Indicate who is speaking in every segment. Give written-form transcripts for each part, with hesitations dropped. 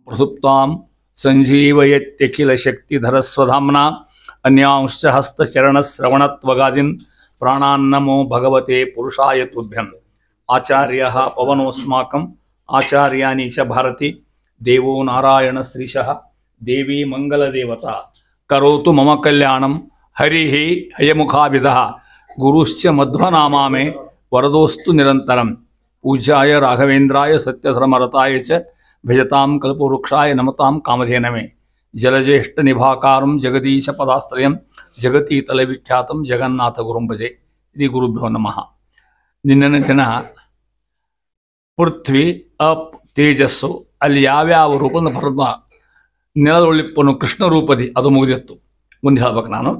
Speaker 1: ಪ್ರಸುಪ್ತಾಂ ಸಂಜೀವಯತ್ಯಖಿಲಶಕ್ತಿಧರಸ್ವಧಾಮ್ನಾ ಅನ್ಯಾಂಶ್ಚ ಹಸ್ತಚರಣಶ್ರವಣತ್ವಗಾದೀನ್ ಪ್ರಾಣಾನ್ನಮೋ ಭಗವತೆ ಪುರುಷಾಯ ತುಭ್ಯಂ. ಆಚಾರ್ಯಃ ಪವನೋಸ್ಮಾಕಂ ಆಚಾರ್ಯಾಣಿ ಚ ಭಾರತಿ ದೇವೋ ನಾರಾಯಣ ಶ್ರೀಶಃ ದೇವಿ ಮಂಗಲದೇವತಾ ಕರೋತು ಮಮ ಕಲ್ಯಾಣಂ ಹರಿಃ ಹಯಮುಖಾಭಿಧಃ ಗುರುಶ್ಚ ಮಧ್ವನಾಮಾಮೇ ವರದೋಸ್ತು ನಿರಂತರಂ. ಪೂಜ್ಯಾಯ ರಾಘವೇಂದ್ರಾಯ ಸತ್ಯಧರ್ಮರತಾಯ ಚ ಭಜತಾಂ ಕಲ್ಪವೃಕ್ಷಾಯ ನಮತಾಂ ಕಾಮಧೇನವೇ. ಜಲಜ್ಯೇಷ್ಠ ನಿಭಾಕಾರಂ ಜಗದೀಶ ಪದಾಶ್ರಯಂ ಜಗತೀತಲ ವಿಖ್ಯಾತಂ ಜಗನ್ನಾಥ ಗುರುಂ ಭಜೆ. ಶ್ರೀ ಗುರುಭ್ಯೋ ನಮಃ. ನಿನ್ನಿನ ದಿನ ಪೃಥ್ವಿ ಅಪ್ ತೇಜಸ್ಸು ಅಲ್ಲಿ ಯಾವ್ಯಾವ ರೂಪವನ್ನು ಪರಮ ನೆಲದೊಳ್ಳಿಪ್ಪನು ಕೃಷ್ಣ ರೂಪದಿ ಅದು ಮುಗಿದಿತ್ತು. ಮುಂದೆ ಹೇಳ್ಬೇಕು ನಾನು.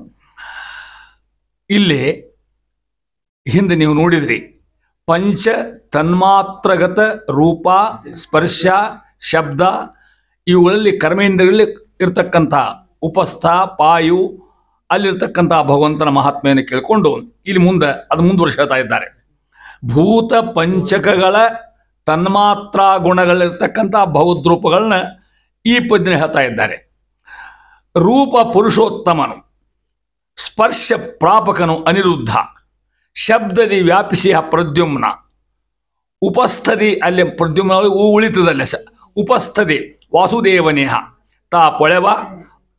Speaker 1: ಇಲ್ಲಿ ಹಿಂದೆ ನೀವು ನೋಡಿದ್ರಿ ಪಂಚ ತನ್ಮಾತ್ರಗತ ರೂಪ ಸ್ಪರ್ಶ ಶಬ್ದ ಇವುಗಳಲ್ಲಿ ಕರ್ಮೇಂದ್ರಿಯಲ್ಲಿ ಇರ್ತಕ್ಕಂಥ ಉಪಸ್ಥ ಪಾಯು ಅಲ್ಲಿರ್ತಕ್ಕಂಥ ಭಗವಂತನ ಮಹಾತ್ಮೆಯನ್ನು ಕೇಳಿಕೊಂಡು ಇಲ್ಲಿ ಮುಂದೆ ಅದು ಮುಂದುವರಿಸ್ತಾ ಇದ್ದಾರೆ. ಭೂತ ಪಂಚಕಗಳ ತನ್ಮಾತ್ರ ಗುಣಗಳಿರ್ತಕ್ಕಂಥ ಭಗವದ್ರೂಪಗಳನ್ನ ಈ ಪದ್ಯನ ಹೇಳ್ತಾ ಇದ್ದಾರೆ. ರೂಪ ಪುರುಷೋತ್ತಮನು, ಸ್ಪರ್ಶ ಪ್ರಾಪಕನು ಅನಿರುದ್ಧ, ಶಬ್ದದಿ ವ್ಯಾಪಿಸಿಯ ಪ್ರದ್ಯುಮ್ನ, ಉಪಸ್ಥದಿ ಅಲ್ಲಿ ಪ್ರದ್ಯುಮ್ನ ಉಳಿತದಲ್ಲ ಉಪಸ್ಥದಿ ವಾಸುದೇವನೇಹ ತಾ ಪೊಳೆವ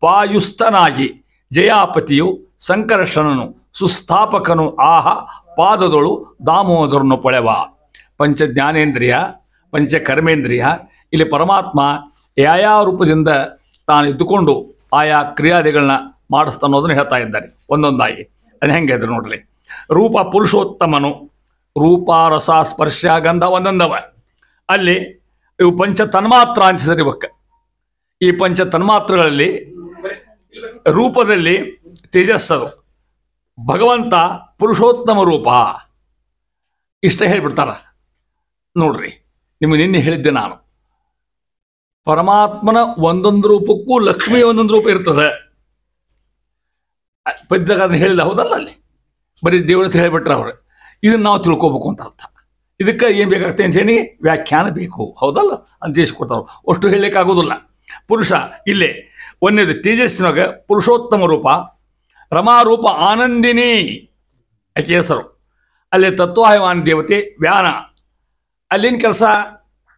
Speaker 1: ಪಾಯುಸ್ತನಾಗಿ ಜಯಾಪತಿಯು ಸಂಕರ್ಷಣನು ಸುಸ್ಥಾಪಕನು ಆಹ ಪಾದದೊಳು ದಾಮೋದರನು ಪೊಳೆವ. ಪಂಚ ಜ್ಞಾನೇಂದ್ರಿಯ ಪಂಚ ಕರ್ಮೇಂದ್ರಿಯ ಇಲ್ಲಿ ಪರಮಾತ್ಮ ಯಾವ್ಯಾವ ರೂಪದಿಂದ ತಾನು ಇದ್ದುಕೊಂಡು ಆಯಾ ಕ್ರಿಯಾದಿಗಳನ್ನ ಮಾಡಿಸ್ತಾನೋದನ್ನು ಹೇಳ್ತಾ ಇದ್ದಾರೆ ಒಂದೊಂದಾಗಿ. ಅದು ಹೆಂಗೆ ಇದ್ರೆ ನೋಡ್ರಿ. ರೂಪ ಪುರುಷೋತ್ತಮನು, ರೂಪ ರಸ ಸ್ಪರ್ಶ ಗಂಧ ಒಂದೊಂದವ. ಅಲ್ಲಿ ಇವು ಪಂಚ ತನ್ಮಾತ್ರ ಅಂತ ಸರಿಬೇಕ. ಈ ಪಂಚ ತನ್ಮಾತ್ರಗಳಲ್ಲಿ ರೂಪದಲ್ಲಿ ತೇಜಸ್ಸದು, ಭಗವಂತ ಪುರುಷೋತ್ತಮ ರೂಪ ಇಷ್ಟ ಹೇಳಿಬಿಡ್ತಾರ ನೋಡ್ರಿ. ನಿಮಗೆ ನಿನ್ನೆ ಹೇಳಿದ್ದೆ ನಾನು, ಪರಮಾತ್ಮನ ಒಂದೊಂದು ರೂಪಕ್ಕೂ ಲಕ್ಷ್ಮಿ ಒಂದೊಂದು ರೂಪ ಇರ್ತದೆ. ಪದ್ಯದಾಗ ಅದನ್ನ ಹೇಳಿಲ್ಲ ಹೌದಲ್ಲ, ಅಲ್ಲಿ ಬರೀ ದೇವರ ಹೆಸರು ಹೇಳಿಬಿಟ್ರೆ ಅವ್ರು. ಇದನ್ನು ನಾವು ತಿಳ್ಕೊಬೇಕು ಅಂತ ಅರ್ಥ. ಇದಕ್ಕೆ ಏನು ಬೇಕಾಗ್ತದೆ ಅಂತ ಹೇಳಿ ವ್ಯಾಖ್ಯಾನ ಬೇಕು ಹೌದಲ್ಲ ಅಂತ ತಿಳಿಸ್ಕೊಡ್ತಾವ್ರು. ಅಷ್ಟು ಹೇಳಲಿಕ್ಕಾಗೋದಿಲ್ಲ. ಪುರುಷ ಇಲ್ಲೇ ಒಂದೇದು ತೇಜಸ್ಸಿನಾಗ ಪುರುಷೋತ್ತಮ ರೂಪ, ರಮಾರೂಪ ಆನಂದಿನಿ ಆಕೆ ಹೆಸರು. ಅಲ್ಲಿ ತತ್ವಾಭಿಮಾನ ದೇವತೆ ವ್ಯಾನ, ಅಲ್ಲಿನ ಕೆಲಸ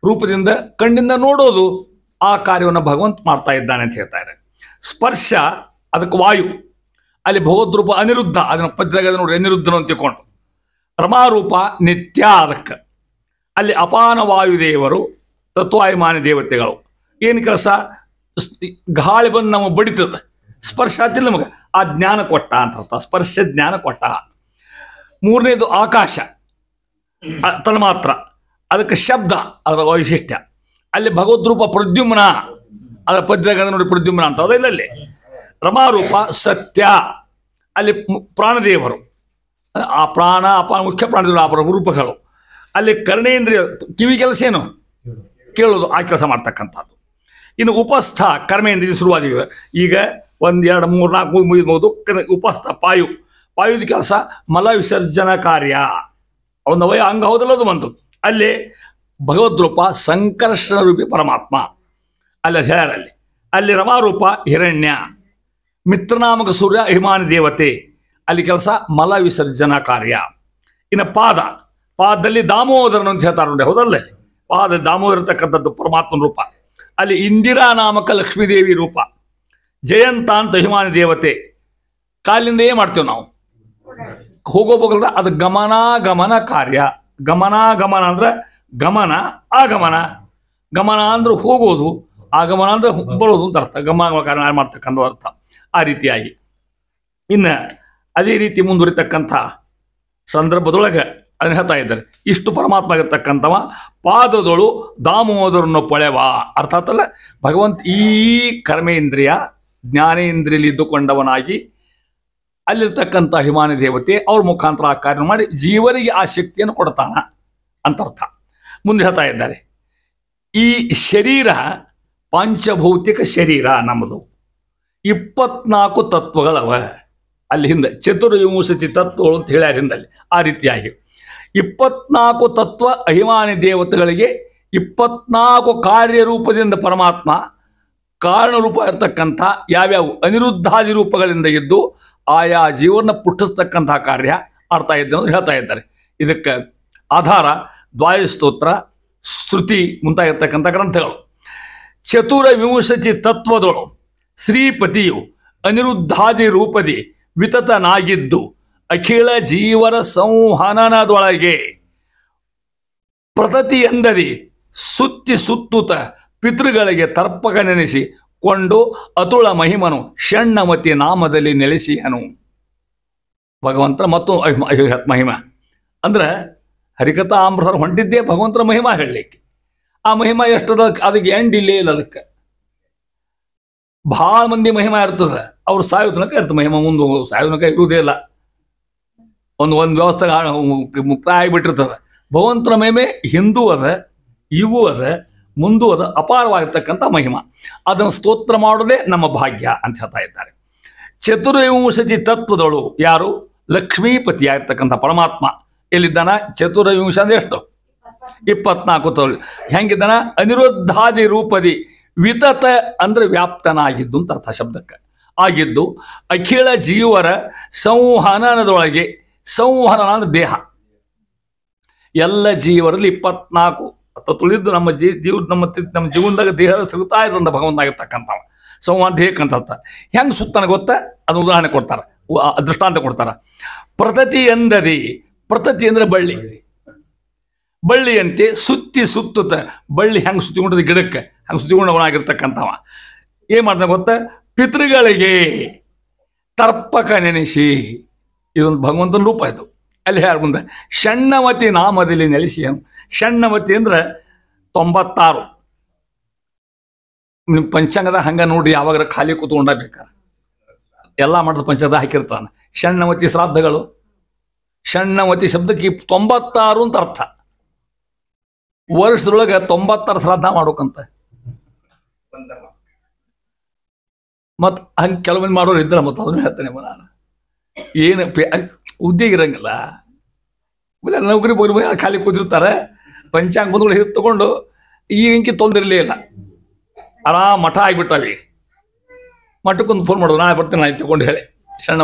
Speaker 1: ರೂಪದಿಂದ ಕಣ್ಣಿಂದ ನೋಡೋದು, ಆ ಕಾರ್ಯವನ್ನು ಭಗವಂತ ಮಾಡ್ತಾ ಇದ್ದಾನೆ ಅಂತ ಹೇಳ್ತಾರೆ. ಸ್ಪರ್ಶ ಅದಕ್ಕೆ ವಾಯು, ಅಲ್ಲಿ ಭಗವದ್ರೂಪ ಅನಿರುದ್ಧ, ಅದನ್ನು ಪದ್ಯದಾಗ ನೋಡಿ ಅನಿರುದ್ಧನು ಅಂತ ತಿಳ್ಕೊಂಡು. ರಮಾರೂಪ ನಿತ್ಯ, ಅದಕ್ಕೆ ಅಲ್ಲಿ ಅಪಾನ ವಾಯುದೇವರು ತತ್ವಾಭಿಮಾನಿ ದೇವತೆಗಳು. ಏನು ಕೆಲಸ? ಗಾಳಿ ಬಂದು ನಮಗೆ ಬಡಿತದ, ಸ್ಪರ್ಶ ಆಗ್ತಿಲ್ಲ ನಮಗೆ, ಆ ಜ್ಞಾನ ಕೊಟ್ಟ ಅಂತ ಅರ್ಥ. ಸ್ಪರ್ಶ ಜ್ಞಾನ ಕೊಟ್ಟ. ಮೂರನೇದು ಆಕಾಶ ತನ್ಮಾತ್ರ, ಅದಕ್ಕೆ ಶಬ್ದ ಅದರ ವೈಶಿಷ್ಟ್ಯ. ಅಲ್ಲಿ ಭಗವದ್ರೂಪ ಪ್ರದ್ಯುಮ್ನ, ಅದರ ಪದ್ಯದಾಗ ನೋಡಿ ಪ್ರದ್ಯುಮ್ನ ಅಂತ ಅದ. ಇಲ್ಲಿ ರಮಾರೂಪ ಸತ್ಯ, ಅಲ್ಲಿ ಪ್ರಾಣದೇವರು, ಆ ಪ್ರಾಣ ಅಪಾನ ಮುಖ್ಯ ಪ್ರಾಣದೇವರು, ಆ ರೂಪಗಳು. ಅಲ್ಲಿ ಕರ್ಣೇಂದ್ರಿಯ ಕಿವಿ ಕೆಲಸ ಏನು ಕೇಳೋದು, ಆ ಕೆಲಸ ಮಾಡ್ತಕ್ಕಂಥದ್ದು. ಇನ್ನು ಉಪಸ್ಥ ಕರ್ಮೇಂದ್ರಿಯ ಶುರುವಾದಿವೆ. ಈಗ 1 2 3 4 ಮುಗಿದ್ಬೋದು. ಉಪಸ್ಥ ಪಾಯು, ಪಾಯುದ ಕೆಲಸ ಮಲ ವಿಸರ್ಜನ ಕಾರ್ಯ, ಒಂದು ಅವಯ ಅಂಗ ಹೌದಲ್ಲ ಅದು ಬಂತು. ಅಲ್ಲಿ ಭಗವದ್ರೂಪ ಸಂಕರ್ಷಣ ರೂಪಿ ಪರಮಾತ್ಮ ಅಲ್ಲಿ ಅದು ಹೇಳ್ಯಾರಲ್ಲಿ. ಅಲ್ಲಿ ರಮಾರೂಪ ಹಿರಣ್ಯ, ಮಿತ್ರನಾಮಕ ಸೂರ್ಯ ಅಭಿಮಾನಿ ದೇವತೆ, ಅಲ್ಲಿ ಕೆಲಸ ಮಲ ವಿಸರ್ಜನಾ ಕಾರ್ಯ. ಇನ್ನು ಪಾದದಲ್ಲಿ ದಾಮೋದರನು ಅಂತ ಹೇಳ್ತಾರೆ ನೋಡಿ ಹೌದಲ್ಲ. ಪಾದ ದಾಮೋದರ ಇರತಕ್ಕಂಥದ್ದು ಪರಮಾತ್ಮನ ರೂಪ. ಅಲ್ಲಿ ಇಂದಿರಾ ನಾಮಕ ಲಕ್ಷ್ಮೀದೇವಿ ರೂಪ, ಜಯಂತ ಅಂತ ಅಭಿಮಾನಿ ದೇವತೆ. ಕಾಲಿಂದ ಏನು ಮಾಡ್ತೇವೆ ನಾವು? ಹೋಗೋಬೋಗಲ್ದ, ಅದು ಗಮನ ಕಾರ್ಯ. ಗಮನ ಅಂದ್ರೆ ಗಮನ ಆಗಮನ. ಗಮನ ಅಂದ್ರೆ ಹೋಗೋದು, ಆಗಮನ ಅಂದ್ರೆ ಬರೋದು ಅಂತ ಅರ್ಥ. ಕಾರ್ಯ ಮಾಡ್ತಕ್ಕಂಥ ಅರ್ಥ. ಆ ರೀತಿಯಾಗಿ ಇನ್ನು ಅದೇ ರೀತಿ ಮುಂದುವರಿತಕ್ಕಂಥ ಸಂದರ್ಭದೊಳಗೆ ಅದನ್ನ ಹೇಳ್ತಾ ಇದ್ದಾರೆ. ಇಷ್ಟು ಪರಮಾತ್ಮ ಆಗಿರ್ತಕ್ಕಂಥವ ಪಾದದೊಳು ದಾಮೋದರನ್ನು ಪೊಳೆವ. ಅರ್ಥ ಆತಲ್ಲ, ಭಗವಂತ ಈ ಕರ್ಮೇಂದ್ರಿಯ ಜ್ಞಾನೇಂದ್ರಿಯಲ್ಲಿ ಇದ್ದುಕೊಂಡವನಾಗಿ ಅಲ್ಲಿರ್ತಕ್ಕಂಥ ಅಭಿಮಾನಿ ದೇವತೆ ಅವ್ರ ಮುಖಾಂತರ ಆ ಕಾರ್ಯ ಮಾಡಿ ಜೀವರಿಗೆ ಆ ಶಕ್ತಿಯನ್ನು ಕೊಡ್ತಾನ ಅಂತ ಅರ್ಥ. ಮುಂದೆ ಹೇಳ್ತಾ ಇದ್ದಾರೆ, ಈ ಶರೀರ ಪಂಚಭೌತಿಕ ಶರೀರ ನಮ್ಮದು. 24 ತತ್ವಗಳವ. ಅಲ್ಲಿ ಹಿಂದೆ ಚತುರ್ವಿಂಶತಿ ತತ್ವಗಳು ಅಂತ ಹೇಳ್ಯಾರ ಹಿಂದಲ್ಲಿ. ಆ ರೀತಿಯಾಗಿ 24 ತತ್ವ ಅಭಿಮಾನಿ ದೇವತೆಗಳಿಗೆ 24 ಕಾರ್ಯರೂಪದಿಂದ ಪರಮಾತ್ಮ ಕಾರಣರೂಪ ಇರತಕ್ಕಂಥ ಯಾವ್ಯಾವ ಅನಿರುದ್ಧಾದಿ ರೂಪಗಳಿಂದ ಇದ್ದು ಆಯಾ ಜೀವನ ಪುಟ್ಟಿಸ್ತಕ್ಕಂತಹ ಕಾರ್ಯ ಮಾಡ್ತಾ ಇದ್ದೇನೆ ಹೇಳ್ತಾ ಇದ್ದಾರೆ. ಇದಕ್ಕೆ ಆಧಾರ ದ್ವಾಯಸ್ತೋತ್ರ, ಶ್ರುತಿ ಮುಂತಾಗಿರ್ತಕ್ಕಂಥ ಗ್ರಂಥಗಳು. ಚತುರವಿಂಶತಿ ತತ್ವದೊಳು ಶ್ರೀಪತಿಯು ಅನಿರುದ್ಧಾದಿ ರೂಪದಿ ವಿತತನಾಗಿದ್ದು ಅಖಿಳ ಜೀವರ ಸಂಹನನದೊಳಗೆ ಪ್ರತತಿ ಎಂದದಿ ಸುತ್ತಿ ಸುತ್ತುತ್ತ ಪಿತೃಗಳಿಗೆ ತರ್ಪಕ ನೆನೆಸಿ ಕೊಂಡು ಅತುಳ ಮಹಿಮನು ಷಣ್ಣಮತಿ ನಾಮದಲ್ಲಿ ನೆಲೆಸಿಯನು. ಭಗವಂತರ ಮತ್ತು ಮಹಿಮ ಅಂದ್ರೆ ಹರಿಕಥಾ ಅಮೃತರು ಹೊಂಟಿದ್ದೇ ಭಗವಂತರ ಮಹಿಮಾ ಹೇಳಲಿಕ್ಕೆ. ಆ ಮಹಿಮಾ ಎಷ್ಟದ ಅದಕ್ಕೆ ಎಂಡ್ ಇಲ್ಲೇ ಇಲ್ಲ. ಅದಕ್ಕೆ ಭಾಳ ಮಂದಿ ಮಹಿಮಾ ಇರ್ತದೆ, ಅವ್ರು ಸಾಯೋ ತನಕ ಇರ್ತದೆ ಮಹಿಮಾ, ಮುಂದೆ ಸಾಯೋ ತನಕ ಇರುವುದೇ ಇಲ್ಲ. ಒಂದು ವ್ಯವಸ್ಥೆ ಮುಕ್ತಾಯ ಆಗಿಬಿಟ್ಟಿರ್ತದೆ. ಭಗವಂತರ ಮಹಿಮೆ ಹಿಂದೂ ಅದ, ಇವೂ ಅದ, ಮುಂದೂ ಅದ, ಅಪಾರವಾಗಿರ್ತಕ್ಕಂಥ ಮಹಿಮಾ. ಅದನ್ನು ಸ್ತೋತ್ರ ಮಾಡೋದೇ ನಮ್ಮ ಭಾಗ್ಯ ಅಂತ ಹೇಳ್ತಾ ಇದ್ದಾರೆ. ಚತುರ್ವಿಂಶತಿ ತತ್ವದಳು ಯಾರು? ಲಕ್ಷ್ಮೀಪತಿಯಾಗಿರ್ತಕ್ಕಂಥ ಪರಮಾತ್ಮ ಎಲ್ಲಿದ್ದಾನ? ಚತುರ್ವಿಂಶ ಅಂದ್ರೆ ಎಷ್ಟು? 24 ತೋಳು. ಹೆಂಗಿದ್ದಾನ? ಅನಿರುದ್ಧಾದಿ ರೂಪದಿ ವಿತತ ಅಂದ್ರೆ ವ್ಯಾಪ್ತನಾಗಿದ್ದು ಅಂತ ಅರ್ಥ ಶಬ್ದಕ್ಕೆ. ಆಗಿದ್ದು ಅಖಿಳ ಜೀವರ ಸಂವಹನದೊಳಗೆ, ಸಂವಹನ ಅಂದ್ರೆ ದೇಹ, ಎಲ್ಲ ಜೀವರಲ್ಲಿ 24 ತುಳಿದು ನಮ್ಮ ನಮ್ಮ ಜೀವನದಾಗ ದೇಹದ ಸಿಗುತ್ತಾ ಇದ್ದಂಥ ಭಗವಂತಾಗಿರ್ತಕ್ಕಂಥವ ಸಂವಹನ ದೇಹಕ್ಕೆ ಅಂತ ಅರ್ಥ. ಹೆಂಗೆ ಸುತ್ತಾನ ಗೊತ್ತಾ? ಅದು ಉದಾಹರಣೆ ಕೊಡ್ತಾರೆ, ದೃಷ್ಟಾಂತ ಕೊಡ್ತಾರೆ. ಪ್ರತತಿ ಎಂದದಿ, ಪ್ರತತಿ ಅಂದ್ರೆ ಬಳ್ಳಿ, ಬಳ್ಳಿಯಂತೆ ಸುತ್ತಿ ಸುತ್ತುತ್ತ, ಬಳ್ಳಿ ಹೆಂಗೆ ಸುತ್ತಿಕೊಂಡದ ಗಿಡಕ್ಕೆ ಹಂಗೆ ಸುತ್ತಿಕೊಂಡವನಾಗಿರ್ತಕ್ಕಂಥವ ಏನು ಮಾಡ್ತಾನೆ ಗೊತ್ತಾ? ಪಿತೃಗಳಿಗೆ ತರ್ಪಕ ನೆನೆಸಿ, ಇದೊಂದು ಭಗವಂತನ ರೂಪ ಇದು. ಅಲ್ಲಿ ಯಾರು ಮುಂದೆ ಷಣ್ಣಮತಿ ನಾಮದಲ್ಲಿ ನೆಲೆಸಿಯನು. ಷಣ್ಣಮತಿ ಅಂದ್ರೆ 96. ನಿಮ್ಮ ಪಂಚಾಂಗದ ಹಂಗ ನೋಡ್ರಿ, ಯಾವಾಗ ಖಾಲಿ ಕೂತ್ಕೊಂಡಬೇಕಾ ಎಲ್ಲ ಮಾಡಿದ ಪಂಚಾಂಗದ ಹಾಕಿರ್ತಾನೆ. ಷಣ್ಣಮತಿ ಶ್ರಾದ್ದಗಳು, ಷಣ್ಣಮತಿ ಶಬ್ದಕ್ಕೆ 96 ಅಂತ ಅರ್ಥ. ವರ್ಷದೊಳಗೆ 96 ಶ್ರಾದ್ದ ಮಾಡ್ಬೇಕಂತ. ಮತ್ತು ಹಂಗೆ ಕೆಲವೊಂದು ಮಾಡೋರು ಇದ್ದಾರೆ, ಮತ್ತು ಅದನ್ನು ಹೇಳ್ತಾನೆ ನಾನು. ಏನು ಉದ್ಯೋಗ ಇರಂಗಿಲ್ಲ, ನೌಕರಿ ಬೋಗಿ ಖಾಲಿ ಕೂತಿರ್ತಾರೆ. ಪಂಚಾಂಗ ಬಂಧುಗಳು ಹಿಡಿದು ತಗೊಂಡು ಈಗಿಂಕಿ ತೊಂದಿರಲೇ ಇಲ್ಲ, ಆರಾಮ ಮಠ ಆಗಿಬಿಟ್ಟವಿ. ಮಠಕ್ಕೊಂದು ಫೋನ್ ಮಾಡೋದು, ನಾಳೆ ಬರ್ತೀನಿ ನಾನು ತಗೊಂಡು ಹೇಳಿ ಸಣ್ಣ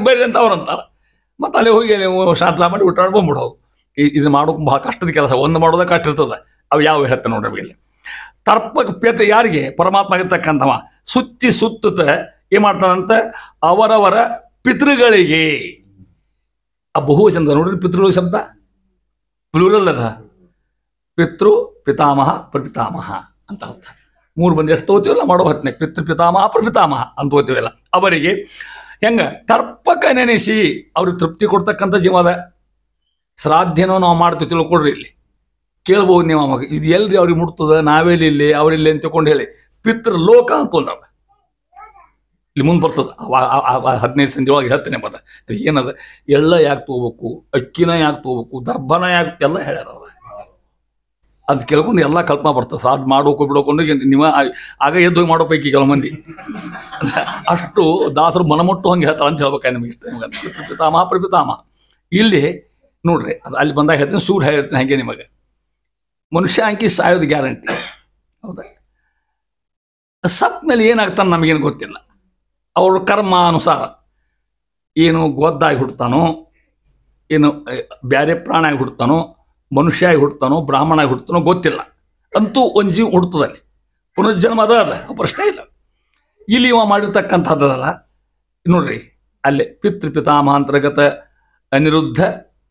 Speaker 1: ಬರ್ರಿ ಅಂತ ಅವ್ರು ಅಂತಾರೆ. ಮತ್ತು ಅಲ್ಲಿ ಹೋಗಿ ಶಾಂತ ಮಾಡಿ ಊಟ ಬಂದ್ಬಿಡೋದು. ಇದು ಮಾಡೋಕೆ ಭಾಳ ಕಷ್ಟದ ಕೆಲಸ, ಒಂದು ಮಾಡೋದೇ ಕಷ್ಟ ಇರ್ತದೆ. ಅವು ಯಾವ ಹೇಳ್ತಾರೆ ನೋಡ್ರಿ ಇಲ್ಲಿ. ತರ್ಪಕ ಪ್ಯತೆ ಯಾರಿಗೆ? ಪರಮಾತ್ಮ ಆಗಿರ್ತಕ್ಕಂಥವ ಸುತ್ತಿ ಸುತ್ತ ಏನು ಮಾಡ್ತಾನಂತ? ಅವರವರ ಪಿತೃಗಳಿಗೆ. ಆ ಬಹುವಚನ ನೋಡ್ರಿ, ಪಿತೃ ಶಬ್ದ ಪ್ಲೂರಲ್ ಅದ. ಪಿತೃ ಪಿತಾಮಹ ಪ್ರಪಿತಾಮಹ ಅಂತ ಅರ್ಥ. 3 ಮಂದಿ ಎಷ್ಟು ತಗೋತೀವಲ್ಲ ಮಾಡೋ ಹೊತ್ತನೆ ಪಿತೃ ಪಿತಾಮಹ ಪ್ರಪಿತಾಮಹ ಅಂತ ತಗೋತೀವಲ್ಲ. ಅವರಿಗೆ ಹೆಂಗೆ ತರ್ಪಕ ನೆನೆಸಿ ಅವ್ರಿಗೆ ತೃಪ್ತಿ ಕೊಡ್ತಕ್ಕಂಥ ಜೀವದ ಶ್ರಾದ್ದೇನೋ ನಾವು ಮಾಡ್ತೀವಿ ತಿಳ್ಕೊಡ್ರಿ. ಇಲ್ಲಿ ಕೇಳ್ಬೋದು ನೀವು, ಅವಾಗ ಇದು ಎಲ್ರಿ ಅವ್ರಿಗೆ ಮುಟ್ತದ, ನಾವೆಲ್ಲಿ ಇಲ್ಲಿ ಅವರಿಲ್ಲಿ ಅಂತ ತಿಳ್ಕೊಂಡು ಹೇಳಿ ಪಿತೃ ಲೋಕ ಅಂತ ಒಂದವ ಇಲ್ಲಿ ಮುಂದೆ ಬರ್ತದೆ. 15 ಸಂಜೆ ಒಳಗೆ ಹೇಳ್ತೇನೆ. ಮತ್ತೆ ಏನದ ಎಳ್ಳ ಯಾಕೆ ತೊಗೋಬೇಕು, ಅಕ್ಕಿನ ಯಾಕೆ ತೊಗೋಬೇಕು, ದರ್ಭನ ಯಾಕೆ ಎಲ್ಲ ಹೇಳ್ಯಾರ. ಅದು ಕೇಳ್ಕೊಂಡು ಎಲ್ಲ ಕಲ್ಪನಾ ಬರ್ತದೆ. ಶ್ರಾದ್ದ ಮಾಡೋಕೆ ಬಿಡೋಕೊಂಡು ನೀವು ಆಗ ಎದ್ದೋಗಿ ಮಾಡೋ ಪೈಕಿ ಕೆಲವು ಮಂದಿ ಅಷ್ಟು ದಾಸರು ಮನಮುಟ್ಟು ಹಂಗೆ ಹೇಳ್ತಾರೆ ಅಂತ ಹೇಳ್ಬೇಕಾಯ್ತು ನಿಮಗೆ. ಪಿತಾಮಹ ಪ್ರಪಿತಾಮಹ ಇಲ್ಲಿ ನೋಡ್ರಿ, ಅದು ಅಲ್ಲಿ ಬಂದಾಗ ಹೇಳ್ತೀನಿ, ಸೂಡ್ ಹೇಳಿರ್ತೀನಿ ಹಾಗೆ ನಿಮಗೆ. ಮನುಷ್ಯ ಅಂಕಿ ಸಾಯೋದು ಗ್ಯಾರಂಟಿ, ಹೌದಾ? ಸತ್ ಮೇಲೆ ಏನಾಗ್ತಾನೆ ನಮಗೇನು ಗೊತ್ತಿಲ್ಲ. ಅವ್ರ ಕರ್ಮಾನುಸಾರ ಏನು ಗೊದ್ದಾಗಿ ಹುಡ್ತಾನೋ, ಏನು ಬೇರೆ ಪ್ರಾಣ ಆಗಿ ಹುಡ್ತಾನೋ, ಮನುಷ್ಯ ಆಗಿ ಹುಡ್ತಾನೋ, ಬ್ರಾಹ್ಮಣ ಆಗಿ ಹುಡ್ತಾನೋ ಗೊತ್ತಿಲ್ಲ. ಅಂತೂ ಒಂದು ಜೀವ ಹುಡ್ತದಲ್ಲಿ ಪುನರ್ಜನ್ಮ ಅದ ಪ್ರಶ್ನೆ ಇಲ್ಲ. ಇಲ್ಲಿ ಇವ ಮಾಡಿರ್ತಕ್ಕಂಥದ್ದಲ್ಲ ನೋಡ್ರಿ, ಅಲ್ಲೇ ಪಿತೃ ಪಿತಾಮಹ ಅಂತರ್ಗತ ಅನಿರುದ್ಧ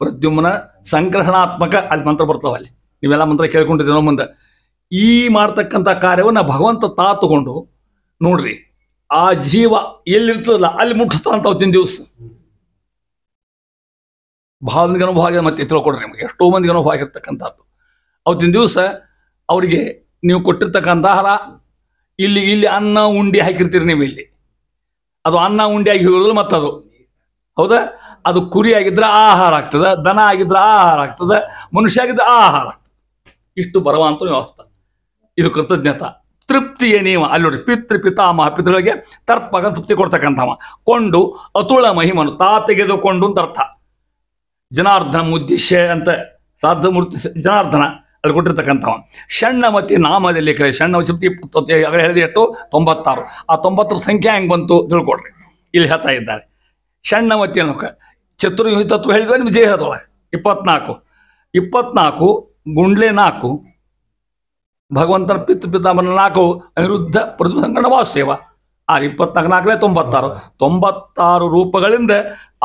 Speaker 1: ಪ್ರದ್ಯುಮ್ನ ಸಂಗ್ರಹಣಾತ್ಮಕ ಅಲ್ಲಿ ಮಂತ್ರ ಬರ್ತಾವ. ಅಲ್ಲಿ ನೀವೆಲ್ಲ ಮಂತ್ರ ಕೇಳ್ಕೊಂಡಿದ್ದೀನೋ ಮುಂದೆ. ಈ ಮಾಡ್ತಕ್ಕಂಥ ಕಾರ್ಯವನ್ನು ಭಗವಂತ ತಗೊಂಡು ನೋಡ್ರಿ, ಆ ಜೀವ ಎಲ್ಲಿರ್ತದಲ್ಲ ಅಲ್ಲಿ ಮುಟ್ಟಿಸ್ತಾನಂತ ಅವತ್ತಿನ ದಿವಸ. ಭಾಳ ಮಂದಿಗೆ ಅನುಭವ ಆಗಿದೆ, ಮತ್ತೆ ತಿಳ್ಕೊಡ್ರಿ ನಿಮಗೆ. ಎಷ್ಟೋ ಮಂದಿಗೆ ಅನುಭವ ಆಗಿರ್ತಕ್ಕಂಥದ್ದು. ಅವತ್ತಿನ ದಿವಸ ಅವರಿಗೆ ನೀವು ಕೊಟ್ಟಿರ್ತಕ್ಕಂಥ ಆಹಾರ, ಇಲ್ಲಿ ಅನ್ನ ಉಂಡಿ ಹಾಕಿರ್ತೀರಿ ನೀವು. ಇಲ್ಲಿ ಅದು ಅನ್ನ ಉಂಡಿ ಆಗಿ ಹೋಗೋದಿಲ್ಲ ಮತ್ತದು, ಹೌದಾ? ಅದು ಕುರಿ ಆಗಿದ್ರೆ ಆಹಾರ ಆಗ್ತದೆ, ದನ ಆಗಿದ್ರೆ ಆಹಾರ ಆಗ್ತದೆ, ಮನುಷ್ಯ ಆಗಿದ್ರೆ ಆಹಾರ ಆಗ್ತದೆ. ಇಷ್ಟು ಬರುವಂಥ ವ್ಯವಸ್ಥೆ. ಇದು ಕೃತಜ್ಞತಾ ತೃಪ್ತಿಯೇ ನೀವು. ಅಲ್ಲಿ ನೋಡಿ, ಪಿತೃ ಪಿತಾಮಹ ಪಿತೃಗಳಿಗೆ ತರ್ಪಕ ತೃಪ್ತಿ ಕೊಡ್ತಕ್ಕಂಥವ. ಕೊಂಡು ಅತುಳ ಮಹಿಮನು ತೆಗೆದುಕೊಂಡು ಅಂತ ಅರ್ಥ. ಜನಾರ್ದನ ಉದ್ದೇಶ ಅಂತ ಶ್ರಾದ್ದ ಮೂರ್ತಿ ಜನಾರ್ದನ ಅಲ್ಲಿ ಕೊಟ್ಟಿರ್ತಕ್ಕಂಥವ. ಷಣ್ಣಮತಿ ನಾಮದಲ್ಲಿ ಷಣ್ಣಮತಿ ಹೇಳಿದ್ರೆ ಎಷ್ಟು 96. ಆ 90 ಸಂಖ್ಯೆ ಹೆಂಗೆ ಬಂತು ತಿಳ್ಕೊಡ್ರಿ. ಇಲ್ಲಿ ಹೇಳ್ತಾ ಇದ್ದಾರೆ ಷಣ್ಣಮತಿ ಅನ್ನೋಕೆ ಚತುರ್ಯುಹಿ ತತ್ವ ಹೇಳಿದ್ರೆ ನಿಮ್ಮ ದೇಹದೊಳಗೆ 24 ಗುಂಡ್ಲೆ 4 ಭಗವಂತನ ಪಿತಾಮನ 4 ಅನಿರುದ್ಧ ಪ್ರತಿಸಂಗಣ ವಾಸುದೇವ. ಆ 24 96 ರೂಪಗಳಿಂದ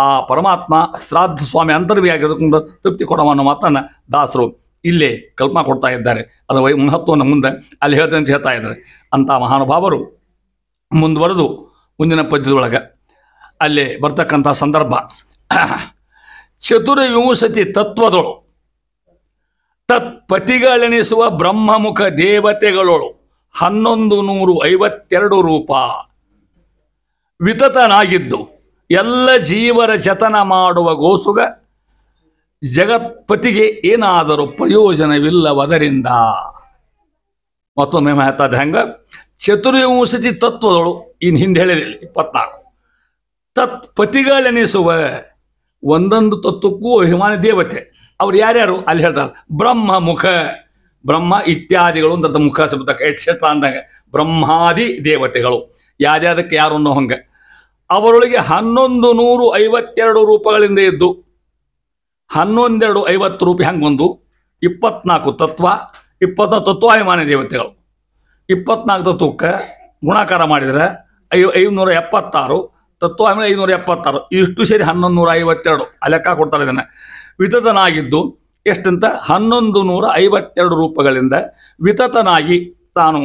Speaker 1: ಆ ಪರಮಾತ್ಮ ಶ್ರಾದ್ದ ಸ್ವಾಮಿ ಅಂತರ್ವಿಯಾಗಿರೋದ್ರಿಂದ ತೃಪ್ತಿ ಕೊಡವ ಅನ್ನೋ ಮಾತನ್ನು ದಾಸರು ಇಲ್ಲೇ ಕಲ್ಪನಾ ಕೊಡ್ತಾ ಇದ್ದಾರೆ. ಅದರ ಮಹತ್ವವನ್ನು ಮುಂದೆ ಅಲ್ಲಿ ಹೇಳ್ತಾರೆ ಅಂತ ಹೇಳ್ತಾ ಇದ್ದಾರೆ. ಅಂಥ ಮಹಾನುಭಾವರು ಮುಂದುವರೆದು ಮುಂದಿನ ಪದ್ಯದೊಳಗೆ ಅಲ್ಲಿ ಬರ್ತಕ್ಕಂಥ ಸಂದರ್ಭ ಚತುರ್ವಿಂಶತಿ ತತ್ವದೊಳು ತತ್ಪತಿಗಳೆನಿಸುವ ಬ್ರಹ್ಮಮುಖ ದೇವತೆಗಳೊಳು 1152 ರೂಪ ವಿತತನಾಗಿದ್ದು ಎಲ್ಲ ಜೀವರ ಜತನ ಮಾಡುವ ಗೋಸುಗ ಜಗತ್ಪತಿಗೆ ಏನಾದರೂ ಪ್ರಯೋಜನವಿಲ್ಲವದರಿಂದ. ಮತ್ತೊಮ್ಮೆ ಹೇಳ್ತಾ ಹೆಂಗ ಚತುರ್ವಿಂಶತಿ ತತ್ವದಳು ಇನ್ನು ಹಿಂದೆ ಹೇಳಿದಿಲ್ಲ 24 ತತ್ಪತಿಗಳೆನಿಸುವ ಒಂದೊಂದು ತತ್ವಕ್ಕೂ ಅಭಿಮಾನಿ ದೇವತೆ ಅವ್ರು ಯಾರ್ಯಾರು ಅಲ್ಲಿ ಹೇಳ್ತಾರೆ. ಬ್ರಹ್ಮಮುಖ ಬ್ರಹ್ಮ ಇತ್ಯಾದಿಗಳು ಅಂತ ಮುಖ ಶಬ್ದಕ್ಕೆ ಎಟ್ಸೆಟ್ರಾ ಅಂದಾಗ ಬ್ರಹ್ಮಾದಿ ದೇವತೆಗಳು ಯಾರ್ಯಾದಕ್ಕೆ ಯಾರು ಅನ್ನೋ ಹಂಗೆ ಅವರೊಳಗೆ 1152 ರೂಪಗಳಿಂದ ಇದ್ದು 1150 ರೂಪ ಹೆಂಗೆ ಬಂದು 24 ತತ್ವ 20 ತತ್ವಾಭಿಮಾನಿ ದೇವತೆಗಳು 24 ತತ್ವಕ್ಕೆ ಗುಣಾಕಾರ ಮಾಡಿದರೆ 576 ತತ್ವಾಭಿಮಾನಿ 576 ಇಷ್ಟು ಸೇರಿ 1152 ಲೆಕ್ಕ ಕೊಡ್ತಾರೆ. ಇದನ್ನು ವಿತತನಾಗಿದ್ದು ಎಷ್ಟಂತ 1152 ರೂಪಗಳಿಂದ ವಿತತನಾಗಿ ತಾನು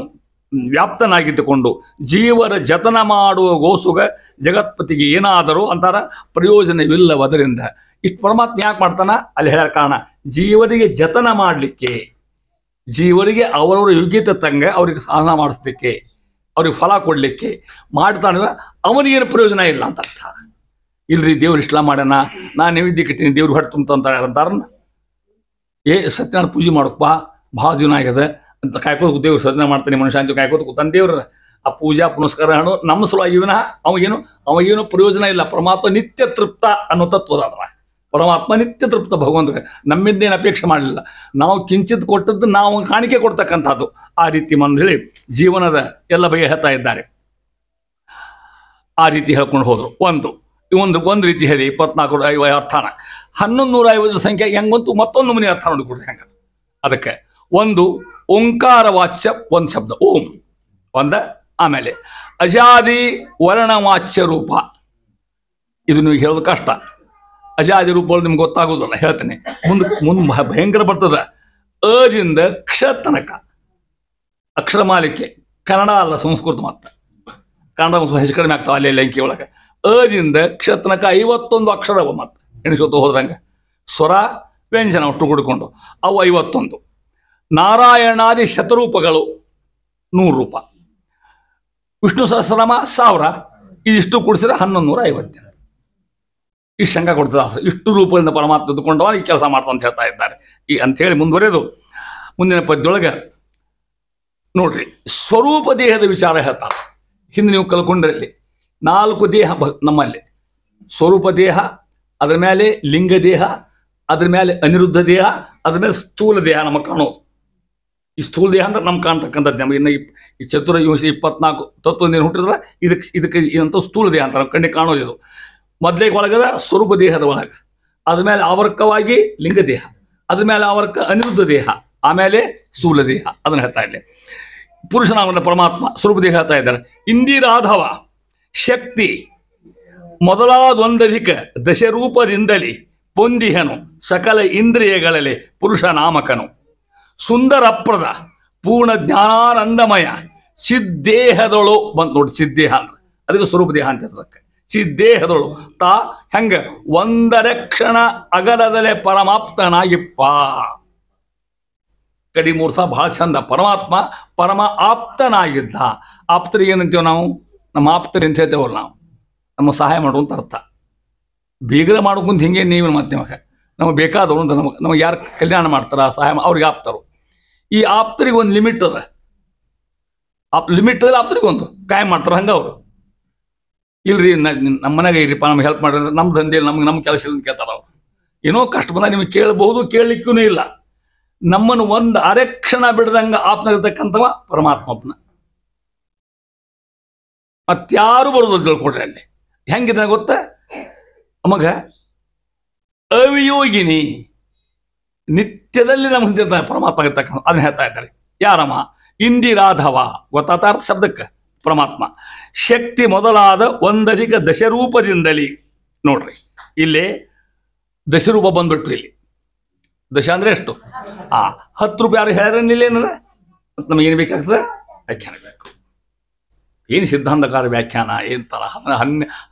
Speaker 1: ವ್ಯಾಪ್ತನಾಗಿದ್ದುಕೊಂಡು ಜೀವರ ಜತನ ಮಾಡುವ ಗೋಸುಗ ಜಗತ್ಪತಿಗೆ ಏನಾದರೂ ಅಂತಾರ ಪ್ರಯೋಜನವಿಲ್ಲವದರಿಂದ. ಇಷ್ಟು ಪರಮಾತ್ಮ ಯಾಕೆ ಮಾಡ್ತಾನ ಅಲ್ಲಿ ಹೇಳ ಕಾರಣ ಜೀವರಿಗೆ ಜತನ ಮಾಡಲಿಕ್ಕೆ, ಜೀವರಿಗೆ ಅವರವರ ಯೋಗ್ಯತೆ ತಂಗ ಅವ್ರಿಗೆ ಸಾಧನ ಮಾಡಿಸ್ಲಿಕ್ಕೆ, ಅವ್ರಿಗೆ ಫಲ ಕೊಡಲಿಕ್ಕೆ ಮಾಡ್ತಾನೆ. ಅವನಿಗೇನು ಪ್ರಯೋಜನ ಇಲ್ಲ ಅಂತ ಅರ್ಥ. ಇಲ್ರಿ ದೇವ್ರು ಇಷ್ಟಲ ಮಾಡ್ಯಾನ ನಾನು ನೈವೇದ್ಯ ಕಟ್ಟಿನಿ ದೇವ್ರು ಹೊಟ್ಟೆ ತುಂಬ್ತಂತಾರೆ ಅಂತಾರನ್ನ. ಸತ್ಯನಾರಾಯಣ ಪೂಜೆ ಮಾಡೋಕಪ್ಪ ಭಾಳ ದಿನ ಆಗ್ಯದ ಅಂತ ಕಾಯ್ಕೋದು ದೇವ್ರು ಸತ್ಯನಾರಾಯಣ ಮಾಡ್ತಾನೆ ಮನುಷ್ಯ ಅಂತ ಕಾಯ್ಕೋದು ಕೂತಾನೆ ದೇವ್ರ. ಆ ಪೂಜಾ ಪುನಸ್ಕಾರ ಹಣ್ಣು ನಮ್ಮ ಸಲುವಾಗಿ ವಿನಃ ಅವಾಗೇನು ಪ್ರಯೋಜನ ಇಲ್ಲ. ಪರಮಾತ್ಮ ನಿತ್ಯ ತೃಪ್ತ ಅನ್ನೋ ತತ್ವದ ಅದ್ರ. ಪರಮಾತ್ಮ ನಿತ್ಯ ತೃಪ್ತ ಭಗವಂತ ನಮ್ಮಿಂದೇನು ಅಪೇಕ್ಷೆ ಮಾಡಲಿಲ್ಲ. ನಾವು ಕಿಂಚಿತ್ ಕೊಟ್ಟದ್ದು ನಾವು ಕಾಣಿಕೆ ಕೊಡ್ತಕ್ಕಂಥದ್ದು. ಆ ರೀತಿ ಹೇಳಿ ಜೀವನದ ಎಲ್ಲ ಬಗೆ ಹೇಳ್ತಾ ಇದ್ದಾರೆ. ಆ ರೀತಿ ಹೇಳ್ಕೊಂಡು ಹೋದರು. ಒಂದು ರೀತಿ ಹೇಳಿ 24 ಅರ್ಥನ 1150 ಸಂಖ್ಯೆ ಹೆಂಗೆ ಬಂತು ಮತ್ತೊಂದು ಮನೆ ಅರ್ಥ ನೋಡಿಕೊಡ್ರಿ ಹೆಂಗೆ. ಅದಕ್ಕೆ ಒಂದು ಓಂಕಾರ ವಾಚ್ಯ ಒಂದು ಶಬ್ದ ಓಂ ಆಮೇಲೆ ಅಜಾದಿ ವರ್ಣವಾಚ್ಯ ರೂಪ. ಇದು ನೀವು ಹೇಳೋದು ಕಷ್ಟ. ಅಜಾದಿ ರೂಪಗಳು ನಿಮ್ಗೆ ಗೊತ್ತಾಗೋದಿಲ್ಲ, ಹೇಳ್ತೇನೆ. ಮುಂದೆ ಭಯಂಕರ ಬರ್ತದೆ. ಅದಿಂದ ಕ್ಷ ತನಕ ಅಕ್ಷರ ಮಾಲಿಕೆ ಕನ್ನಡ ಅಲ್ಲ ಸಂಸ್ಕೃತ ಮಾತ್ರ. ಕನ್ನಡ ಹೆಚ್ಚು ಕಡಿಮೆ ಆಗ್ತಾವೆ ಅಲ್ಲಿ ಅಂಕಿ ಒಳಗೆ. ಅದಿಂದ ಕ್ಷ ತನಕ 51 ಅಕ್ಷರವ ಮತ್ತೆ ಎಣಿಸೋದು ಹೋದ್ರಂಗೆ ಸ್ವರ ವ್ಯಂಜನ ಅಷ್ಟು ಕೂಡಿಕೊಂಡು ಅವು 51. ನಾರಾಯಣಾದಿ ಶತರೂಪಗಳು 100 ರೂಪ. ವಿಷ್ಣು ಸಹಸ್ರನಾಮ 1000. ಇದಿಷ್ಟು ಕೂಡಿಸಿದ್ರೆ 1152. ಇಷ್ಟು ಶಂಕ ಕೊಡ್ತದೆ. ಇಷ್ಟು ರೂಪದಿಂದ ಪರಮಾತ್ಮ ಎದ್ದುಕೊಂಡವ ಈ ಕೆಲಸ ಮಾಡ್ತಾ ಅಂತ ಹೇಳ್ತಾ ಇದ್ದಾರೆ. ಈ ಅಂಥೇಳಿ ಮುಂದುವರೆದು ಮುಂದಿನ ಪದ್ಯದೊಳಗೆ ನೋಡ್ರಿ ಸ್ವರೂಪ ದೇಹದ ವಿಚಾರ ಹೇಳ್ತಾರೆ. ಹಿಂದೆ ನೀವು ಕಲ್ಕೊಂಡ್ರಲ್ಲಿ 4 ದೇಹ ನಮ್ಮಲ್ಲಿ. ಸ್ವರೂಪ ದೇಹ, ಅದ್ರ ಮೇಲೆ ಲಿಂಗ ದೇಹ, ಅದ್ರ ಮೇಲೆ ಅನಿರುದ್ಧ ದೇಹ, ಅದ್ರ ಮೇಲೆ ಸ್ಥೂಲ ದೇಹ ನಮಗೆ ಕಾಣೋದು. ಈ ಸ್ಥೂಲ ದೇಹ ಅಂದ್ರೆ ನಮ್ಗೆ ಕಾಣ್ತಕ್ಕಂಥದ್ದು. ನಮಗೆ ಇನ್ನು ಈ ಚತುರ್ವಿಂಶ 24 ತತ್ವದಿಂದ ಹುಟ್ಟಿದ್ರೆ ಇದಕ್ಕೆ ಇದಂತ ಸ್ಥೂಲ ದೇಹ ಅಂತ ನಮ್ಮ ಕಣ್ಣಿಗೆ ಕಾಣೋದು. ಇದು ಮೊದಲಿಗೆ ಒಳಗದ ಸ್ವರೂಪ ದೇಹದ ಒಳಗೆ, ಅದ್ರ ಮೇಲೆ ಆವರ್ಕವಾಗಿ ಲಿಂಗ ದೇಹ, ಅದ್ರ ಮೇಲೆ ಆವರ್ಕ ಅನಿರುದ್ಧ ದೇಹ, ಆಮೇಲೆ ಸ್ಥೂಲ ದೇಹ. ಅದನ್ನು ಹೇಳ್ತಾ ಇಲ್ಲಿ ಪುರುಷನಾಮನ ಪರಮಾತ್ಮ ಸ್ವರೂಪ ದೇಹ ಹೇಳ್ತಾ ಇದ್ದಾರೆ. ಇಂದಿರಾಧವ ಶಕ್ತಿ ಮೊದಲಾದೊಂದಧಿಕ ದಶರೂಪದಿಂದಲೇ ಪೊಂದಿಹನು ಸಕಲ ಇಂದ್ರಿಯಗಳಲ್ಲಿ ಪುರುಷ ನಾಮಕನು. ಸುಂದರಪ್ರದ ಪೂರ್ಣ ಜ್ಞಾನಾನಂದಮಯ ಸಿದ್ದೇಹದಳು ಬಂತು ನೋಡಿ. ಸಿದ್ದೇಹ ಅಂದ್ರೆ ಅದಕ್ಕೆ ಸ್ವರೂಪ ದೇಹ ಅಂತ ಅದಕ್ಕೆ. ಸಿದ್ದೇಹದಳು ತಾ ಹೆಂಗ ಒಂದರ ಕ್ಷಣ ಅಗಲದಲೆ ಪರಮಾಪ್ತನಾಗಿಪ್ಪ. ಕಡಿ 3 ಸಹ ಭಾಳ ಚಂದ. ಪರಮಾತ್ಮ ಪರಮ ಆಪ್ತನಾಗಿದ್ದ. ಆಪ್ತರಿಗೆ ಏನಂತೀವಿ ನಾವು? ನಮ್ಮ ಆಪ್ತರು ಅಂತ ಹೇಳ್ತೇವಲ್ಲ ನಾವು, ನಮ್ಮ ಸಹಾಯ ಮಾಡುವಂತ ಅರ್ಥ. ಬೀಗರ ಮಾಡ್ಕೊಂತ ಹಿಂಗೆ ನೀವು ಮತ್ತೆ ನಮಗೆ ಬೇಕಾದವರು ಅಂತ ನಮಗೆ ಯಾರು ಕಲ್ಯಾಣ ಮಾಡ್ತಾರ ಸಹಾಯ ಅವ್ರಿಗೆ ಆಪ್ತರು. ಈ ಆಪ್ತರಿಗೆ ಒಂದು ಲಿಮಿಟ್ ಅದ. ಲಿಮಿಟ್ ಅದ ಆಪ್ತರಿಗೆ ಒಂದು ಕಾಯಂ ಮಾಡ್ತಾರೆ. ಹಂಗೆ ಅವರು ಇಲ್ರಿ ನಮ್ಮ ಮನೆಗೆ ಇರಿಪ್ಪ ನಮ್ಗೆ ಹೆಲ್ಪ್ ಮಾಡಿದ್ರೆ ನಮ್ಮ ದಂಧೆಯಲ್ಲಿ ನಮ್ಮ ಕೆಲಸ ಇಲ್ಲ ಕೇಳ್ತಾರೆ ಅವ್ರು. ಏನೋ ಕಷ್ಟ ಬಂದಾಗ ನಿಮಗೆ ಕೇಳಬಹುದು, ಕೇಳಲಿಕ್ಕೂ ಇಲ್ಲ. ನಮ್ಮನ್ನು ಒಂದು ಅರೆಕ್ಷಣ ಬಿಡದಂಗ ಆಪ್ನಾಗಿರ್ತಕ್ಕಂಥವ ಪರಮಾತ್ಮಪ್ಪನ. ಮತ್ಯಾರು ಬರೋದು ತಿಳ್ಕೊಡ್ರಿ. ಅಲ್ಲಿ ಹೆಂಗಿದೆ ಗೊತ್ತಾ, ಅಮಗ ಅವಿಯೋಗಿನಿ ನಿತ್ಯದಲ್ಲಿ ನಮ್ಗೆ ತಿಂತಿರ್ತಾನೆ ಪರಮಾತ್ಮ ಇರ್ತಕ್ಕಂಥ. ಅದನ್ನ ಹೇಳ್ತಾ ಇದ್ದಾರೆ. ಯಾರಮ್ಮ? ಇಂದಿರಾಧವ, ಗೊತ್ತಾತ ಅರ್ಥ ಶಬ್ದಕ್ಕೆ ಪರಮಾತ್ಮ. ಶಕ್ತಿ ಮೊದಲಾದ ಒಂದಧಿಕ ದಶರೂಪದಿಂದಲೇ. ನೋಡ್ರಿ, ಇಲ್ಲಿ ದಶರೂಪ ಬಂದ್ಬಿಟ್ಟು ಇಲ್ಲಿ ದಶ ಅಂದ್ರೆ ಎಷ್ಟು? 10 ರೂಪಾಯಿ ಯಾರು ಹೇಳ್ಯಾರ ಏನದ? ಮತ್ತು ನಮಗೇನು ಬೇಕಾಗ್ತದೆ? ವ್ಯಾಖ್ಯಾನ ಬೇಕು. ಏನು ಸಿದ್ಧಾಂತಕಾರ ವ್ಯಾಖ್ಯಾನ ಏನಂತಾರ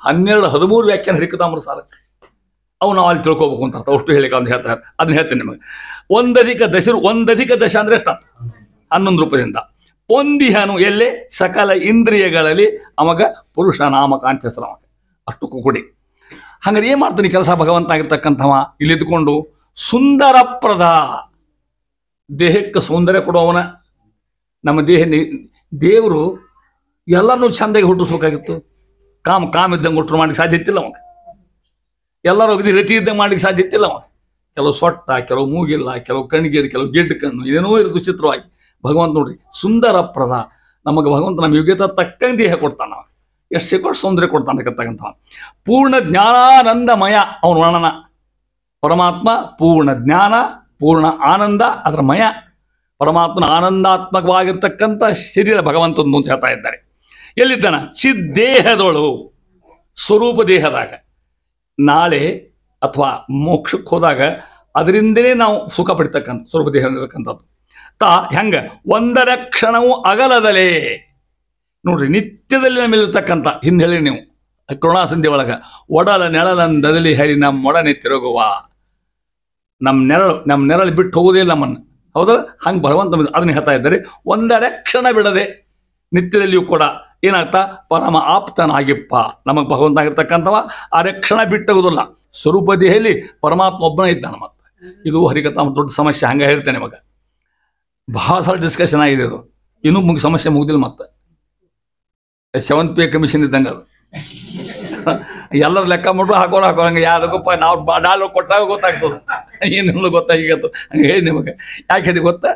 Speaker 1: 12-13 ವ್ಯಾಖ್ಯಾನ ಹಿಡಿಕತಾಮ್ರ ಸಾರಕ್ಕೆ. ಅವು ನಾವು ಅಲ್ಲಿ ತಿಳ್ಕೊಬೇಕು ಅಂತ ಅರ್ಥ. ಅಷ್ಟು ಹೇಳಿಕ ಅಂತ ಹೇಳ್ತಾರೆ. ಅದನ್ನ ಹೇಳ್ತೇನೆ ನಿಮಗೆ. ಒಂದಧಿಕ ದಶ ಅಂದ್ರೆ ಎಷ್ಟು? 11 ರೂಪದಿಂದ. ಪೊಂದಿಹನು ಎಲ್ಲೇ ಸಕಲ ಇಂದ್ರಿಯಗಳಲ್ಲಿ ಅಮಗ ಪುರುಷ ನಾಮಕ ಅಂತ ಹೆಸರು. ಅವಾಗ ಅಷ್ಟಕ್ಕೂ ಕೂಡಿ ಹಂಗಾರೆ ಏನು ಮಾಡ್ತಾನೆ ಕೆಲಸ ಭಗವಂತ ಆಗಿರ್ತಕ್ಕಂಥವ? ಇಲ್ಲಿದ್ದುಕೊಂಡು ಸುಂದರಪ್ರದ, ದೇಹಕ್ಕೆ ಸೌಂದರ್ಯ ಕೊಡುವವನ. ನಮ್ಮ ದೇವರು ಎಲ್ಲರನ್ನೂ ಚಂದಾಗಿ ಹುಟ್ಟಿಸ್ಬೇಕಾಗಿತ್ತು. ಕಾಮ ಇದ್ದಂಗೆ ಹುಟ್ಟರು ಮಾಡ್ಲಿಕ್ಕೆ ಸಾಧ್ಯ ಇತ್ತಿಲ್ಲ ಅವಾಗ. ಎಲ್ಲರೂ ಅಗದಿ ರತಿ ಇದ್ದಂಗೆ ಮಾಡ್ಲಿಕ್ಕೆ ಸಾಧ್ಯ ಇತ್ತಿಲ್ಲ ಅವಾಗ. ಕೆಲವು ಸೊಟ್ಟ, ಕೆಲವು ಮೂಗಿಲ್ಲ, ಕೆಲವು ಕಣ್ಣಿಗೆ, ಕೆಲವು ಗೆಡ್ಡು ಕಣ್ಣು, ಇದೇನೋ ಇರೋದು ಚಿತ್ರವಾಗಿ. ಭಗವಂತ ನೋಡ್ರಿ ಸುಂದರಪ್ರದ, ನಮಗೆ ಭಗವಂತ ನಮ್ಮ ಯೋಗ್ಯತೆ ತಕ್ಕಂಗೆ ದೇಹ ಕೊಡ್ತಾನ. ಎಷ್ಟು ಸಿಕ್ಕೋಷ್ಟು ಸೌಂದರ್ಯ ಕೊಡ್ತಾನಕ್ಕಂಥ. ಪೂರ್ಣ ಜ್ಞಾನಾನಂದಮಯ ಅವನ ವರ್ಣನ. ಪರಮಾತ್ಮ ಪೂರ್ಣ ಜ್ಞಾನ, ಪೂರ್ಣ ಆನಂದ, ಅದರ ಮಯ. ಪರಮಾತ್ಮನ ಆನಂದಾತ್ಮಕವಾಗಿರ್ತಕ್ಕಂಥ ಶರೀರ ಭಗವಂತಂದು ಅಂತ ಹೇಳ್ತಾ ಇದ್ದಾರೆ. ಎಲ್ಲಿದ್ದಾನ? ಚಿದ್ದೇಹದೊಳು, ಸ್ವರೂಪ ದೇಹದಾಗ. ನಾಳೆ ಅಥವಾ ಮೋಕ್ಷಕ್ಕೆ ಹೋದಾಗ ಅದರಿಂದಲೇ ನಾವು ಸುಖ ಪಡಿತಕ್ಕಂಥ ಸ್ವರೂಪ ದೇಹ ಇರತಕ್ಕಂಥದ್ದು. ಹೆಂಗ? ಒಂದರ ಕ್ಷಣವು ಅಗಲದಲೇ. ನೋಡ್ರಿ, ನಿತ್ಯದಲ್ಲಿ ನಮ್ಮಲ್ಲಿರ್ತಕ್ಕಂಥ ಹಿಂದೆ ಹೇಳಿ ನೀವು ಕರುಣಾಸಂಧಿ ಒಳಗೆ, ಒಡಲ ನೆಳಲಂದದಲ್ಲಿ ಹರಿ ನಮ್ಮೊಡನೆ ತಿರುಗುವ. ನಮ್ಮ ನೆರಳು ಬಿಟ್ಟು ಹೋಗೋದಿಲ್ಲ ನಮ್ಮನ್ನು. ಹೌದಾ? ಹಂಗೆ ಭಗವಂತ ಅದನ್ನ ಹೇಳ್ತಾ ಇದ್ದಾರೆ. ಒಂದರ ಕ್ಷಣ ಬಿಡದೆ ನಿತ್ಯದಲ್ಲಿಯೂ ಕೂಡ ಏನಾಗ್ತಾ? ಪರಮ ಆಪ್ತನಾಗಿಪ್ಪ. ನಮಗೆ ಭಗವಂತ ಆಗಿರ್ತಕ್ಕಂಥವ ಅರೆಕ್ಷಣ ಬಿಟ್ಟೋಗೋದಿಲ್ಲ. ಸ್ವರೂಪ ದೇಹದಲ್ಲಿ ಪರಮಾತ್ಮ ಒಬ್ಬನೇ ಇದ್ದಾನೆ. ಮತ್ತೆ ಇದು ಹರಿಕಥಾ ದೊಡ್ಡ ಸಮಸ್ಯೆ. ಹಂಗೆ ಹೇಳ್ತೇನೆ ಇವಾಗ. ಬಹಳ ಸಲ ಡಿಸ್ಕಷನ್ ಆಗಿದೆ ಅದು. ಇನ್ನೂ ಸಮಸ್ಯೆ ಮುಗ್ದಿಲ್ಲ. ಮತ್ತೆ 7th ಪೇ ಕಮಿಷನ್ ಇದ್ದಂಗೆ ಅದು. ಎಲ್ಲರೂ ಲೆಕ್ಕ ಮಾಡ್ರು ಹಾಕೋರಂಗೆ ಯಾವುದಕ್ಕಪ್ಪ ನಾವು ಡಾಲ್ ಕೊಟ್ಟಾಗ ಗೊತ್ತಾಗ್ತದೆ. ಏನಿಲ್ಲ ಗೊತ್ತಾಗಿತ್ತು. ಹಂಗೆ ಹೇಳಿ ನಿಮಗೆ. ಯಾಕೆ ಹೇಳಿ ಗೊತ್ತಾ?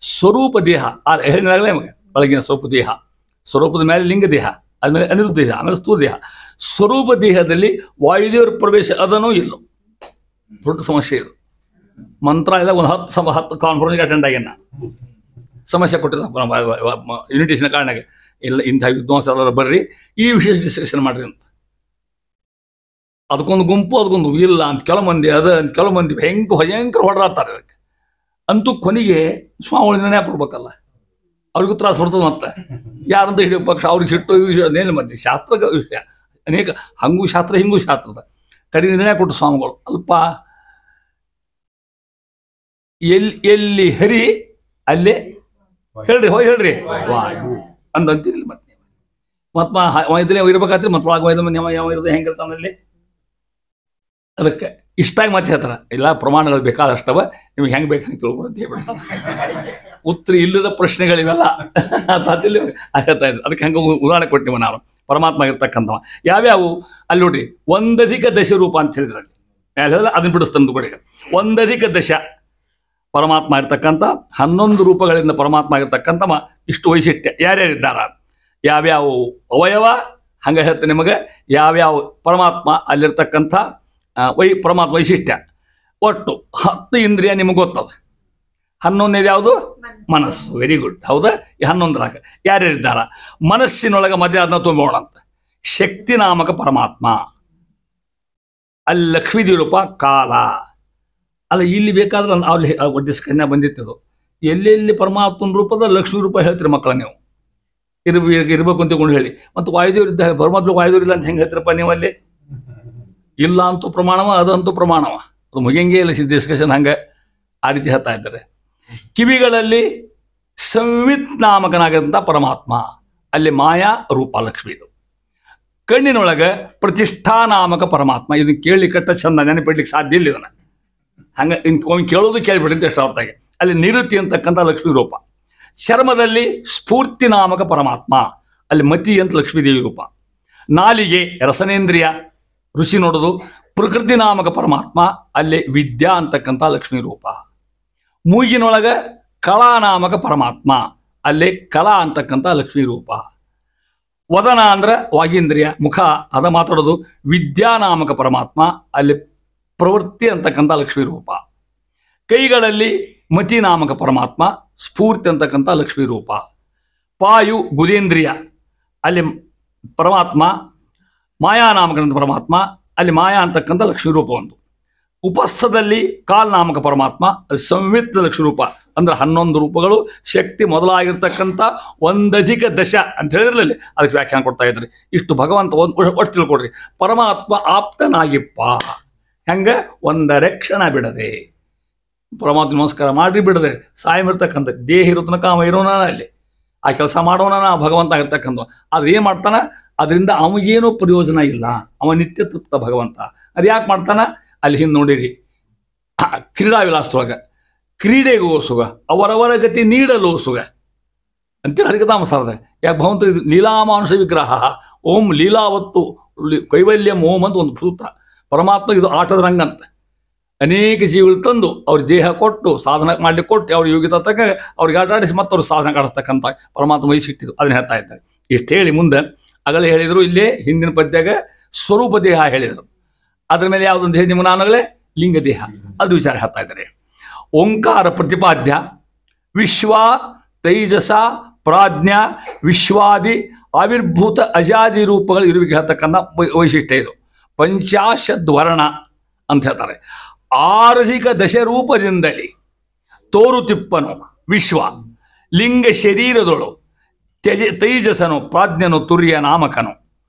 Speaker 1: ಸ್ವರೂಪ ದೇಹ ಹೇಳಿದಾಗಲೇ ನಮಗೆ ಒಳಗಿನ ಸ್ವರೂಪ ದೇಹ. ಸ್ವರೂಪದ ಮೇಲೆ ಲಿಂಗ ದೇಹ, ಆದಮೇಲೆ ಅನಿರುದ್ಧ ದೇಹ, ಆಮೇಲೆ ಸ್ಥೂಲ ದೇಹ. ಸ್ವರೂಪ ದೇಹದಲ್ಲಿ ವಾಯುದೇವರ ಪ್ರವೇಶ ಅದನ್ನೂ ಇಲ್ಲ. ದೊಡ್ಡ ಸಮಸ್ಯೆ ಇದು. ಮಂತ್ರಾಲಯದ ಒಂದು 10 ಕಾನ್ಫರೆನ್ಸ್ಗೆ ಅಟೆಂಡ್ ಆಗ್ಯಾನ. ಸಮಸ್ಯೆ ಕೊಟ್ಟಿದ್ದ ಯುನಿಟೇಷನ್ ಕಾರಣಕ್ಕೆ. ಇಲ್ಲ, ಇಂಥ ವಿದ್ವಾಂಸ ಎಲ್ಲರೂ ಬರ್ರಿ, ಈ ವಿಷಯ ಡಿಸ್ಕಷನ್ ಮಾಡ್ರಿ ಅಂತ. ಅದಕ್ಕೊಂದು ಗುಂಪು, ಅದಕ್ಕೊಂದು ಇಲ್ಲ ಅಂತ ಕೆಲವು ಮಂದಿ, ಅದು ಅಂತ ಕೆಲವು ಮಂದಿ ಭಯಂಕರ ಹೊಡೆದಾಡ್ತಾರೆ ಅದಕ್ಕೆ. ಅಂತೂ ಕೊನೆಗೆ ಸ್ವಾಮಿಗಳು ನಿರ್ಣಯ ಕೊಡ್ಬೇಕಲ್ಲ, ಅವ್ರಿಗೂ ತ್ರಾಸ ಬರ್ತದೆ. ಮತ್ತೆ ಯಾರಂತ ಹಿಡಿಯೋ ಪಕ್ಷ ಅವ್ರಿಗೆ ಸಿಟ್ಟು ನೇನು ಮಧ್ಯೆ ಶಾಸ್ತ್ರ ವಿಷಯ ಅನೇಕ ಹಂಗೂ ಶಾಸ್ತ್ರ ಹಿಂಗೂ ಶಾಸ್ತ್ರದ ಕಡೆ ನಿರ್ಣಯ ಕೊಟ್ಟು ಸ್ವಾಮಿಗಳು. ಅಲ್ಪ ಎಲ್ಲಿ ಹರಿ ಅಲ್ಲೇ ಹೇಳ್ರಿ, ಹೋಗಿ ಹೇಳ್ರಿ ವಾಯು ಅಂತೀರಿ. ಮತ್ತೆ ಇದಲ್ಲೇ ಇರ್ಬೇಕಾದ್ರೆ ಮತ್ತೆ ಯಾವ ಇರೋದು ಹೆಂಗಿರ್ತಾನಲ್ಲಿ. ಅದಕ್ಕೆ ಇಷ್ಟಾಗಿ ಮತ್ತೆ ಹೇಳ್ತಾರ, ಇಲ್ಲ ಪ್ರಮಾಣಗಳು ಬೇಕಾದಷ್ಟವ, ನಿಮ್ಗೆ ಹೆಂಗೆ ಬೇಕಂತ ತಿಳ್ಕೊಳಂತ ಹೇಳ್ಬಿಡ್ತಾರೆ. ಉತ್ತರ ಇಲ್ಲದ ಪ್ರಶ್ನೆಗಳಿವೆಲ್ಲ ಹೇಳ್ತಾ ಇದ್ರು. ಅದಕ್ಕೆ ಹಂಗೆ ಉದಾಹರಣೆ ಕೊಟ್ಟಿವ ನಾನು. ಪರಮಾತ್ಮ ಆಗಿರ್ತಕ್ಕಂಥವ ಯಾವ್ಯಾವು ಅಲ್ಲಿ ನೋಡ್ರಿ. ಒಂದಧಿಕ ದಶರೂಪ ಅಂತ ಹೇಳಿದ್ರಲ್ಲಿ ಅದನ್ನ ಬಿಡಿಸ್ತಾನೆ ಕೂಡ. ಒಂದಧಿಕ ದಶ ಪರಮಾತ್ಮ ಇರ್ತಕ್ಕಂಥ 11 ರೂಪಗಳಿಂದ ಪರಮಾತ್ಮ ಆಗಿರ್ತಕ್ಕಂಥವ ಇಷ್ಟು ವೈಶಿಷ್ಟ್ಯ. ಯಾರ್ಯಾರಿದ್ದಾರ, ಯಾವ್ಯಾವ ಅವಯವ, ಹಂಗೆ ಹೇಳ್ತೇನೆ ನಿಮಗೆ. ಯಾವ್ಯಾವ ಪರಮಾತ್ಮ ಅಲ್ಲಿರ್ತಕ್ಕಂಥ ಪರಮಾತ್ಮ ವೈಶಿಷ್ಟ್ಯ. ಒಟ್ಟು 10 ಇಂದ್ರಿಯ ನಿಮಗೆ ಗೊತ್ತದ. 11ನೇದು ಯಾವುದು? ಮನಸ್ಸು. Very good. ಹೌದಾ? ಈ 11ರಾಗ ಯಾರ್ಯಾರಿದ್ದಾರ? ಮನಸ್ಸಿನೊಳಗೆ ಮಧ್ಯ ಅದನ್ನ ತುಂಬೋಣ ಅಂತ. ಶಕ್ತಿ ನಾಮಕ ಪರಮಾತ್ಮ. ಅಲ್ಲಿ ಲಕ್ಷ್ಮೀ ರೂಪ ಕಾಲ. ಅಲ್ಲ, ಇಲ್ಲಿ ಬೇಕಾದ್ರೆ ಅಲ್ಲಿ ಡಿಸ್ಕನ್ಯ ಬಂದಿತ್ತದು. ಎಲ್ಲೆಲ್ಲಿ ಪರಮಾತ್ಮನ ರೂಪದ ಲಕ್ಷ್ಮೀ ರೂಪ ಹೇಳ್ತೀರಿ ಮಕ್ಕಳ ನೀವು. ಇರ್ಬೇಕು ಅಂತಕೊಂಡು ಹೇಳಿ. ಮತ್ತು ವಾಯುದೇವರು ಇದ್ದ ಪರಮಾತ್ಮ ವಾಯುದೇವರು ಇಲ್ಲ ಅಂತ ಹೆಂಗೆ ಹೇಳ್ತೀರಪ್ಪ ನೀವು? ಅಲ್ಲಿ ಇಲ್ಲ ಅಂತೂ ಪ್ರಮಾಣವ, ಅದಂತೂ ಪ್ರಮಾಣವ. ಅದು ಮುಗಿಯಂಗೆ ಇಲ್ಲ ಡಿಸ್ಕಷನ್. ಹಂಗೆ ಆ ರೀತಿ ಹೇಳ್ತಾ ಇದ್ದಾರೆ. ಕಿವಿಗಳಲ್ಲಿ ಸಂವಿತ್ ನಾಮಕನಾಗಂಥ ಪರಮಾತ್ಮ, ಅಲ್ಲಿ ಮಾಯಾ ರೂಪ ಲಕ್ಷ್ಮೀದು. ಕಣ್ಣಿನೊಳಗೆ ಪ್ರತಿಷ್ಠಾ ನಾಮಕ ಪರಮಾತ್ಮ. ಇದನ್ನು ಕೇಳಿ ಕಟ್ಟ ಚಂದ ನೆನಪಿಡ್ಲಿಕ್ಕೆ ಸಾಧ್ಯ ಇಲ್ಲ ಇದನ್ನು. ಹಂಗೆ ಕೇಳೋದು ಕೇಳಿಬಿಡಿ ಅಂತ ಎಷ್ಟು ಅರ್ಥಾಗೆ. ಅಲ್ಲಿ ನಿವೃತ್ತಿ ಅಂತಕ್ಕಂಥ ಲಕ್ಷ್ಮೀ ರೂಪ. ಚರ್ಮದಲ್ಲಿ ಸ್ಫೂರ್ತಿ ನಾಮಕ ಪರಮಾತ್ಮ, ಅಲ್ಲಿ ಮತಿ ಅಂತ ಲಕ್ಷ್ಮೀದೇವಿ ರೂಪ. ನಾಲಿಗೆ ರಸನೇಂದ್ರಿಯ, ರುಚಿ ನೋಡೋದು. ಪ್ರಕೃತಿ ನಾಮಕ ಪರಮಾತ್ಮ, ಅಲ್ಲಿ ವಿದ್ಯಾ ಅಂತಕ್ಕಂಥ ಲಕ್ಷ್ಮೀ ರೂಪ. ಮೂಗಿನೊಳಗೆ ಕಲಾನಾಮಕ ಪರಮಾತ್ಮ, ಅಲ್ಲಿ ಕಲಾ ಅಂತಕ್ಕಂಥ ಲಕ್ಷ್ಮೀ ರೂಪ. ವದನ ಅಂದ್ರೆ ವಾಗೀಂದ್ರಿಯ, ಮುಖ ಅದ ಮಾತಾಡೋದು. ವಿದ್ಯಾನಾಮಕ ಪರಮಾತ್ಮ, ಅಲ್ಲಿ ಪ್ರವೃತ್ತಿ ಅಂತಕ್ಕಂಥ ಲಕ್ಷ್ಮೀ ರೂಪ. ಕೈಗಳಲ್ಲಿ ಮತಿ ನಾಮಕ ಪರಮಾತ್ಮ, ಸ್ಫೂರ್ತಿ ಅಂತಕ್ಕಂಥ ಲಕ್ಷ್ಮೀ ರೂಪ. ಪಾಯು ಗುದೇಂದ್ರಿಯ, ಅಲ್ಲಿ ಪರಮಾತ್ಮ. ಮಾಯಾನಾಮಕಂಥ ಪರಮಾತ್ಮ, ಅಲ್ಲಿ ಮಾಯಾ ಅಂತಕ್ಕಂಥ ಲಕ್ಷ್ಮೀ ರೂಪ ಒಂದು. ಉಪಸ್ಥದಲ್ಲಿ ಕಾಲ್ನಾಮಕ ಪರಮಾತ್ಮ, ಅಲ್ಲಿ ಸಂವಿತ್ ಲಕ್ಷ್ಮೀ ರೂಪ. ಅಂದ್ರೆ 11 ರೂಪಗಳು ಶಕ್ತಿ ಮೊದಲಾಗಿರ್ತಕ್ಕಂಥ 1+10 ಅಂತ ಹೇಳಿದ್ರಲ್ಲಿ ಅದಕ್ಕೆ ವ್ಯಾಖ್ಯಾನ ಕೊಡ್ತಾ ಇದ್ರಿ. ಇಷ್ಟು ಭಗವಂತ ಒಟ್ಟು ತಿಳ್ಕೊಡ್ರಿ. ಪರಮಾತ್ಮ ಆಪ್ತನಾಗಿಪ್ಪ, ಹೆಂಗೆ ಒಂದರೆ ಕ್ಷಣ ಬಿಡದೆ ಪರಮಾತ್ಮ ನಮಸ್ಕಾರ ಮಾಡ್ರಿ ಬಿಡದೆ. ಸಾಯಮಿರ್ತಕ್ಕಂಥ ದೇಹ ಇರೋ ತನಕ ಅವ ಇರೋನ, ಅಲ್ಲಿ ಆ ಕೆಲಸ ಮಾಡೋಣ ಭಗವಂತ ಆಗಿರ್ತಕ್ಕಂಥ. ಆದ್ರೆ ಏನು ಮಾಡ್ತಾನ, ಅದರಿಂದ ಅವನಿಗೇನೂ ಪ್ರಯೋಜನ ಇಲ್ಲ. ಅವ ನಿತ್ಯ ತೃಪ್ತ ಭಗವಂತ. ಅದು ಯಾಕೆ ಮಾಡ್ತಾನ, ಅಲ್ಲಿ ಹಿಂದೆ ನೋಡಿರಿ ಕ್ರೀಡಾ ವಿಲಾಸದೊಳಗೆ ಕ್ರೀಡೆಗೂ ಸುಗ ಅವರವರ ಗತಿ ನೀಡಲು ಸುಗ ಅಂತೇಳಿ ಹರಿಕಥಾಮ ಸಾರದ. ಯಾಕೆ ಭಗವಂತ ಇದು ಲೀಲಾಮಾನುಷ ವಿಗ್ರಹ, ಓಂ ಲೀಲಾವತ್ತು ಕೈವಲ್ಯಂ ಓಂ ಅಂತ ಒಂದು ಸೂತ್ರ. ಪರಮಾತ್ಮ ಇದು ಆಟದ ರಂಗಂತ. ಅನೇಕ ಜೀವಿಗಳು ತಂದು ಅವ್ರ ದೇಹ ಕೊಟ್ಟು ಸಾಧನ ಮಾಡ್ಲಿಕ್ಕೆ ಕೊಟ್ಟು ಅವ್ರ ಯೋಗ್ಯತೆ ತಕ್ಕ ಅವ್ರಿಗೆ ಆಟಾಡಿಸಿ ಮತ್ತೆ ಅವ್ರು ಸಾಧನೆ ಕಾಣಿಸ್ತಕ್ಕಂಥ ಪರಮಾತ್ಮ ವಹಿಸಿಟ್ಟಿದ್ದು ಅದನ್ನ ಹೇಳ್ತಾ ಇದ್ದಾರೆ. ಇಷ್ಟು ಹೇಳಿ ಮುಂದೆ ಆಗಲೇ ಹೇಳಿದರು. ಇಲ್ಲೇ ಹಿಂದಿನ ಪದ್ಯಾಗ ಸ್ವರೂಪ ದೇಹ ಹೇಳಿದರು. ಅದ್ರ ಮೇಲೆ ಯಾವುದೊಂದು ಹೇಳಿ ನಿಮ್ಗೆ ನಾನಾಗಲೇ ಲಿಂಗ ದೇಹ, ಅದು ವಿಚಾರ ಹೇಳ್ತಾ ಇದ್ದಾರೆ. ಓಂಕಾರ ಪ್ರತಿಪಾದ್ಯ ವಿಶ್ವ ತೈಜಸ ಪ್ರಾಜ್ಞ ವಿಶ್ವಾದಿ ಆವಿರ್ಭೂತ ಅಜಾದಿ ರೂಪಗಳು ಇರುವಿಕೆ ಹೇಳ್ತಕ್ಕಂಥ ವೈಶಿಷ್ಟ್ಯ ಇದು. ಪಂಚಾಶದ್ವರ್ಣ ಅಂತ ಹೇಳ್ತಾರೆ. 6 ದಶರೂಪದಿಂದಲೇ ತೋರುತಿಪ್ಪನು ವಿಶ್ವ ಲಿಂಗ ಶರೀರದೊಳು ತೈಜಸನು ಪ್ರಾಜ್ಞನು ತುರ್ಯ ನಾಮಕನು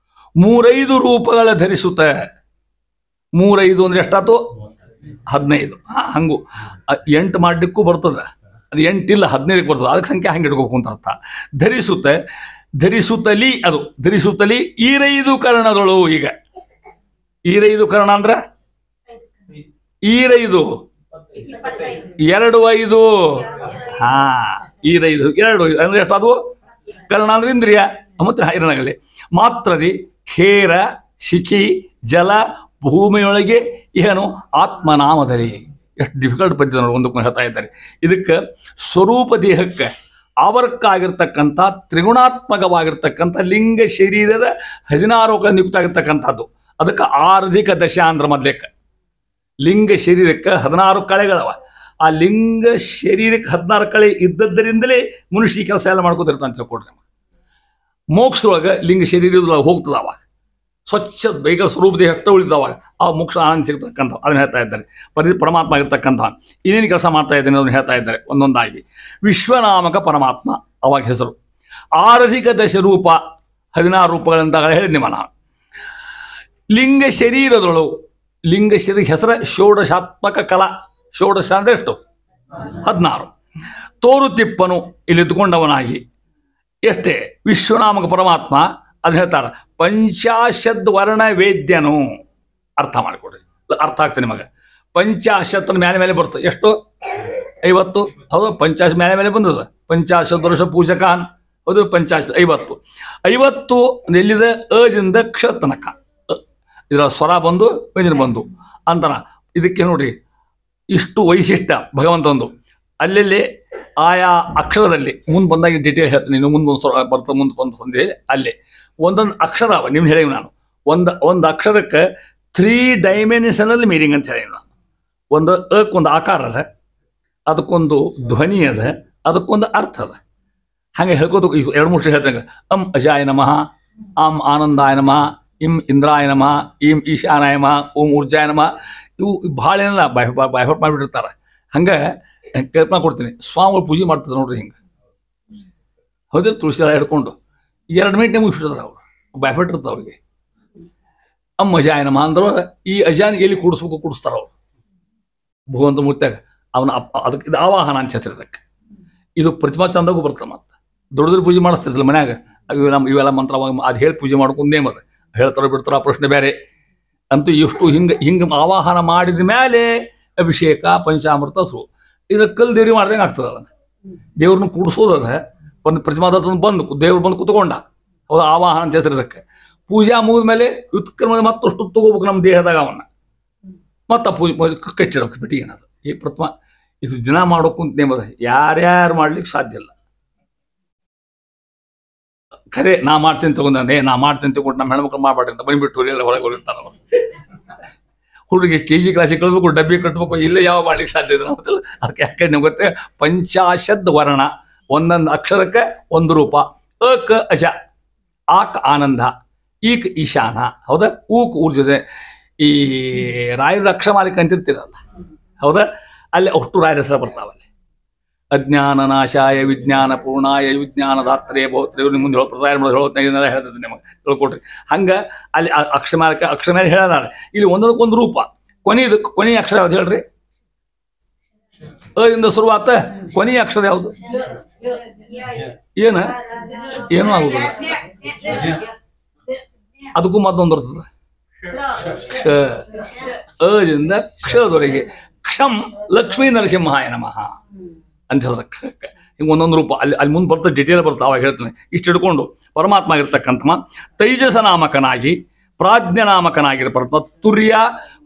Speaker 1: 3-5 ರೂಪಗಳ ಧರಿಸುತ್ತ. 3-5 ಅಂದ್ರೆ ಎಷ್ಟಾಯ್ತು? 15. ಹಂಗು 8 ಮಾಡಲಿಕ್ಕೂ ಬರ್ತದೆ. ಅದು 8 ಇಲ್ಲ 15ಕ್ಕೆ ಬರ್ತದೆ. ಅದಕ್ಕೆ ಸಂಖ್ಯೆ ಹಂಗೆ ಇಟ್ಕೋಬೇಕು ಅಂತ ಅರ್ಥ. ಧರಿಸುತ್ತೆ, ಧರಿಸುತ್ತಲಿ, ಅದು ಧರಿಸುತ್ತಲಿ 5 ಕರ್ಣದಳು. ಈಗ 5 ಕರ್ಣ ಅಂದ್ರೆ 5 2 5. ಹಾ 5 2 ಅಂದ್ರೆ ಎಷ್ಟು? ಅದು ಕರ್ಣ ಅಂದ್ರೆ ಇಂದ್ರಿಯ. ಮತ್ತೆ ಹಿರಣಗಲಿ ಮಾತ್ರದಿ ಖೇರ ಶಿಖಿ ಜಲ ಭೂಮಿಯೊಳಗೆ ಏನು ಆತ್ಮನಾಮದಲ್ಲಿ. ಎಷ್ಟು ಡಿಫಿಕಲ್ಟ್ ಪದ್ಧತಿ ನೋಡಿ, ಒಂದಕ್ಕೆ ಹೇಳ್ತಾ ಇದ್ದಾರೆ. ಇದಕ್ಕೆ ಸ್ವರೂಪ ದೇಹಕ್ಕೆ ಆವರ್ಕಾಗಿರ್ತಕ್ಕಂಥ ತ್ರಿಗುಣಾತ್ಮಕವಾಗಿರ್ತಕ್ಕಂಥ ಲಿಂಗ ಶರೀರದ 16 ನಿಯುಕ್ತ ಆಗಿರ್ತಕ್ಕಂಥದ್ದು. ಅದಕ್ಕೆ 6 ದಶ ಅಂದ್ರೆ ಮೊದಲೇಕ್ಕೆ ಲಿಂಗ ಶರೀರಕ್ಕೆ 16 ಕಳೆಗಳವ. ಆ ಲಿಂಗ ಶರೀರಕ್ಕೆ 16 ಕಳೆ ಇದ್ದದ್ದರಿಂದಲೇ ಮನುಷ್ಯ ಕೆಲಸ ಎಲ್ಲ ಮಾಡ್ಕೋತಿರ್ತಾನೆ ಅಂತ ತಿಳ್ಕೊಡ್ರಿ. ಮೋಕ್ಷದೊಳಗೆ ಲಿಂಗ ಶರೀರದೊಳಗೆ ಹೋಗ್ತದ. ಅವಾಗ ಸ್ವಚ್ಛ ಬೇಗ ಸ್ವರೂಪ ದೇಹ ಅಷ್ಟು ಉಳಿದವಾಗ ಆ ಮೋಕ್ಷ ಆನಂದ ಸಿಗ್ತಕ್ಕಂಥ ಅದನ್ನು ಹೇಳ್ತಾ ಇದ್ದಾರೆ. ಪರಮಾತ್ಮ ಆಗಿರ್ತಕ್ಕಂಥ ಇನ್ನೇನು ಕೆಲಸ ಮಾಡ್ತಾ ಇದ್ದೇನೆ ಅದನ್ನು ಹೇಳ್ತಾ ಇದ್ದಾರೆ ಒಂದೊಂದಾಗಿ. ವಿಶ್ವನಾಮಕ ಪರಮಾತ್ಮ ಅವಾಗ ಹೆಸರು. 6 ದಶರೂಪ 16 ರೂಪಗಳಿಂದ ಹೇಳಿದ್ ನಿಮ್ಮ ನಾನು. ಲಿಂಗ ಶರೀರದೊಳು ಲಿಂಗ ಶರೀರ ಹೆಸರ ಷೋಡಶಾತ್ಮಕ ಕಲಾ. ಷೋಡಶ ಅಂದರೆ ಎಷ್ಟು? 16. ತೋರುತಿಪ್ಪನು ಇಲ್ಲಿದ್ದುಕೊಂಡವನಾಗಿ ಎಷ್ಟೇ ವಿಶ್ವನಾಮಕ ಪರಮಾತ್ಮ ಅದನ್ನ ಹೇಳ್ತಾರೆ. 50 ವರ್ಣ ವೇದ್ಯನು. ಅರ್ಥ ಮಾಡಿಕೊಡ್ರಿ, ಅರ್ಥ ಆಗ್ತದೆ ನಿಮಗೆ. 50 ಮೇಲೆ ಬರ್ತದೆ. ಎಷ್ಟು? 50. ಹೌದು, 50 ಮೇಲೆ ಬಂದದ. 50 ವರ್ಷ ಪೂಜಕಾನ್. ಹೌದು, 50 50. 50 ಎಲ್ಲಿದೆ? ಅದಿಂದ ಕ್ಷ ತನಕ ಇದರ ಸ್ವರ ಬಂದು ವ್ಯಂಜನ ಬಂದು ಅಂತಾನ. ಇದಕ್ಕೆ ನೋಡಿ ಇಷ್ಟು ವೈಶಿಷ್ಟ್ಯ ಭಗವಂತಂದು. ಅಲ್ಲೆಲ್ಲಿ ಆಯಾ ಅಕ್ಷರದಲ್ಲಿ ಮುಂದೆ ಬಂದಾಗ ಡಿಟೇಲ್ ಹೇಳ್ತೀನಿ. ನೀನು ಮುಂದೊಂದು ಸ್ವರ ಬರ್ತದೆ, ಮುಂದೆ ಒಂದು ಸಂಧಿ ಅಲ್ಲೇ ಒಂದೊಂದು ಅಕ್ಷರ ಅವ. ನೀವು ಹೇಳಿ ನಾನು ಒಂದು ಅಕ್ಷರಕ್ಕೆ 3 ಡೈಮೆನ್ಷನಲ್ ಮೀನಿಂಗ್ ಅಂತ ಹೇಳಿ ನಾನು. ಒಂದು ಅಕ್ಕೊಂದು ಆಕಾರ ಅದ, ಅದಕ್ಕೊಂದು ಧ್ವನಿ ಅದ, ಅದಕ್ಕೊಂದು ಅರ್ಥ ಅದ. ಹಾಗೆ ಹೇಳ್ಕೋತ 2-3 ಹೇಳ್ತಂಗೆ. ಅಂ ಅಜಾಯ ನಮಃ, ಆಂ ಆನಂದಾಯ ನಮಃ, ಇಂ ಇಂದ್ರಾಯ ನಮಃ, ಇಂ ಈಶಾನಾಯ ನಮಃ, ಓಂ ಊರ್ಜಾಯ ನಮಃ. ಇವು ಭಾಳ ಏನಿಲ್ಲ ಬಾಯ್ಪಾಟ್ ಮಾಡಿಬಿಟ್ಟಿರ್ತಾರೆ. ಹಂಗೆ ಕಲ್ಪನಾ ಕೊಡ್ತೀನಿ. ಸ್ವಾಮಿಗಳು ಪೂಜೆ ಮಾಡ್ತಾರೆ ನೋಡ್ರಿ ಹಿಂಗೆ. ಹೌದಿಲ್ಲ? ತುಳಸಿ ಎಲ್ಲ ಹಿಡ್ಕೊಂಡು 2 ಮಿನಿಟ್ನೇ ಮುಗಿಸ್ಬಿಡ್ತಾರೆ ಅವರು. ಬಾಯ್ಪಾಟ್ ಇರ್ತದೆ ಅವ್ರಿಗೆ. ಅಮ್ಮ ಅಜಾಯ ನಮಃ ಅಂದ್ರೆ ಈ ಅಜಾನ್ ಎಲ್ಲಿ ಕೂಡಿಸ್ಬೇಕು ಕೂಡಿಸ್ತಾರೆ ಅವರು ಭಗವಂತ ಮೂರ್ತಿಯಾಗ. ಅವನ ಅದಕ್ಕೆ ಇದು ಆವಾಹನ ಅಂತ ಹೆಸರು. ಇದಕ್ಕೆ ಇದು ಪ್ರತಿಮಾ ಚಂದಾಗೂ ಬರ್ತದೆ. ಮತ್ತೆ ದೊಡ್ಡ ಪೂಜೆ ಮಾಡಿಸ್ತಿರ್ತಿಲ್ಲ ಮನ್ಯಾಗ. ಇವೆಲ್ಲ ಮಂತ್ರ ಅದು ಹೇಳಿ ಪೂಜೆ ಮಾಡ್ಕೊಂಡೇ ಮತ್ತೆ ಹೇಳ್ತಾರೋ ಬಿಡ್ತಾರೋ ಆ ಪ್ರಶ್ನೆ ಬೇರೆ. ಅಂತೂ ಇಷ್ಟು ಹಿಂಗೆ ಆವಾಹನ ಮಾಡಿದ ಮೇಲೆ ಅಭಿಷೇಕ ಪಂಚಾಮೃತ ಶುರು. ಇದ್ರ ಕಲ್ ದೇವ್ರಿಗೆ ಮಾಡ್ದಂಗೆ ಆಗ್ತದೆ. ಅದನ್ನು ದೇವ್ರನ್ನ ಕೂಡಿಸೋದು. ಅದ ಒಂದು ಪ್ರತಿಮಾದ ಬಂದು ದೇವ್ರು ಬಂದು ಕುತ್ಕೊಂಡ. ಹೌದು, ಆವಾಹನ ಅಂತ ಹೆಸರು ಇದಕ್ಕೆ. ಪೂಜೆ ಮುಗಿದ ಮೇಲೆ ವ್ಯುತ್ಕ್ರಮ ಮತ್ತಷ್ಟು ತಗೋಬೇಕು ನಮ್ಮ ದೇಹದಾಗ. ಅವನ್ನ ಮತ್ತೆ ಪೂಜೆ ಕಚ್ಚಿಡೋಕೆ ಬಿಟ್ಟು ಏನದು ಈ ಪ್ರತಿಮಾ ಇದು ದಿನ ಮಾಡೋಕ್ಕಂತ ನೇಮದ ಯಾರ್ಯಾರು ಮಾಡ್ಲಿಕ್ಕೆ ಸಾಧ್ಯ ಇಲ್ಲ. ಖರೆ ನಾ ಮಾಡ್ತೀನಿ ತಗೊಂಡೆ, ನಾ ಮಾಡ್ತೀನಿ ತಗೊಂಡು ನಮ್ಮ ಹೆಣ್ಮಕ್ಳು ಮಾಡ್ಬೇಡಿ ಅಂತ ಬಂದ್ಬಿಟ್ಟು ಎಲ್ಲ ಹೊರಗೆ ಹೋಗಿರ್ತಾರ. ಹುಡುಗಿ KG ಕ್ಲಾಸಿಗೆ ಕಳ್ಬೇಕು, ಡಬ್ಬಿ ಕಟ್ಬೇಕು, ಇಲ್ಲೇ ಯಾವ ಮಾಡ್ಲಿಕ್ಕೆ ಸಾಧ್ಯ ಇದೆ ಗೊತ್ತಿಲ್ಲ. ಅದಕ್ಕೆ ಯಾಕೆ ನಿಮ್ಗೆ ಗೊತ್ತೇ, ಪಂಚಾಶದ್ ವರ್ಣ, ಒಂದೊಂದು ಅಕ್ಷರಕ್ಕೆ ಒಂದು ರೂಪ. ಅಕ ಅಜ, ಆಕ್ ಆನಂದ, ಈಕ್ ಈಶಾನ, ಹೌದಾ? ಊಕ್ ಊರ್ಜದೆ. ಈ ರಾಯರ ಅಕ್ಷಮಾಲಿಕ ಅಂತಿರ್ತೀರಲ್ಲ, ಹೌದಾ? ಅಲ್ಲಿ ಅಷ್ಟು ರಾಯರ ಹೆಸರು ಬರ್ತಾವಲ್ಲಿ. ಅಜ್ಞಾನ ನಾಶಾಯ ವಿಜ್ಞಾನ ಪೂರ್ಣಾಯ ವಿಜ್ಞಾನದಾತ್ರೇ ಬಹುತ್ರೆ. ಇವ್ರು ಮುಂದೆ ಹೇಳೋದನ್ನೆಲ್ಲ ಹೇಳ್ತದೆ ನಿಮಗೆ, ತಿಳ್ಕೊಟ್ರಿ. ಹಂಗೆ ಅಲ್ಲಿ ಅಕ್ಷಮಾಲಿಕ ಅಕ್ಷರ ಹೇಳದಾರೆ. ಇಲ್ಲಿ ಒಂದೊಂದಕ್ಕೊಂದು ರೂಪ. ಕೊನೆಯ ಅಕ್ಷರ ಯಾವ್ದು ಹೇಳ್ರಿ? ಅದಿಂದ ಶುರುವಾತ, ಕೊನೆಯ ಅಕ್ಷರ ಯಾವುದು? ಏನೂ ಆಗುದಿಲ್ಲ. ಅದಕ್ಕೂ ಮತ್ತೊಂದು ಬರ್ತದೆ, ಕ್ಷ. ಅದಿಂದ ಕ್ಷದವರೆಗೆ. ಕ್ಷಂ ಲಕ್ಷ್ಮೀ ನರಸಿಂಹಾಯ ನಮಃ ಅಂತ ಹೇಳ್ದ. ಹಿಂಗೆ ಒಂದೊಂದು ರೂಪ ಅಲ್ಲಿ ಮುಂದೆ ಬರ್ತದೆ, ಡಿಟೇಲ್ ಬರ್ತದೆ. ಅವಾಗ ಹೇಳ್ತಾನೆ. ಇಷ್ಟು ಹಿಡ್ಕೊಂಡು ಪರಮಾತ್ಮ ಆಗಿರ್ತಕ್ಕಂಥ ತೈಜಸ ನಾಮಕನಾಗಿ ಪ್ರಾಜ್ಞನಾಮಕನಾಗಿರ್ಬಾರ್ದು. ತುರ್ಯ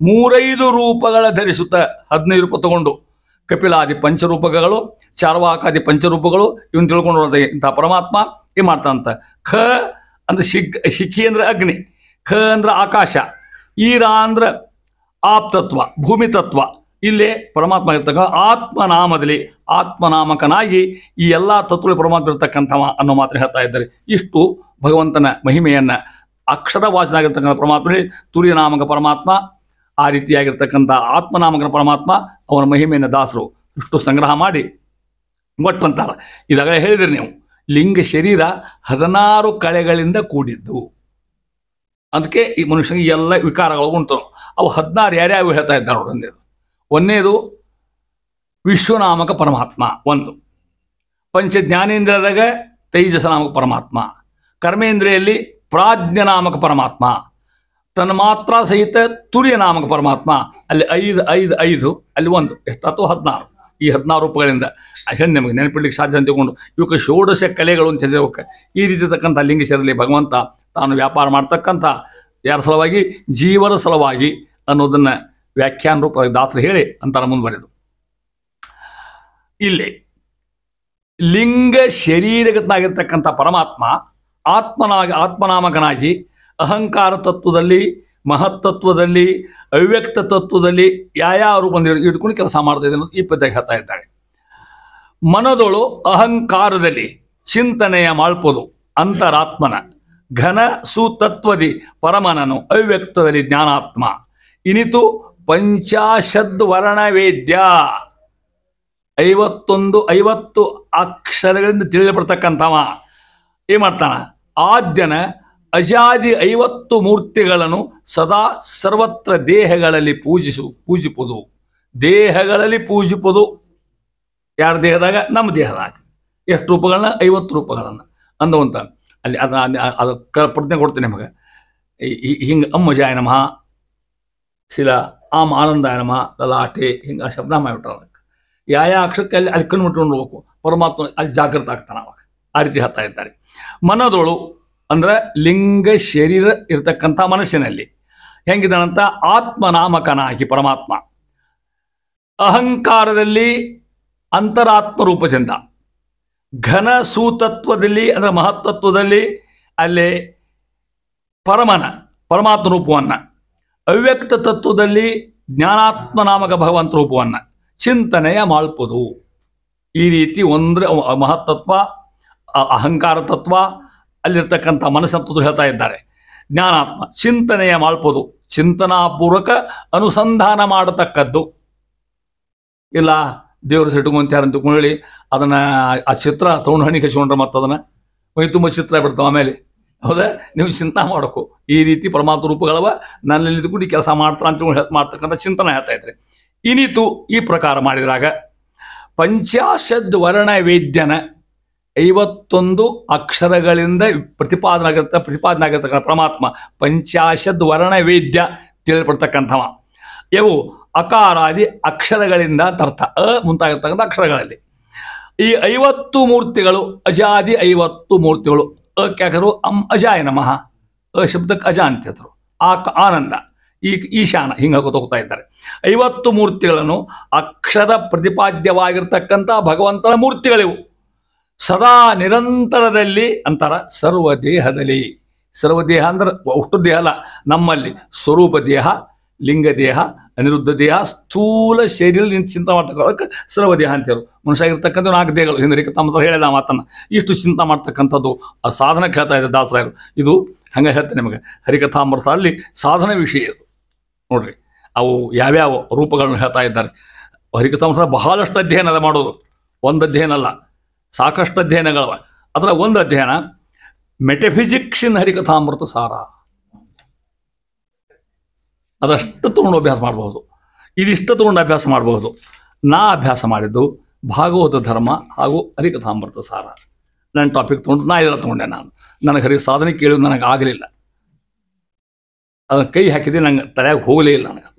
Speaker 1: 3-5 ರೂಪಗಳ ಧರಿಸುತ್ತ 15 ರೂಪ ತಗೊಂಡು ಕಪಿಲಾದಿ ಪಂಚರೂಪಗಳು, ಚಾರ್ವಾಕಾದಿ ಪಂಚರೂಪಗಳು ಇವನ್ ತಿಳ್ಕೊಂಡು ಇಂಥ ಪರಮಾತ್ಮ ಏನ್ ಮಾಡ್ತಾನಂತ. ಖ ಅಂದ್ರೆ ಶಿಖಿ ಅಂದ್ರೆ ಅಗ್ನಿ, ಖ ಅಂದ್ರೆ ಆಕಾಶ, ಈರ ಅಂದ್ರೆ ಆಪ್ತತ್ವ ಭೂಮಿ ತತ್ವ. ಇಲ್ಲೇ ಪರಮಾತ್ಮ ಇರ್ತಕ್ಕ ಆತ್ಮನಾಮದಲ್ಲಿ ಆತ್ಮನಾಮಕನಾಗಿ ಈ ಎಲ್ಲ ತತ್ವಗಳು ಪರಮಾತ್ಮ ಇರ್ತಕ್ಕಂಥವ ಅನ್ನೋ ಮಾತ್ರ ಹೇಳ್ತಾ ಇದ್ದಾರೆ. ಇಷ್ಟು ಭಗವಂತನ ಮಹಿಮೆಯನ್ನ ಅಕ್ಷರವಾಚನಾಗಿರ್ತಕ್ಕಂಥ ಪರಮಾತ್ಮ, ತುರ್ಯನಾಮಕ ಪರಮಾತ್ಮ, ಆ ರೀತಿಯಾಗಿರ್ತಕ್ಕಂಥ ಆತ್ಮನಾಮಕನ ಪರಮಾತ್ಮ, ಅವನ ಮಹಿಮೆಯನ್ನು ದಾಸರು ಇಷ್ಟು ಸಂಗ್ರಹ ಮಾಡಿ ಒಟ್ಟಂತಾರ. ಇದಾಗಲೇ ಹೇಳಿದ್ರಿ ನೀವು, ಲಿಂಗ ಶರೀರ 16 ಕಳೆಗಳಿಂದ ಕೂಡಿದ್ದು. ಅದಕ್ಕೆ ಈ ಮನುಷ್ಯನಿಗೆ ಎಲ್ಲ ವಿಕಾರಗಳು ಉಂಟು. ಅವು 16 ಯಾರ್ಯಾವು ಹೇಳ್ತಾ ಇದ್ದಾರೆ ನೋಡಂದು. ಒಂದನೇದು ವಿಶ್ವನಾಮಕ ಪರಮಾತ್ಮ ಒಂದು, ಪಂಚ ಜ್ಞಾನೇಂದ್ರದಾಗ ತೈಜಸ ನಾಮಕ ಪರಮಾತ್ಮ, ಕರ್ಮೇಂದ್ರಿಯಲ್ಲಿ ಪ್ರಾಜ್ಞನಾಮಕ ಪರಮಾತ್ಮ, ತನ್ನ ಮಾತ್ರ ಸಹಿತ ತುರ್ಯ ನಾಮಕ ಪರಮಾತ್ಮ. ಅಲ್ಲಿ 5 ಅಲ್ಲಿ ಒಂದು ಎಷ್ಟಾಯ್ತು 16. ಈ 16 ರೂಪಗಳಿಂದ ಹೇಳಿ ನಮಗೆ ನೆನಪಿಡ್ಲಿಕ್ಕೆ ಸಾಧ್ಯ ಅಂತ ತಿಳ್ಕೊಂಡು ಇವಕ್ಕೆ ಷೋಡಶ ಕಲೆಗಳು ಅಂತ ಹೇಳಿದವಕ್ಕೆ ಈ ರೀತಿ ಇರ್ತಕ್ಕಂಥ ಲಿಂಗೇಶ್ವರಲ್ಲಿ ಭಗವಂತ ತಾನು ವ್ಯಾಪಾರ ಮಾಡ್ತಕ್ಕಂಥ ಯಾರ ಸಲುವಾಗಿ, ಜೀವನ ಸಲುವಾಗಿ ಅನ್ನೋದನ್ನ ವ್ಯಾಖ್ಯಾನ ರೂಪ ದಾಸರು ಹೇಳಿ ಅಂತಾರ ಮುಂದುವರೆದು. ಇಲ್ಲಿ ಲಿಂಗ ಶರೀರಗತನಾಗಿರ್ತಕ್ಕಂಥ ಪರಮಾತ್ಮ ಆತ್ಮನಾಮಕನಾಗಿ ಅಹಂಕಾರ ತತ್ವದಲ್ಲಿ, ಮಹತ್ತತ್ವದಲ್ಲಿ, ಅವ್ಯಕ್ತ ತತ್ವದಲ್ಲಿ ಯಾವ ರೂಪ ಇಟ್ಕೊಂಡು ಕೆಲಸ ಮಾಡ್ತಾ ಇದೆ ಅನ್ನೋದು ಈ ಪದ್ಯಕ್ಕೆ ಹೇಳ್ತಾ ಇದ್ದಾರೆ. ಮನದೊಳು ಅಹಂಕಾರದಲ್ಲಿ ಚಿಂತನೆಯ ಮಾಡ್ಪೋದು ಅಂತರಾತ್ಮನ, ಘನ ಸುತತ್ವದಿ ಪರಮನನು ಅವ್ಯಕ್ತದಲ್ಲಿ ಜ್ಞಾನಾತ್ಮ. ಇನಿತು ಪಂಚಾಶದ್ ವರ್ಣವೇದ್ಯ, 50 ಅಕ್ಷರಗಳಿಂದ ತಿಳಿಯಲ್ಪಡ್ತಕ್ಕಂಥವ ಏನ್ ಮಾಡ್ತಾನ, ಆದ್ಯನ ಅಜಾದಿ 50 ಮೂರ್ತಿಗಳನ್ನು ಸದಾ ಸರ್ವತ್ರ ದೇಹಗಳಲ್ಲಿ ಪೂಜಿಪುದು. ದೇಹಗಳಲ್ಲಿ ಪೂಜಿಪುದು. ಯಾರ ದೇಹದಾಗ? ನಮ್ಮ ದೇಹದಾಗ. ಎಷ್ಟು ರೂಪಗಳನ್ನ? 50 ರೂಪಗಳನ್ನು ಅಂದವಂತ. ಅಲ್ಲಿ ಅದು ಪ್ರಜ್ಞೆ ಕೊಡ್ತೀನಿ ನಿಮಗೆ. ಹಿಂಗೆ ಅಮ್ಮಜಾಯ ನಮಃ, ಶಿಲ ಆಮ್ ಆನಂದಾಯ ನಮಃ, ಲಲಾಟೆ, ಹಿಂಗೆ ಶಬ್ದ ಮಾಡಿಬಿಟ್ರ. ಅದಕ್ಕೆ ಯಾವ ಅಕ್ಷರಕ್ಕೆ ಅಲ್ಲಿ ಕಣ್ಣು ಮುಟ್ಕೊಂಡು ಹೋಗ್ಬೇಕು. ಪರಮಾತ್ಮ ಅಲ್ಲಿ ಜಾಗೃತ ಆಗ್ತಾನೆ ಅವಾಗ. ಆ ರೀತಿ ಹೇಳ್ತಾ ಇದ್ದಾರೆ. ಮನದೊಳು ಅಂದ್ರೆ ಲಿಂಗ ಶರೀರ ಇರತಕ್ಕಂಥ ಮನಸ್ಸಿನಲ್ಲಿ ಹೆಂಗಿದಾನಂತ ಆತ್ಮನಾಮಕನಾಗಿ ಪರಮಾತ್ಮ, ಅಹಂಕಾರದಲ್ಲಿ ಅಂತರಾತ್ಮ ರೂಪದಿಂದ, ಘನ ಸೂತತ್ವದಲ್ಲಿ ಅಂದ್ರೆ ಮಹತ್ತತ್ವದಲ್ಲಿ ಅಲ್ಲೇ ಪರಮಾತ್ಮ ರೂಪವನ್ನ, ಅವ್ಯಕ್ತ ತತ್ವದಲ್ಲಿ ಜ್ಞಾನಾತ್ಮ ನಾಮಕ ಭಗವಂತ ರೂಪವನ್ನ ಚಿಂತನೆಯ ಮಾಡ್ಪುದು. ಈ ರೀತಿ ಒಂದ್ರೆ ಮಹತ್ತತ್ವ, ಅಹಂಕಾರ ತತ್ವ, ಅಲ್ಲಿರ್ತಕ್ಕಂಥ ಮನಸ್ಸತ್ವ ಹೇಳ್ತಾ ಇದ್ದಾರೆ. ಜ್ಞಾನಾತ್ಮ ಚಿಂತನೆಯ ಮಾಡ್ಪೋದು, ಚಿಂತನಾಪೂರ್ವಕ ಅನುಸಂಧಾನ ಮಾಡತಕ್ಕದ್ದು. ಇಲ್ಲ ದೇವ್ರ ಸಿಟ್ಕೊಂತಾರ ಅಂತ ಹೇಳಿ ಅದನ್ನ ಆ ಚಿತ್ರ ತಗೊಂಡು ಹಣಿ ಕಚ್ಕೊಂಡ್ರೆ ಮತ್ತೆ ಅದನ್ನ ಮೈ ತುಂಬ ಚಿತ್ರ ಬಿಡ್ತಾವ ಆಮೇಲೆ. ಹೌದಾ? ನೀವು ಚಿಂತನೆ ಮಾಡಬೇಕು. ಈ ರೀತಿ ಪರಮಾತ್ಮ ರೂಪಗಳವ ನನ್ನಲ್ಲಿ ಇದ್ಕೊಂಡು ಕೆಲಸ ಮಾಡ್ತಾರ ಅಂತ ಮಾಡ್ತಕ್ಕಂಥ ಚಿಂತನೆ ಹೇಳ್ತಾ ಇದ್ರೆ. ಇನಿತು ಈ ಪ್ರಕಾರ ಮಾಡಿದ್ರಾಗ ಪಂಚಾಶದ್ ವರ್ಣ ವೇದ್ಯನ 51 ಅಕ್ಷರಗಳಿಂದ ಪ್ರತಿಪಾದನೆ ಆಗಿರ್ತಕ್ಕಂಥ ಪರಮಾತ್ಮ ಪಂಚಾಶದ್ ವರ್ಣ ವೇದ್ಯ ತಿಳಿಪಡ್ತಕ್ಕಂಥವ. ಇವು ಅಕಾರಾದಿ ಅಕ್ಷರಗಳಿಂದ ಅರ್ಥ, ಮುಂತಾಗಿರ್ತಕ್ಕಂಥ ಅಕ್ಷರಗಳಲ್ಲಿ ಈ 50 ಮೂರ್ತಿಗಳು, ಅಜಾದಿ 50 ಮೂರ್ತಿಗಳು. ಅಕ್ಯಾಕರು ಅಜಾಯ ನಮಃ, ಶಬ್ದಕ್ಕೆ ಅಜ ಅಂತ ಹೆಸರು. ಆನಂದ, ಈಶಾನ ಹಿಂಗೆ ಹೋಗ್ತಾ ಇದ್ದಾರೆ. 50 ಮೂರ್ತಿಗಳನ್ನು ಅಕ್ಷರ ಪ್ರತಿಪಾದ್ಯವಾಗಿರ್ತಕ್ಕಂಥ ಭಗವಂತನ ಮೂರ್ತಿಗಳಿವು. ಸದಾ ನಿರಂತರದಲ್ಲಿ ಅಂತಾರ ಸರ್ವದೇಹದಲ್ಲಿ. ಸರ್ವದೇಹ ಅಂದ್ರೆ ಅಷ್ಟು ದೇಹ ಅಲ್ಲ, ನಮ್ಮಲ್ಲಿ ಸ್ವರೂಪ ದೇಹ, ಲಿಂಗ ದೇಹ, ಅನಿರುದ್ಧ ದೇಹ, ಸ್ಥೂಲ ಶರೀರ ಚಿಂತೆ ಮಾಡ್ತಕ್ಕಂಥಕ್ಕೆ ಸರ್ವದೇಹ ಅಂತೇಳು. ಮನುಷ್ಯ ಇರ್ತಕ್ಕಂಥ 4 ದೇಹಗಳು. ಹಿಂದೆ ತಮ್ಮ ಹೇಳಿದ ಮಾತನ್ನು ಇಷ್ಟು ಚಿಂತೆ ಮಾಡ್ತಕ್ಕಂಥದ್ದು ಆ ಸಾಧನಕ್ಕೆ ಹೇಳ್ತಾ ಇದೆ ದಾಸರಾಯರು. ಇದು ಹಂಗೆ ಹೇಳ್ತಾರೆ ನಿಮಗೆ. ಹರಿಕಥಾಮೃತ ಅಲ್ಲಿ ಸಾಧನ ವಿಷಯ ಇದು ನೋಡ್ರಿ. ಅವು ಯಾವ್ಯಾವ ರೂಪಗಳನ್ನು ಹೇಳ್ತಾ ಇದ್ದಾರೆ. ಹರಿಕಥಾಮೃತ ಬಹಳಷ್ಟು ಅಧ್ಯಯನದ ಮಾಡೋದು, ಒಂದು ಅಧ್ಯಯನ ಅಲ್ಲ, ಸಾಕಷ್ಟು ಅಧ್ಯಯನಗಳವ. ಅದರ ಒಂದು ಅಧ್ಯಯನ ಮೆಟಫಿಸಿಕ್ಸ್ ಇನ್ ಹರಿಕಥಾಮೃತ ಸಾರ. ಅದಷ್ಟು ತೊಗೊಂಡು ಅಭ್ಯಾಸ ಮಾಡಬಹುದು, ಇದಿಷ್ಟು ತೊಗೊಂಡು ಅಭ್ಯಾಸ ಮಾಡಬಹುದು. ನಾ ಅಭ್ಯಾಸ ಮಾಡಿದ್ದು ಭಾಗವತ ಧರ್ಮ ಹಾಗೂ ಹರಿಕಥಾಮೃತ ಸಾರ. ನನ್ನ ಟಾಪಿಕ್ ತೊಗೊಂಡು ನಾ ಇದೆಲ್ಲ ತೊಗೊಂಡೆ. ನನಗೆ ಹರಿ ಸಾಧನೆ ಕೇಳಿದ್ರು ನನಗೆ ಆಗಲಿಲ್ಲ. ಅದನ್ನು ಕೈ ಹಾಕಿದೆ, ನಂಗೆ ತಲೆಯಾಗ ಹೋಗಲೇ ಇಲ್ಲ. ನನಗೆ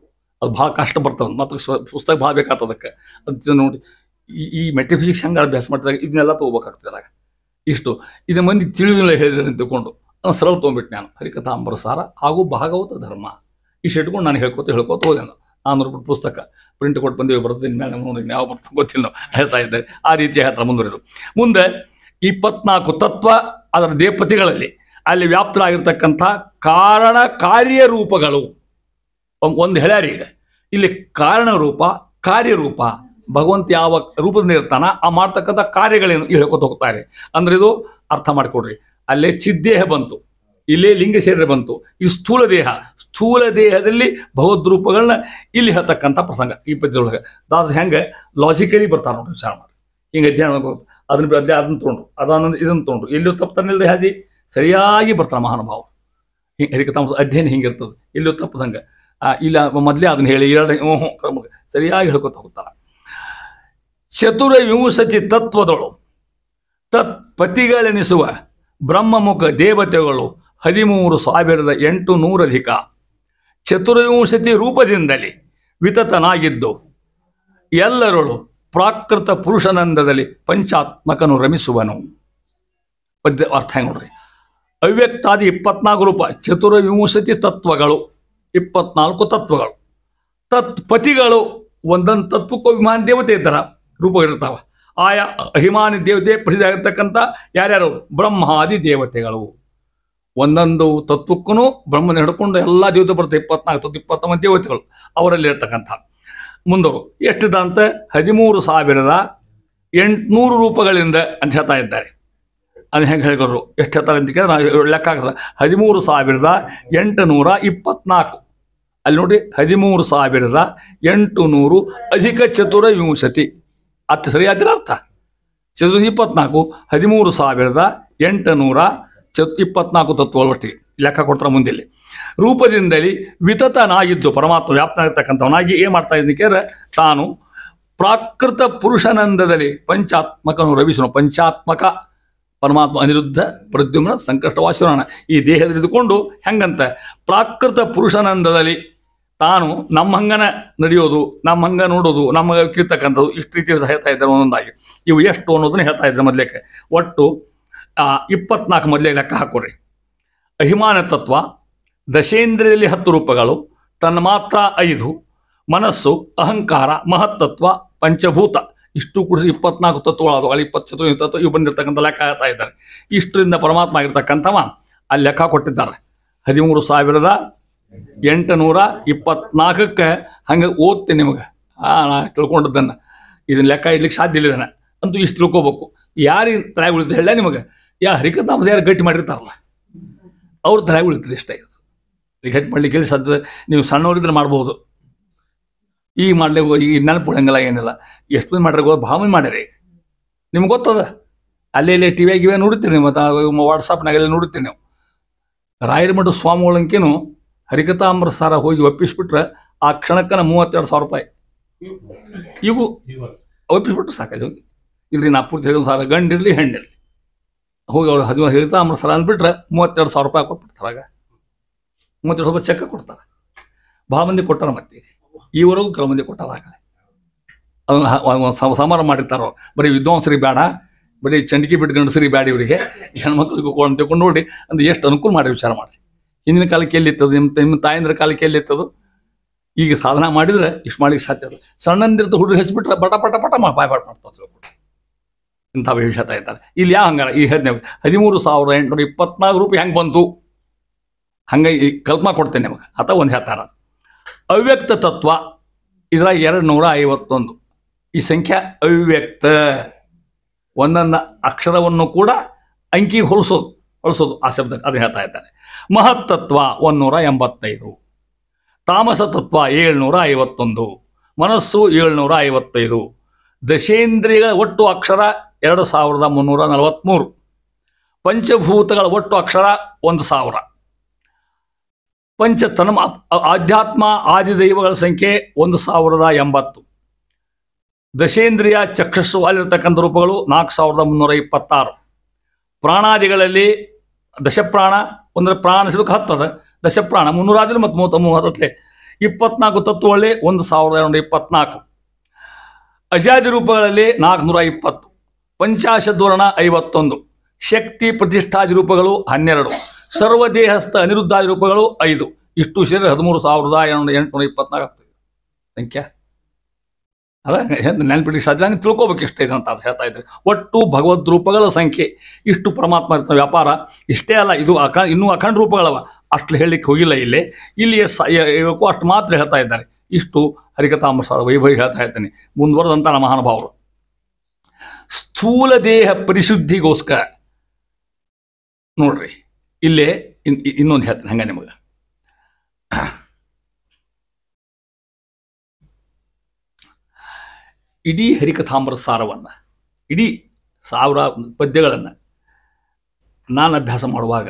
Speaker 1: ಅದು ಭಾಳ ಕಷ್ಟ ಬರ್ತದೆ, ಮತ್ತು ಪುಸ್ತಕ ಭಾಳ ಬೇಕಾಗ್ತದಕ್ಕೆ. ಅದು ನೋಡಿ ಈ ಮೆಟಫಿಸಿಕ್ಸ್ ಹೆಂಗೆ ಅಭ್ಯಾಸ ಮಾಡ್ತಾರೆ, ಇದನ್ನೆಲ್ಲ ತೊಗೋಬೇಕಾಗ್ತದೆ. ಇಷ್ಟು ಇದು ಮಂದಿ ತಿಳಿದಿಲ್ಲ ಹೇಳಿದ್ರೆ ತಿಳ್ಕೊಂಡು ನಾನು ಸರಳ ತೊಗೊಂಡ್ಬಿಟ್ಟು ನಾನು ಹರಿಕಥಾಮೃತ ಸಾರ ಹಾಗೂ ಭಾಗವತ ಧರ್ಮ ಇಷ್ಟು ಇಟ್ಕೊಂಡು ನಾನು ಹೇಳ್ಕೊತ ಹೋದೆ. ನಾನು ₹100 ಪುಸ್ತಕ ಪ್ರಿಂಟ್ ಕೊಟ್ಟು ಬಂದೇವಿ, ಬರ್ತದೆ ಮೇಲೆ ನೋಡಿ ಯಾವ ಬರ್ತದೆ ಗೊತ್ತಿಲ್ಲ, ಹೇಳ್ತಾ ಇದ್ದಾರೆ. ಆ ರೀತಿ ಹೇಳ್ತಾರೆ ಮುಂದುವರೆದು. ಮುಂದೆ 24 ತತ್ವ ಅದರ ದೇವಪತಿಗಳಲ್ಲಿ ಅಲ್ಲಿ ವ್ಯಾಪ್ತರಾಗಿರ್ತಕ್ಕಂಥ ಕಾರಣ ಕಾರ್ಯರೂಪಗಳು ಒಂದು ಹೇಳ್ಯಾರ. ಈಗ ಇಲ್ಲಿ ಕಾರಣ ರೂಪ, ಕಾರ್ಯರೂಪ, ಭಗವಂತ ಯಾವ ರೂಪದಿಂದ ಇರ್ತಾನ ಆ ಮಾಡ್ತಕ್ಕಂಥ ಕಾರ್ಯಗಳೇನು ಹೇಳ್ಕೊತ ಹೋಗ್ತಾರೆ. ಅಂದ್ರೆ ಇದು ಅರ್ಥ ಮಾಡಿಕೊಡ್ರಿ. ಅಲ್ಲೇ ಚಿದ್ದೇಹ ಬಂತು, ಇಲ್ಲೇ ಲಿಂಗ ಶರೀರ ಬಂತು, ಈ ಸ್ಥೂಲ ದೇಹ, ಸ್ಥೂಲ ದೇಹದಲ್ಲಿ ಭಗವದ್ ರೂಪಗಳನ್ನ ಇಲ್ಲಿ ಹೇಳ್ತಕ್ಕಂಥ ಪ್ರಸಂಗ ಈ ಪದ್ಯದೊಳಗೆ. ದಾಸರು ಹೆಂಗೆ ಲಾಜಿಕಲಿ ಬರ್ತಾರೆ ನೋಡಿ, ವಿಚಾರ ಮಾಡಿ. ಹಿಂಗೆ ಅಧ್ಯಯನ ಅದನ್ನ ಅದನ್ನ ತೊಗೊಂಡ್ರು, ಅದನ್ನ ಇದನ್ನು ತೊಗೊಂಡ್ರು, ಎಲ್ಲೂ ತಪ್ಪತಾನಿಲ್ಲದೆ ಹಾದಿ ಸರಿಯಾಗಿ ಬರ್ತಾರೆ ಮಹಾನುಭಾವ. ಹರಿಕಥಾಮೃತ ಅಧ್ಯಯನ ಹಿಂಗಿರ್ತದೆ, ಎಲ್ಲೂ ತಪ್ಪದಂಗೆ ಇಲ್ಲ ಮೊದಲೇ ಅದನ್ನ ಹೇಳಿ ಸರಿಯಾಗಿ ಹೇಳ್ಕೊತ ಹೋಗ್ತಾರೆ. ಚತುರ್ವಿಂಶತಿ ತತ್ವದಳು ತತ್ಪತಿಗಳೆನಿಸುವ ಬ್ರಹ್ಮಮುಖ ದೇವತೆಗಳು 13,800 ಅಧಿಕ. ಚತುರ್ವಿಂಶತಿ ರೂಪದಿಂದಲೇ ವಿತತನಾಗಿದ್ದು ಎಲ್ಲರಳು ಪ್ರಾಕೃತ ಪುರುಷನಂದದಲ್ಲಿ ಪಂಚಾತ್ಮಕನು ರಮಿಸುವನು. ಪದ್ಯ ಅರ್ಥ ಹೆಂಗೆ ನೋಡ್ರಿ. ಅವ್ಯಕ್ತಾದಿ 24 ರೂಪ, ಚತುರ್ವಿಂಶತಿ ತತ್ವಗಳು 24 ತತ್ವಗಳು. ತತ್ಪತಿಗಳು ಒಂದೊಂದು ತತ್ವಕ್ಕೂ ಅಭಿಮಾನಿ ದೇವತೆ ಇದ್ದಾರ, ರೂಪಗಳಿರ್ತಾವ. ಆಯಾ ಅಭಿಮಾನಿ ದೇವತೆ ಪ್ರಸಿದ್ಧ ಆಗಿರ್ತಕ್ಕಂಥ ಯಾರ್ಯಾರು ಬ್ರಹ್ಮಾದಿ ದೇವತೆಗಳು. ಒಂದೊಂದು ತತ್ವಕ್ಕೂ ಬ್ರಹ್ಮನ ಹಿಡ್ಕೊಂಡು ಎಲ್ಲ ದೇವತೆ ಬರ್ತದೆ. 24 29 ದೇವತೆಗಳು ಅವರಲ್ಲಿ ಇರ್ತಕ್ಕಂಥ. ಮುಂದವರು ಎಷ್ಟಿದಂತ 13,800 ರೂಪಗಳಿಂದ ಅಂತ ಹೇಳ್ತಾ ಇದ್ದಾರೆ. ಅದು ಹೆಂಗೆ ಹೇಳಿದ್ರು ಎಷ್ಟು ಹೇಳ್ತಾರೆ ಅಂತ ಕೇಳಿದ್ರೆ ನಾವು ಲೆಕ್ಕ ಹಾಕಿದ್ರೆ 13,824. ಅಲ್ಲಿ ನೋಡಿ 13,800 ಅಧಿಕ ಚತುರ್ವಿಂಶತಿ. ಅತ್ತ ಸರಿಯಾದಿಲ್ಲ ಅರ್ಥ. 24 13,824 ತತ್ವಗಳು ಒಟ್ಟಿಗೆ ಲೆಕ್ಕ ಕೊಡ್ತಾರೆ ಮುಂದೆಲ್ಲಿ. ರೂಪದಿಂದಲೇ ವಿತತನಾಗಿದ್ದು ಪರಮಾತ್ಮ ವ್ಯಾಪ್ತನಾಗಿರ್ತಕ್ಕಂಥವನಾಗಿ ಏನು ಮಾಡ್ತಾ ಇದ್ದಕ್ಕೆ ತಾನು ಪ್ರಾಕೃತ ಪುರುಷನಂದದಲ್ಲಿ ಪಂಚಾತ್ಮಕನು ರವಿಸನು. ಪಂಚಾತ್ಮಕ ಪರಮಾತ್ಮ ಅನಿರುದ್ಧ ಪ್ರದ್ಯುಮ್ನ ಸಂಕಷ್ಟವಾಸುರನ ಈ ದೇಹದಲ್ಲಿ ಇದ್ದುಕೊಂಡು ಹೆಂಗಂತ ಪ್ರಾಕೃತ ಪುರುಷನಂದದಲ್ಲಿ ತಾನು ನಮ್ಮ ಹಂಗನ ನಡೆಯೋದು, ನಮ್ಮ ಹಂಗ ನೋಡೋದು, ನಮಗೆ ಕಿರ್ತಕ್ಕಂಥದ್ದು ಇಷ್ಟು ರೀತಿ ಹೇಳ್ತಾ ಇದ್ದಾರೆ ಒಂದೊಂದಾಗಿ. ಇವು ಎಷ್ಟು ಅನ್ನೋದನ್ನ ಹೇಳ್ತಾ ಇದ್ದಾರೆ ಮೊದಲೇಕೆ. ಒಟ್ಟು 24 ಮೊದಲೇ ಲೆಕ್ಕ ಹಾಕೋರಿ. ಅಭಿಮಾನ ತತ್ವ ದಶೇಂದ್ರಿಯಲ್ಲಿ 10 ರೂಪಗಳು, ತನ್ಮಾತ್ರ 5, ಮನಸ್ಸು, ಅಹಂಕಾರ, ಮಹತ್ತತ್ವ, ಪಂಚಭೂತ ಇಷ್ಟು ಕೂಡ 24 ತತ್ವಗಳು. 20 ತತ್ವ ಇವು ಬಂದಿರತಕ್ಕಂಥ ಲೆಕ್ಕ ಹೇಳ್ತಾ ಇದ್ದಾರೆ. ಇಷ್ಟರಿಂದ ಪರಮಾತ್ಮ ಆಗಿರ್ತಕ್ಕಂಥವ ಅಲ್ಲಿ ಲೆಕ್ಕ ಕೊಟ್ಟಿದ್ದಾರೆ. 13,824ಕ್ಕೆ ಹಂಗೆ ಓದ್ತೀನಿ ನಿಮಗೆ. ನಾ ತಿಳ್ಕೊಂಡದ್ದನ್ನು ಇದನ್ನ ಲೆಕ್ಕ ಇಡ್ಲಿಕ್ಕೆ ಸಾಧ್ಯ ಇಲ್ಲ. ಇದನ್ನು ಅಂತೂ ಇಷ್ಟು ತಿಳ್ಕೊಬೇಕು. ಯಾರಿಗೆ ತಲೆ ಉಳಿತದೆ ಹೇಳ ನಿಮಗೆ. ಹರಿಕಥಾಮೃತ ಯಾರು ಗಟ್ಟಿ ಮಾಡಿರ್ತಾರಲ್ಲ ಅವ್ರ ತಲೆ ಉಳಿತದೆ ಇಷ್ಟ. ಇದು ಗಟ್ಟಿ ಮಾಡಲಿಕ್ಕೆ ಸಾಧ್ಯ. ನೀವು ಸಣ್ಣವರಿದ್ರೆ ಮಾಡ್ಬೋದು. ಈಗ ಮಾಡ್ಲಿಕ್ಕೆ ಈಗ ನೆನಪು ಹಂಗೆಲ್ಲ ಏನಿಲ್ಲ. ಎಷ್ಟು ಮಂದಿ ಮಾಡ್ರಿ ಭಾಳ ಮಂದಿ ಮಾಡ್ಯಾರ. ಈಗ ನಿಮ್ಗೆ ಗೊತ್ತದ. ಅಲ್ಲೇ ಟಿ ವಿಯಾಗ ಇವೇ ನೋಡ್ತೀರಿ ನೀವು, ಮತ್ತು ವಾಟ್ಸಪ್ನಾಗೆಲ್ಲ ನೋಡ್ತೀರಿ ನೀವು. ರಾಯರ ಮಠ ಸ್ವಾಮಿಗಳಂಕೇನು ಹರಿಕಥಾಮೃತ ಸಾರ ಹೋಗಿ ಒಪ್ಪಿಸ್ಬಿಟ್ರೆ ಆ ಕ್ಷಣಕ್ಕನ 32,000 ರೂಪಾಯಿ ಇವು ಒಪ್ಪಿಸ್ಬಿಟ್ರು ಸಾಕಾಗಿ ಹೋಗಿ. ಇಲ್ರಿ ನಾ ಪೂರ್ತಿ ಹೇಳಿದ ಸಾರ ಗಂಡಿರಲಿ ಹೆಣ್ಣಿರಲಿ ಹೋಗಿ ಅವ್ರು ಹರಿಕಥಾಮೃತ ಸಾರ ಅಂದ್ಬಿಟ್ರೆ 32,000 ರೂಪಾಯಿ ಕೊಟ್ಬಿಡ್ತಾರೆ. ಆಗ 32,000 ರೂಪಾಯಿ ಚೆಕ್ ಕೊಡ್ತಾರೆ. ಭಾಳ ಮಂದಿ ಕೊಟ್ಟಾರ. ಮತ್ತೆ ಈವರೆಗೂ ಕೆಲವು ಮಂದಿ ಕೊಟ್ಟಾರ. ಆಗಲೇ ಅದನ್ನು ಸಮಾರಂಭ ಮಾಡಿರ್ತಾರೋ. ಬರೀ ವಿದ್ವಾಂಸರಿಗೆ ಬೇಡ, ಬರೀ ಚಂಡಿಕೆ ಬಿಟ್ಟು ಗಂಡಸರಿಗೆ ಬೇಡ, ಇವರಿಗೆ ಹೆಣ್ಮಕ್ಳಿಗೆ ತಿಳ್ಕೊಂಡು ನೋಡಿ ಅಂದ್ರೆ ಎಷ್ಟು ಅನುಕೂಲ ಮಾಡಿ ವಿಚಾರ ಮಾಡಿ. ಹಿಂದಿನ ಕಾಲಕ್ಕೆ ಎಲ್ಲಿತ್ತದು, ನಿಮ್ಮ ತಾಯಂದ್ರ ಕಾಲಕ್ಕೆ ಎಲ್ಲಿತ್ತದು? ಈಗ ಸಾಧನ ಮಾಡಿದರೆ ಇಷ್ಟು ಮಾಡ್ಲಿಕ್ಕೆ ಸಾಧ್ಯ ಅದು. ಸಣ್ಣಂದಿರ್ತ ಹುಡುಗರು ಹಚ್ಚಿಬಿಟ್ರೆ ಪಟ ಪಟ ಪಟ ಬಾಯ್ ಪಾಟ್ ಮಾಡ್ತಾರೆ. ಇಂಥ ಭವಿಷ್ಯತ ಇದ್ದಾರೆ. ಇಲ್ಲಿ ಯಾವ ಹಂಗಾರ ಈ 13,824 ರೂಪಾಯಿ ಹೆಂಗೆ ಬಂತು? ಹಂಗೆ ಈ ಕಲ್ಪನಾ ಕೊಡ್ತೇನೆ ನಿಮಗೆ. ಅಥವಾ ಒಂದು ಹೇಳ್ತಾರ ಅವ್ಯಕ್ತ ತತ್ವ, ಇದರ 251. ಈ ಸಂಖ್ಯೆ ಅವ್ಯಕ್ತ, ಒಂದೊಂದು ಅಕ್ಷರವನ್ನು ಕೂಡ ಅಂಕಿಗೆ ಹೊಲಿಸೋದು ಆ ಶಬ್ದ, ಅದು ಹೇಳ್ತಾ ಇದ್ದಾರೆ. ಮಹತ್ತತ್ವ 185, ತಾಮಸ ತತ್ವ 751, ಮನಸ್ಸು 755, ದಶೇಂದ್ರಿಯಗಳ ಒಟ್ಟು ಅಕ್ಷರ 2343, ಪಂಚಭೂತಗಳ ಒಟ್ಟು ಅಕ್ಷರ 1000, ಪಂಚತನ್ಮ ಆಧ್ಯಾತ್ಮ ಆದಿದೈವಗಳ ಸಂಖ್ಯೆ 1080, ದಶೇಂದ್ರಿಯ ಚಕ್ಷಸ್ಸು ಅಲ್ಲಿರ್ತಕ್ಕಂಥ ರೂಪಗಳು 4326, ಪ್ರಾಣಾದಿಗಳಲ್ಲಿ ದಶಪ್ರಾಣ ಅಂದರೆ ಪ್ರಾಣ ಸಿಲುಕು 10 ದಶಪ್ರಾಣ 300 ಮತ್ತು 33 24 ತತ್ವಗಳಲ್ಲಿ 1224, ಅಜಾದಿ ರೂಪಗಳಲ್ಲಿ 420, ಪಂಚಾಶದ್ವರ್ಣ 51, ಶಕ್ತಿ ಪ್ರತಿಷ್ಠಾದಿ ರೂಪಗಳು 12, ಸರ್ವದೇಹಸ್ಥ ಅನಿರುದ್ಧಾದಿ ರೂಪಗಳು 5. ಇಷ್ಟು ಸೇರಿ 13,824 ಆಗ್ತದೆ ಸಂಖ್ಯೆ. ಅದ ನೆನಪಿಡ್ಲಿಕ್ಕೆ ಸಾಧ್ಯ, ಹಂಗೆ ತಿಳ್ಕೊಬೇಕು ಎಷ್ಟೈತೆ ಅಂತ ಅದು ಹೇಳ್ತಾ ಇದ್ದಾರೆ. ಒಟ್ಟು ಭಗವದ್ ರೂಪಗಳ ಸಂಖ್ಯೆ ಇಷ್ಟು ಪರಮಾತ್ಮ ಇರ್ತಾವೆ. ವ್ಯಾಪಾರ ಇಷ್ಟೇ ಅಲ್ಲ, ಇದು ಇನ್ನೂ ಅಖಂಡ ರೂಪಗಳವ, ಅಷ್ಟು ಹೇಳಲಿಕ್ಕೆ ಹೋಗಿಲ್ಲ. ಇಲ್ಲಿ ಹೇಳ್ಬೇಕು ಅಷ್ಟು ಮಾತ್ರ ಹೇಳ್ತಾ ಇದ್ದಾರೆ. ಇಷ್ಟು ಹರಿಕಥಾಮೃತದ ವೈಭವ ಹೇಳ್ತಾ ಇದ್ದೇನೆ. ಮುಂದುವರೆದಂಥ ನಮ್ಮ ಮಹಾನುಭಾವರು ಸ್ಥೂಲ ದೇಹ ಪರಿಶುದ್ಧಿಗೋಸ್ಕರ ನೋಡ್ರಿ, ಇಲ್ಲೇ ಇನ್ನೊಂದು ಹೇಳ್ತೇನೆ ಹಂಗೆ ನಿಮಗೆ. ಇಡೀ ಹರಿಕಥಾಮೃತ ಸಾರವನ್ನು, ಇಡೀ 1000 ಪದ್ಯಗಳನ್ನು ನಾನು ಅಭ್ಯಾಸ ಮಾಡುವಾಗ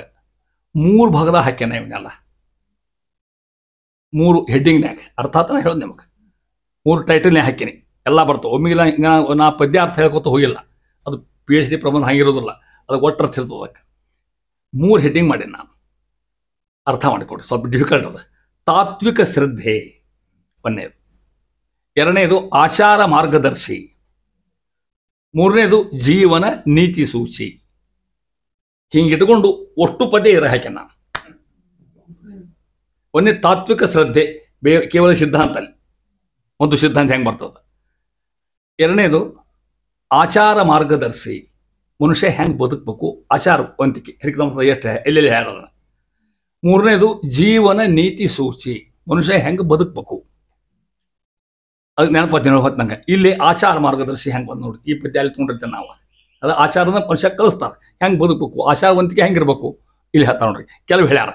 Speaker 1: 3 ಭಾಗದಾಗ ಹಾಕ್ಯಾನ. ಇವನ್ನೆಲ್ಲ 3 ಹೆಡ್ಡಿಂಗ್ನ್ಯಾಗ, ಅರ್ಥಾತ್ ಹೇಳೋದು ನಿಮಗೆ 3 ಟೈಟಲ್ನೇ ಹಾಕೀನಿ. ಎಲ್ಲ ಬರ್ತವೆ ಒಮ್ಮಿಗಿಲ್ಲ. ನಾ ಪದ್ಯ ಅರ್ಥ ಹೇಳ್ಕೊತ ಹೋಗಿಲ್ಲ, ಅದು PhD ಪ್ರಬಂಧ ಹಾಗಿರೋದಿಲ್ಲ, ಅದಕ್ಕೆ ಒಟ್ಟು ಅರ್ಥ ಇರ್ತದೆ. ಅದಕ್ಕೆ 3 ಹೆಡ್ಡಿಂಗ್ ಮಾಡೀನಿ ನಾನು, ಅರ್ಥ ಮಾಡಿಕೊಡಿ. ಸ್ವಲ್ಪ ಡಿಫಿಕಲ್ಟ್ ಅದ. ತಾತ್ವಿಕ ಶ್ರದ್ಧೆ ಒಂದನೇದು, 2ನೇದು ಆಚಾರ ಮಾರ್ಗದರ್ಶಿ, 3ನೇದು ಜೀವನ ನೀತಿ ಸೂಚಿ. ಹಿಂಗಿಟ್ಕೊಂಡು ಅಷ್ಟು ಪದ್ಯ ಇರ ಹಾಕ್ಯಾನ ನಾನು. 1ನೇ ತಾತ್ವಿಕ ಶ್ರದ್ಧೆ, ಕೇವಲ ಸಿದ್ಧಾಂತ, ಅಲ್ಲಿ ಒಂದು ಸಿದ್ಧಾಂತ ಹೆಂಗೆ ಬರ್ತದೆ. 2ನೇದು ಆಚಾರ ಮಾರ್ಗದರ್ಶಿ, ಮನುಷ್ಯ ಹೆಂಗೆ ಬದುಕಬೇಕು, ಆಚಾರವಂತಿಕೆ ಹರಿಕಥಾಮೃತ ಎಷ್ಟು ಎಲ್ಲೆಲ್ಲಿ ಹೇಳೋದ. 3ನೇದು ಜೀವನ ನೀತಿ ಸೂಚಿ, ಮನುಷ್ಯ ಹೆಂಗೆ ಬದುಕಬೇಕು. ಅದಕ್ಕೆ ನೆನಪತ್ತೀನಿ ಹೊತ್ತು ನಂಗೆ. ಇಲ್ಲಿ ಆಚಾರ ಮಾರ್ಗದರ್ಶಿ ಹೆಂಗೆ ಬಂದು ನೋಡಿ, ಈ ಪದ್ಯ ಅಲ್ಲಿ ತೊಗೊಂಡಿರ್ತೇವೆ ನಾವು. ಅದು ಆಚಾರದ ಮನುಷ್ಯ ಕಲಿಸ್ತಾರೆ, ಹೆಂಗೆ ಬದುಕಬೇಕು, ಆಚಾರವಂತಿಕೆ ಹೆಂಗಿರ್ಬೇಕು ಇಲ್ಲಿ ಹೇಳ್ತಾರೆ ನೋಡ್ರಿ. ಕೆಲವು ಹೇಳ್ಯಾರ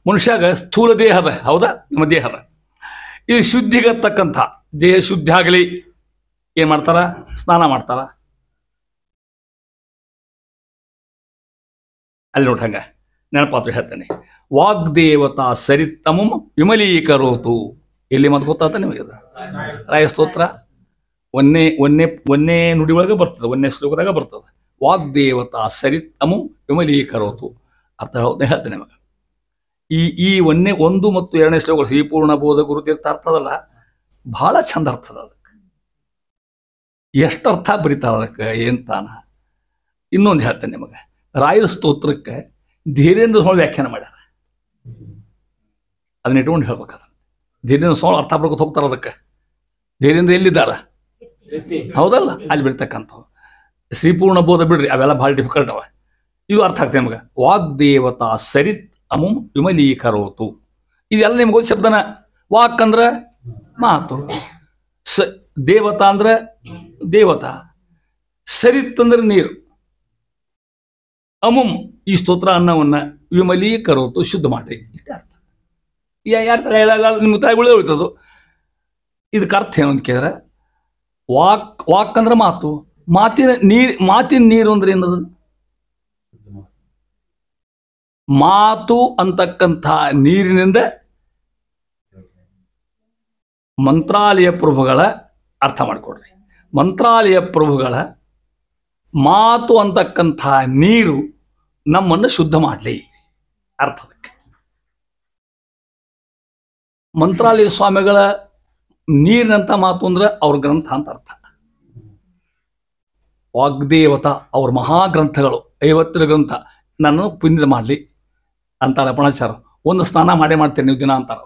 Speaker 1: ಮನುಷ್ಯಾಗ ಸ್ಥೂಲ ದೇಹದ, ಹೌದಾ, ನಮ್ಮ ದೇಹದ ಇದು ಶುದ್ಧಿಗತಕ್ಕಂಥ ದೇಹ ಶುದ್ಧಿ ಆಗಲಿ ಏನು ಮಾಡ್ತಾರ, ಸ್ನಾನ ಮಾಡ್ತಾರ. ಅಲ್ಲಿ ನೋಡಿ ಹಂಗೆ ನೆನಪಾತ್ರ ಹೇಳ್ತೇನೆ. ವಾಗ್ದೇವತಾ ಸರಿತಮಂ ವಿಮಲೀಕರೋತು. ಎಲ್ಲಿ ಮಾತು ಗೊತ್ತಾತ ನಿಮಗೆ? ಅದು ರಾಯ ಸ್ತೋತ್ರ ಒಂದೇ ನುಡಿ ಒಳಗೆ ಬರ್ತದೆ, 1ನೇ ಶ್ಲೋಕದಾಗ ಬರ್ತದೆ. ವಾಗ್ದೇವತಾ ಸರಿತಮಂ ವಿಮಲೀಕರೋತು. ಅರ್ಥ ಹೇಳ್ತೇನೆ ನಿಮಗೆ. ಈ 1 ಮತ್ತು 2ನೇ ಶ್ಲೋಕಗಳು ಶ್ರೀಪೂರ್ಣ ಬೋಧ ಗುರುತೀರ್ಥ ಅರ್ಥದಲ್ಲ, ಭಾಳ ಚಂದ ಅರ್ಥದ. ಅದಕ್ಕೆ ಎಷ್ಟು ಅರ್ಥ ಬರೀತಾರ ಅದಕ್ಕೆ ಏನು ತಾನ. ಇನ್ನೊಂದು ಹೇಳ್ತೇನೆ ನಿಮಗೆ. ರಾಯರ ಸ್ತೋತ್ರಕ್ಕೆ ಧೀರೇಂದ್ರ ಸ್ವಾಮಿ ವ್ಯಾಖ್ಯಾನ ಮಾಡ್ಯಾರ, ಅದನ್ನ ಇಟ್ಕೊಂಡು ಹೇಳ್ಬೇಕಾದ. ಧೀರೇಂದ್ರ ಸ್ವಾಮಿ ಅರ್ಥ ಬರ್ಕೊತ ಹೋಗ್ತಾರೆ. ಅದಕ್ಕೆ ಧೀರೇಂದ್ರ ಎಲ್ಲಿದ್ದಾರ, ಹೌದಲ್ಲ, ಅಲ್ಲಿ ಬಿಡ್ತಕ್ಕಂಥ ಶ್ರೀಪೂರ್ಣ ಬೋಧ ಬಿಡ್ರಿ, ಅವೆಲ್ಲ ಭಾಳ ಡಿಫಿಕಲ್ಟ್ ಅವ. ಇದು ಅರ್ಥ ಆಗ್ತದೆ ನಿಮಗೆ. ವಾಗ್ದೇವತಾ ಸರಿತ್ ಅಮುಂ ವಿಮಲೀಕರೋತು. ಇದೆಲ್ಲ ನಿಮ್ಗೆ ಶಬ್ದನ. ವಾಕ್ ಅಂದ್ರೆ ಮಾತು, ದೇವತಾ ಅಂದ್ರೆ ದೇವತಾ, ಸರಿತ್ ಅಂದ್ರೆ ನೀರು, ಅಮುಂ ಈ ಸ್ತೋತ್ರ ಅನ್ನವನ್ನು ವಿಮಲೀಕರೋತು ಶುದ್ಧ ಮಾಡ್ರಿ. ಇಷ್ಟೇ ಅರ್ಥ. ಯಾರ ಥರ ನಿಮ್ಮ ತಾಯಿಗಳೇ ಉಳಿತದು. ಇದಕ್ಕೆ ಅರ್ಥ ಏನು ಅಂತ ಕೇಳಿದ್ರೆ, ವಾಕ್ ಅಂದ್ರೆ ಮಾತು, ಮಾತಿನ ನೀರು ಅಂದ್ರೆ ಏನದು? ಮಾತು ಅಂತಕ್ಕಂಥ ನೀರಿನಿಂದ ಮಂತ್ರಾಲಯ ಪ್ರಭುಗಳ ಅರ್ಥ ಮಾಡಿಕೊಡ್ರಿ. ಮಂತ್ರಾಲಯ ಪ್ರಭುಗಳ ಮಾತು ಅಂತಕ್ಕಂಥ ನೀರು ನಮ್ಮನ್ನು ಶುದ್ಧ ಮಾಡಲಿ ಅರ್ಥ. ಅದಕ್ಕೆ ಮಂತ್ರಾಲಯ ಸ್ವಾಮಿಗಳ ನೀರಿನಂಥ ಮಾತು ಅಂದ್ರೆ ಅವ್ರ ಗ್ರಂಥ ಅಂತ ಅರ್ಥ. ವಾಗ್ದೇವತಾ ಅವ್ರ ಮಹಾಗ್ರಂಥಗಳು 50 ಗ್ರಂಥ ನನ್ನನ್ನು ಪುಣ್ಯ ಮಾಡಲಿ ಅಂತಾರೆ ಪಣಾಚಾರ. ಒಂದು ಸ್ನಾನ ಮಾಡೇ ಮಾಡ್ತೀರಿ ನೀವು ದಿನ ಅಂತಾರೆ.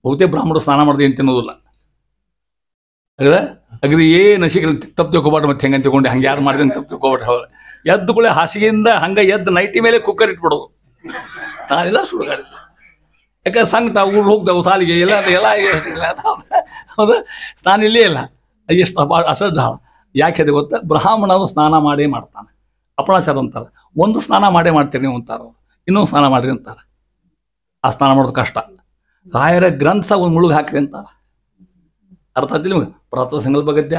Speaker 1: ಬಹುತೇಕ ಬ್ರಾಹ್ಮಣರು ಸ್ನಾನ ಮಾಡಿದೆ ಏನು ತಿನ್ನೋದಿಲ್ಲ. ಅಗದಿ ಏನು ಸಿಗಲಿ ತಪ್ಪು ತಿಳ್ಕೊಬಾರ್ದು. ಮತ್ತೆ ಹೆಂಗೆ ತಿಳ್ಕೊಂಡು ಹಂಗೆ ಯಾರು ಮಾಡಿದೆ ಅಂತ ತಪ್ಪು ತಿಳ್ಕೊಬಾರ್ದು. ಹೌದು, ಎದ್ದು ಕೂಡ ಹಾಸಿಗೆಯಿಂದ ಹಂಗೆ ಎದ್ದು ನೈಟಿ ಮೇಲೆ ಕುಕ್ಕರ್ ಇಟ್ಬಿಡೋದು. ನಾನೆಲ್ಲ ಸುಡುಗಾಡಿ. ಯಾಕಂದ್ರೆ ಸಂಕಟ ಊರು ಹೋಗ್ತಾವೆ ಸಾಲಿಗೆ ಎಲ್ಲ ಎಷ್ಟಿಲ್ಲ. ಹೌದಾ, ಸ್ನಾನ ಇಲ್ಲೇ ಇಲ್ಲ. ಎಷ್ಟು ಅಸಡ್ಡ. ಯಾಕೆ ಅದು ಗೊತ್ತಾ? ಬ್ರಾಹ್ಮಣರು ಸ್ನಾನ ಮಾಡೇ ಮಾಡ್ತಾನೆ. ಅಪಣಾಚಾರ ಅಂತಾರೆ. ಒಂದು ಸ್ನಾನ ಮಾಡೇ ಮಾಡ್ತೀರಿ ನೀವು ಅಂತಾರೆ. ಇನ್ನೊಂದು ಸ್ನಾನ ಮಾಡಿರಿ ಅಂತಾರೆ. ಆ ಸ್ನಾನ ಮಾಡೋದು ಕಷ್ಟ. ರಾಯರ ಗ್ರಂಥ ಒಂದು ಮುಳುಗು ಹಾಕ್ರಿ ಅಂತಾರೆ. ಅರ್ಥ ಆಗ್ತಿಲ್ಲ ನಿಮಗೆ? ಪ್ರಾತಃ ಸಂಕಲ್ಪ ಗದ್ಯ,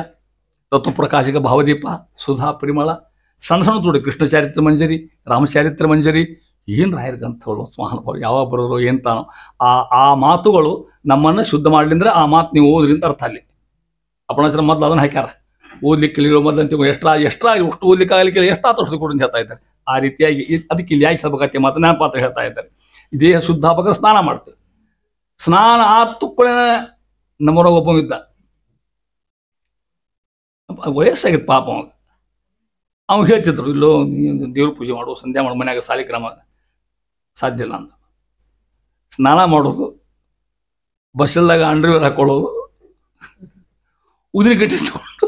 Speaker 1: ತತ್ವಪ್ರಕಾಶಕ ಭಾವದೀಪ, ಸುಧಾ ಪರಿಮಳ, ಸಣ್ಣ ಸಣ್ಣ ನೋಡಿ, ಕೃಷ್ಣ ಚಾರಿತ್ರ ಮಂಜರಿ, ರಾಮಚಾರಿತ್ರ ಮಂಜರಿ, ಏನು ರಾಯರ ಗ್ರಂಥಗಳು ಮಹಾನುಭಾವರು ಯಾವಾಗ ಬರೋರು ಏನು ತಾನೋ ಆ ಮಾತುಗಳು ನಮ್ಮನ್ನು ಶುದ್ಧ ಮಾಡಲಿಂದ್ರೆ ಆ ಮಾತು ನೀವು ಓದ್ರಿ ಅಂತ ಅರ್ಥ. ಅಲ್ಲಿ ಅಪಣಾಚಾರ ಮೊದಲು ಅದನ್ನು ಹಾಕ್ಯಾರ. ಓದ್ಲಿಕ್ಕೆ ಮೊದಲು ಅಂತ ಎಷ್ಟಾಗಿ ಅಷ್ಟು ಓದ್ಲಿಕ್ಕೆ ಆಗಲಿಕ್ಕೆ ಎಷ್ಟಾತ ಅಷ್ಟು ಕೂಡ ಹೇಳ್ತಾ ಇದ್ದಾರೆ. ಆ ರೀತಿಯಾಗಿ ಅದಕ್ಕೆ ಇಲ್ಲಿ ಯಾಕೆ ಹೇಳ್ಬೇಕಾಗ್ತದೆ ಮಾತು ನಾನು ಪಾತ್ರ ಹೇಳ್ತಾ ಇದ್ದಾರೆ. ದೇಹ ಶುದ್ಧ ಆಗ್ಬೇಕಾದ್ರೆ ಸ್ನಾನ ಮಾಡ್ತೇವೆ. ಸ್ನಾನ ಆದ ತುಪ್ಪಳೆ ನಮ್ಮೊಳಗೆ ಒಬ್ಬ ಇದ್ದ, ವಯಸ್ಸಾಗಿತ್ತು ಪಾಪ ಅವಾಗ. ಅವ್ನು ಹೇಳ್ತಿದ್ರು, ಇಲ್ಲೋ ನೀನು ದೇವ್ರ ಪೂಜೆ ಮಾಡು, ಸಂಧ್ಯಾ ಮಾಡು, ಮನ್ಯಾಗ ಸಾಲಿಗ್ರಾಮ ಸಾಧ್ಯ ಇಲ್ಲ ಅಂತ. ಸ್ನಾನ ಮಾಡೋದು, ಬಸ್ಸಲ್ದಾಗ ಅಂಡರ್ವೇರ್ ಹಾಕೊಳ್ಳೋದು, ಉದಿರಿಗಡ್ಡೆ ತಗೊಂಡು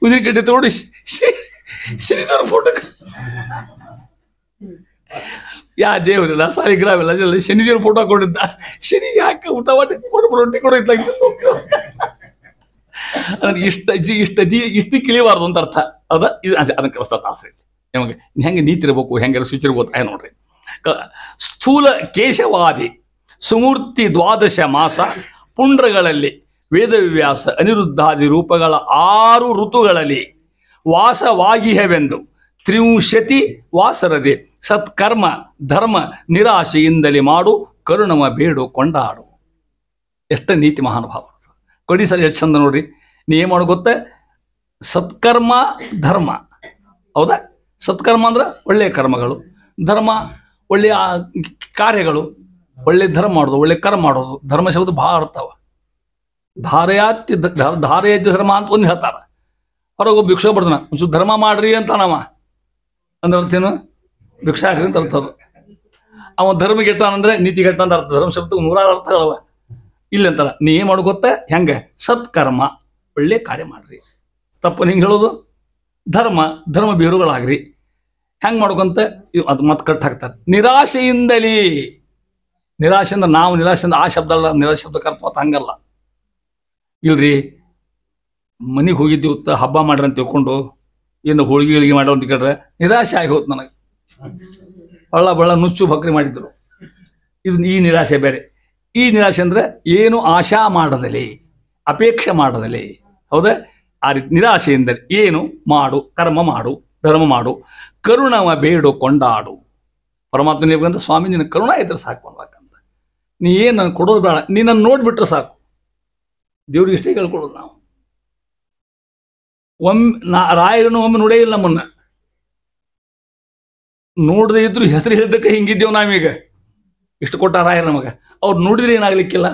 Speaker 1: ಉದಿರಿಗಡ್ಡೆ ತಗೊಂಡು ಶನಿದೇವ್ರ ಫೋಟೋ, ದೇವರಿಲ್ಲ ಸಾಲಿಗ್ರಾಮ ಇಲ್ಲ, ಶನಿದೇವ್ರ ಫೋಟೋ ಹಾಕೊಂಡಿದ್ದ. ಶನಿಗೆ ಹಾಕಿ ಊಟ ಮಾಡಿ ರೊಟ್ಟಿ ಕೊಡೋ ಅದನ್ನು ಇಷ್ಟು ಕಿಳಿಬಾರ್ದು ಅಂತ ಅರ್ಥ. ಹೌದಾ? ಇದು ಅದಕ್ಕೆ ಹೊಸ ತಾಸೆ ನಿಮಗೆ ಹೆಂಗೆ ನೀತಿ ಇರ್ಬೇಕು, ಹೆಂಗೆ ಶುಚಿ ಇರ್ಬೋದು. ನೋಡ್ರಿ, ಸ್ಥೂಲ ಕೇಶವಾದಿ ಸುಮೂರ್ತಿ ದ್ವಾದಶ ಮಾಸ ಪುಂಡ್ರಗಳಲ್ಲಿ ವೇದವ್ಯಾಸ ಅನಿರುದ್ಧಾದಿ ರೂಪಗಳ 6 ಋತುಗಳಲ್ಲಿ ವಾಸವಾಗಿಹವೆಂದು ತ್ರಿಂಶತಿ ವಾಸರದೆ ಸತ್ಕರ್ಮ ಧರ್ಮ ನಿರಾಶೆಯಿಂದಲೇ ಮಾಡು ಕರುಣಮ ಬೇಡು ಕೊಂಡಾಡು. ಎಷ್ಟು ನೀತಿ ಮಹಾನುಭಾವ. ಕೊಡಿ ಸಲ ಎಷ್ಟು ಚಂದ ನೋಡ್ರಿ. ನೀ ಏನು ಮಾಡೋ ಗೊತ್ತೇ? ಸತ್ಕರ್ಮ ಧರ್ಮ. ಹೌದಾ? ಸತ್ಕರ್ಮ ಅಂದ್ರೆ ಒಳ್ಳೆಯ ಕರ್ಮಗಳು, ಧರ್ಮ ಒಳ್ಳೆಯ ಕಾರ್ಯಗಳು, ಒಳ್ಳೆ ಧರ್ಮ ಮಾಡೋದು, ಒಳ್ಳೆ ಕರ್ಮ ಮಾಡೋದು. ಧರ್ಮ ಶಬ್ದ ಭಾಳ ಅರ್ಥವ. ಧಾರೆಯಾತಿ ಧರ್ಮ ಅಂತ ಒಂದು ಹೇಳ್ತಾರ. ಹೊರಗೆ ಭಿಕ್ಷೆ ಬರ್ತಾನ, ಒಂಚೂರು ಧರ್ಮ ಮಾಡ್ರಿ ಅಂತ ನಾವ ಅಂದ್ರೆ ಅರ್ಥೇನು? ಭಿಕ್ಷೆ ಹಾಕ್ರಿ ಅಂತ ಅರ್ಥ. ಅದು ಅವ ಧರ್ಮಗೆಟ್ಟಾನಂದ್ರೆ ನೀತಿಗೆಟ್ಟ ಅಂತ ಅರ್ಥ. ಧರ್ಮ ಶಬ್ದಕ್ಕೆ 100 ಅರ್ಥಗಳವ. ಇಲ್ಲ ಅಂತಾರ. ನೀ ಏನು ಮಾಡೋ ಗೊತ್ತಾ? ಹೆಂಗೆ? ಸತ್ಕರ್ಮ, ಒಳ್ಳೆ ಕಾರ್ಯ ಮಾಡ್ರಿ. ತಪ್ಪು ಹಿಂಗೆ ಹೇಳೋದು. ಧರ್ಮ ಬೇರುಗಳಾಗ್ರಿ. ಹೆಂಗೆ ಮಾಡ್ಕೊಂತ ಅದು ಮತ್ತೆ ಕಟ್ಟು ಹಾಕ್ತಾರೆ. ನಿರಾಶೆಯಿಂದಲೇ. ನಿರಾಶೆಯಿಂದ ನಾವು ನಿರಾಶೆಯಿಂದ ಆ ಶಬ್ದ ಅಲ್ಲ, ನಿರಾಶೆ ಶಬ್ದಕ್ಕೆ ಅರ್ಥ ಮತ್ತು ಹಂಗಲ್ಲ. ಇಲ್ರಿ, ಮನೆಗೆ ಹೋಗಿದ್ದೀವಿ ಹಬ್ಬ ಮಾಡ್ರಿ ಅಂತ ತಿಳ್ಕೊಂಡು ಏನು ಹೋಳಿಗೆ ಮಾಡೋ ಅಂತ ಕೇಳ್ರೆ ನಿರಾಶೆ ಆಗಿ ಹೋಯ್ತು ನನಗೆ. ಬಳ್ಳ ನುಚ್ಚು ಬಕ್ರಿ ಮಾಡಿದ್ರು. ಇದು ಈ ನಿರಾಶೆ ಬೇರೆ. ಈ ನಿರಾಶೆ ಅಂದರೆ ಏನು ಆಶಾ ಮಾಡದಲೇ, ಅಪೇಕ್ಷೆ ಮಾಡದಲೇ. ಹೌದಾ? ಆ ರೀತಿ ನಿರಾಶೆ ಎಂದರೆ ಏನು ಮಾಡು, ಕರ್ಮ ಮಾಡು, ಧರ್ಮ ಮಾಡು, ಕರುಣವ ಬೇಡು ಕೊಂಡಾಡು. ಪರಮಾತ್ಮ ನೀವಂತ ಸ್ವಾಮಿ ನಿನ್ನ ಕರುಣ ಇದ್ರೆ ಸಾಕು ಅನ್ಬೇಕಂತ. ನೀ ಏನು ನಾನು ಕೊಡೋದು ಬೇಡ, ನೀನನ್ನು ನೋಡಿಬಿಟ್ರೆ ಸಾಕು. ದೇವ್ರಿಗೆ ಇಷ್ಟೇ ಕೇಳ್ಕೊಡೋದು ನಾವು. ರಾಯರನ್ನು ಒಮ್ಮೆ ನೋಡೇ ಇಲ್ಲ. ನಮ್ಮನ್ನ ನೋಡದೇ ಇದ್ರು ಹೆಸರು ಹೇಳಿದ್ದಕ್ಕೆ ಹಿಂಗಿದ್ದೇವು ನಾವೀಗ. ಇಷ್ಟು ಕೊಟ್ಟ ರಾಯರ ನಮಗೆ. ಅವ್ರು ನೋಡಿದ್ರೆ ಏನಾಗ್ಲಿಕ್ಕಿಲ್ಲ.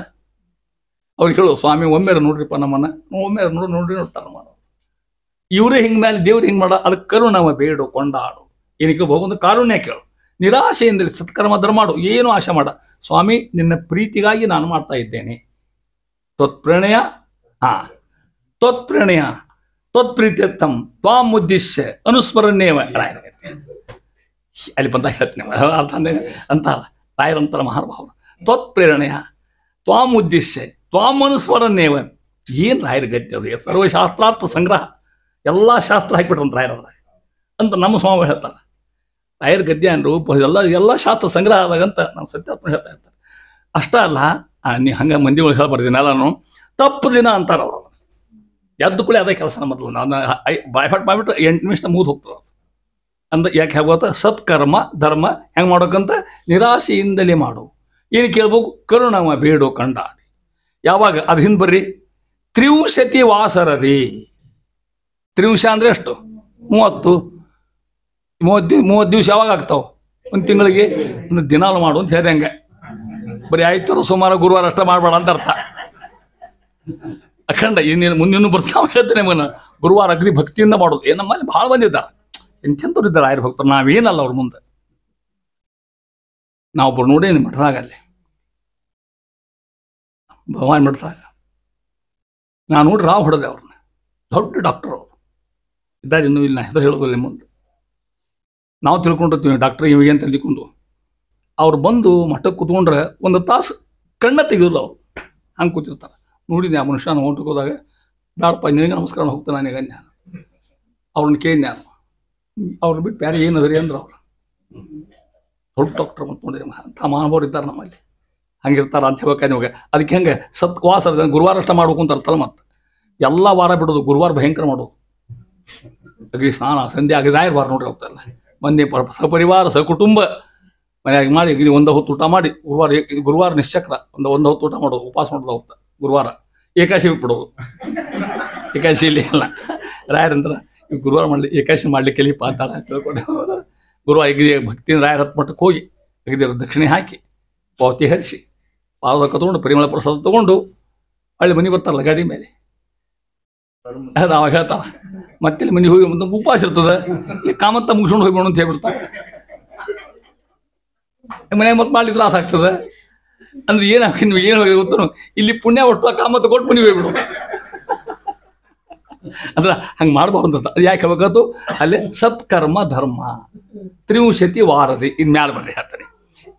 Speaker 1: ಅವ್ರು ಹೇಳು, ಸ್ವಾಮಿ ಒಮ್ಮೆರ ನೋಡ್ರಿಪ್ಪ ನಮ್ಮನ್ನ, ಒಮ್ಮೆರ ನೋಡ್ರಿ ನೋಡ್ತಾರ ನಮ್ಮ. ಇವರೇ ಹಿಂಗೆ ಮೇಲೆ ದೇವ್ರು ಹಿಂಗೆ ಮಾಡ. ಅದಕ್ಕೆ ಕರುಣವ ಬೇಡು ಕೊಂಡಾಡು. ಏನಕ್ಕೆ ಹೋಗೊಂದು ಕಾರುಣ್ಯ ಕೇಳು. ನಿರಾಶೆಯಿಂದ ಸತ್ಕರ್ಮ ಧರ್ಮ ಮಾಡು. ಏನು ಆಶೆ ಮಾಡ. ಸ್ವಾಮಿ ನಿನ್ನ ಪ್ರೀತಿಗಾಗಿ ನಾನು ಮಾಡ್ತಾ ಇದ್ದೇನೆ. ತ್ವತ್ಪ್ರಣಯ ತ್ವತ್ಪ್ರಣಯ ತ್ವತ್ಪ್ರೀತ್ಯರ್ಥಂ ತ್ವಾಂ ಉದ್ದೇಶ್ಯ ಅನುಸ್ಮರಣೇವ. ಅಲ್ಲಿ ಬಂದ ಹೇಳ್ತೀನಿ ಅರ್ಥ ಅಂತಾರ ರಾಯರಂತರ ಮಹಾನುಭಾವರು. ತ್ವತ್ಪ್ರೇರಣೆಯ ತ್ವಾಂ ಉದ್ದೇಶ್ಯ ತ್ವಾಂ ಅನುಸ್ಮರಣೇವ. ಏನು ರಾಯರ ಗಟ್ಟಿ ಅದು. ಸರ್ವಶಾಸ್ತ್ರಾರ್ಥ ಸಂಗ್ರಹ, ಎಲ್ಲ ಶಾಸ್ತ್ರ ಹಾಕಿಬಿಟ್ರಂತ ರಾಯರ ಅಂತ ನಮ್ಮ ಸ್ವಾಮಿ ಹೇಳ್ತಾರೆ. ರಾಯರ ಗದ್ಯ ರೂಪ ಎಲ್ಲ ಶಾಸ್ತ್ರ ಸಂಗ್ರಹ ಆದಾಗಂತ ನಮ್ಮ ಸತ್ಯಾತ್ಮ ಹೇಳ್ತಾ ಇರ್ತಾರೆ. ಅಷ್ಟ ಅಲ್ಲ, ನೀ ಹಂಗೆ ಮಂದಿಗಳು ಹೇಳ್ಬಾರ್ದಿನ ಎಲ್ಲಾನು ತಪ್ಪು ದಿನ ಅಂತಾರೆ ಅವರು. ಎದ್ದು ಕೂಡ ಅದೇ ಕೆಲಸ ಮೊದಲು ನಾನು ಬಾಯ್ಪಾಟ್ ಮಾಡಿಬಿಟ್ಟು 8 ನಿಮಿಷ ಮುಗಿದು ಹೋಗ್ತದೆ ಅಂದ. ಯಾಕೆ ಹೇಗೋತ್ತ? ಸತ್ಕರ್ಮ ಧರ್ಮ ಹೆಂಗೆ ಮಾಡೋಕ್ಕಂತ ನಿರಾಶೆಯಿಂದಲೇ ಮಾಡು. ಏನು ಕೇಳ್ಬೇಕು? ಕರುಣವ ಬೇಡು ಕಂಡಾಡಿ. ಯಾವಾಗ? ಅದು ಹಿಂದೆ ಬರ್ರಿ. ತ್ರಿಂಶತಿ ವಾಸರದಿ. ತ್ರಿಂಶ ಅಂದರೆ ಎಷ್ಟು? 30 ದಿವಸ ಯಾವಾಗ ಆಗ್ತಾವೆ? ಒಂದು ತಿಂಗಳಿಗೆ. ಒಂದು ದಿನಾಲು ಮಾಡು ಅಂತ ಹೇಳಿದೆ. ಹಂಗೆ ಬರೀ ಆಯ್ತು ಸೋಮವಾರ ಗುರುವಾರ ಅಷ್ಟ ಮಾಡಬೇಡ ಅಂತ ಅರ್ಥ. ಅಖಂಡ ಇನ್ನೇನು ಮುಂದಿನ ಬರ್ತಾವ ಹೇಳ್ತೇನೆ. ಮನ ಗುರುವಾರ ಅಗ್ರಿ ಭಕ್ತಿಯಿಂದ ಮಾಡೋದು. ನಮ್ಮಲ್ಲಿ ಭಾಳ ಬಂದಿದ್ದ ಎಂಥವ್ರು ಇದ್ದಾರೆ ರಾಯರ ಭಕ್ತರು. ನಾವೇನಲ್ಲ ಅವ್ರ ಮುಂದೆ. ನಾವೊಬ್ಬರು ನೋಡೇನಿ ಮಠದಾಗ, ಅಲ್ಲಿ ಭವಾನಿ ಮಠದಾಗ ನಾನು ನೋಡಿ ರಾವ್ ಹೊಡೆದೆ ಅವ್ರನ್ನ. ದೊಡ್ಡ ಡಾಕ್ಟರ್ ಅವರು ಇದ್ದಾರೆ, ಇನ್ನೂ ಇಲ್ಲ, ಹೆಸರು ಹೇಳೋದಿಲ್ಲ ಮುಂದೆ. ನಾವು ತಿಳ್ಕೊಂಡಿರ್ತೀವಿ ಡಾಕ್ಟರ್ ಇವಾಗ ಅಂತ ತಿಳ್ಕೊಂಡು. ಅವ್ರು ಬಂದು ಮಠಕ್ಕೆ ಕೂತ್ಕೊಂಡ್ರೆ ಒಂದು ತಾಸು ಕಣ್ಣ ತೆಗೆದಿಲ್ಲ ಅವರು, ಹಂಗೆ ಕೂತಿರ್ತಾರೆ. ನೋಡಿದ್ದೆ ಆ ಮನುಷ್ಯ ನಾನು ಊಟಕ್ಕೆ ಹೋದಾಗ, ಬೇಡಪ್ಪ ನಿನಗೆ ನಮಸ್ಕಾರ ಹೋಗ್ತಾನೆ ನನಗೆ ನಾನು. ಅವ್ರನ್ನ ಕೇಳಿ ನಾನು, ಅವ್ರನ್ನ ಬಿಟ್ಟು ಬೇರೆ ಏನದ್ರಿ ಅಂದ್ರೆ ಅವ್ರು ದೊಡ್ಡ ಡಾಕ್ಟರ್ ಮತ್ತು ನೋಡಿರಿ ಅಂಥ ಮಹಾನುಭಾವರು ಇದ್ದಾರೆ ನಮ್ಮಲ್ಲಿ. ಹಂಗಿರ್ತಾರೆ ಅಂತ ಹೇಳ್ಬೇಕಾದ್ರೆ ನಿಮಗೆ. ಅದಕ್ಕೆ ಹೆಂಗೆ ಸತ್ವಾಸ ಗುರುವಾರ ಅಷ್ಟ ಮಾಡ್ಬೇಕು ಅಂತ ಅರ್ಥಲ್ಲ. ಮತ್ತು ಎಲ್ಲ ವಾರ ಬಿಡೋದು, ಗುರುವಾರ ಭಯಂಕರ ಮಾಡೋದು. ಅಗ್ರಿ ಸ್ನಾನ ಸಂಧ್ಯೆ ಆಗಿದಾಯರ್ ವಾರ ನೋಡ್ರಿ ಹೋಗ್ತಾರಲ್ಲ, ಮಂದಿ ಸಪರಿವಾರ ಸಕುಟುಂಬ ಮನೆಯಾಗಿ ಮಾಡಿ ಒಂದು ಹೊತ್ತು ಊಟ ಮಾಡಿ, ಗುರುವಾರ ನಿಶ್ಚಕ್ರ ಒಂದು ಹೊತ್ತು ಊಟ ಮಾಡೋದು, ಉಪವಾಸ ಮಾಡೋದು ಹೋಗ್ತಾ. ಗುರುವಾರ ಏಕಾಶಿ ಬಿಟ್ಬಿಡೋದು. ಏಕಾಶಿ ಇಲ್ಲಿ ಅಲ್ಲ, ರಾಯರಂದ್ರೆ ಈ ಗುರುವಾರ ಮಾಡಲಿ ಏಕಾಶಿ ಮಾಡ್ಲಿಕ್ಕೆ ಕಲಿಪ ಅಂತಾರ ತಿಳ್ಕೊಂಡು ಗುರುವಾರ ಎಗಿದೆ ಭಕ್ತಿಯಿಂದ ರಾಯರ ಹತ್ತು ಮಟ್ಟಕ್ಕೆ ಹೋಗಿ ಅಗದಿರೋ ದಕ್ಷಿಣೆ ಹಾಕಿ ಪಾವತಿ ಹರಿಸಿ ಪಾದ ಕತ್ಕೊಂಡು ಪರಿಮಳ ಪ್ರಸಾದ ತೊಗೊಂಡು ಹಳ್ಳಿ ಮನೆ ಬರ್ತಾರಲ್ಲ ಗಾಡಿ ಮೇಲೆ, ಅದು ಅವಾಗ ಹೇಳ್ತಾರ ಮತ್ತೆ ಇಲ್ಲಿ ಮನೆಗೆ ಹೋಗಿ ಒಂದು ಉಪವಾಸ ಇರ್ತದೆ, ಇಲ್ಲಿ ಕಾಮತ್ತ ಮುಗಿಸ್ಕೊಂಡು ಹೋಗ್ಬೇಡ ಅಂತ ಹೇಳ್ಬಿಡ್ತಾರೆ. ಮನೆ ಮತ್ತೆ ಮಾಡ್ಲಿ ತ್ರಾಸ ಆಗ್ತದೆ ಅಂದ್ರೆ ಏನಾಗ ನೀವು ಏನು ಹೋಗಿ ಗೊತ್ತು, ಇಲ್ಲಿ ಪುಣ್ಯ ಒಟ್ಟು ಕಾಮತ್ತ ಕೊಟ್ಟು ಮನೆಗೆ ಹೋಗ್ಬಿಡು ಅಂದ್ರೆ ಹಂಗೆ ಮಾಡಬಾರ್ದು ಅಂತ. ಅದು ಯಾಕೆ ಹೇಳ್ಬೇಕಾಯ್ತು, ಅಲ್ಲೇ ಸತ್ಕರ್ಮ ಧರ್ಮ ತ್ರಿವಿಂಶತಿ ವಾರದಿ ಇನ್ಮ್ಯಾಲ ಬರ್ರಿ ಹೇಳ್ತಾನೆ.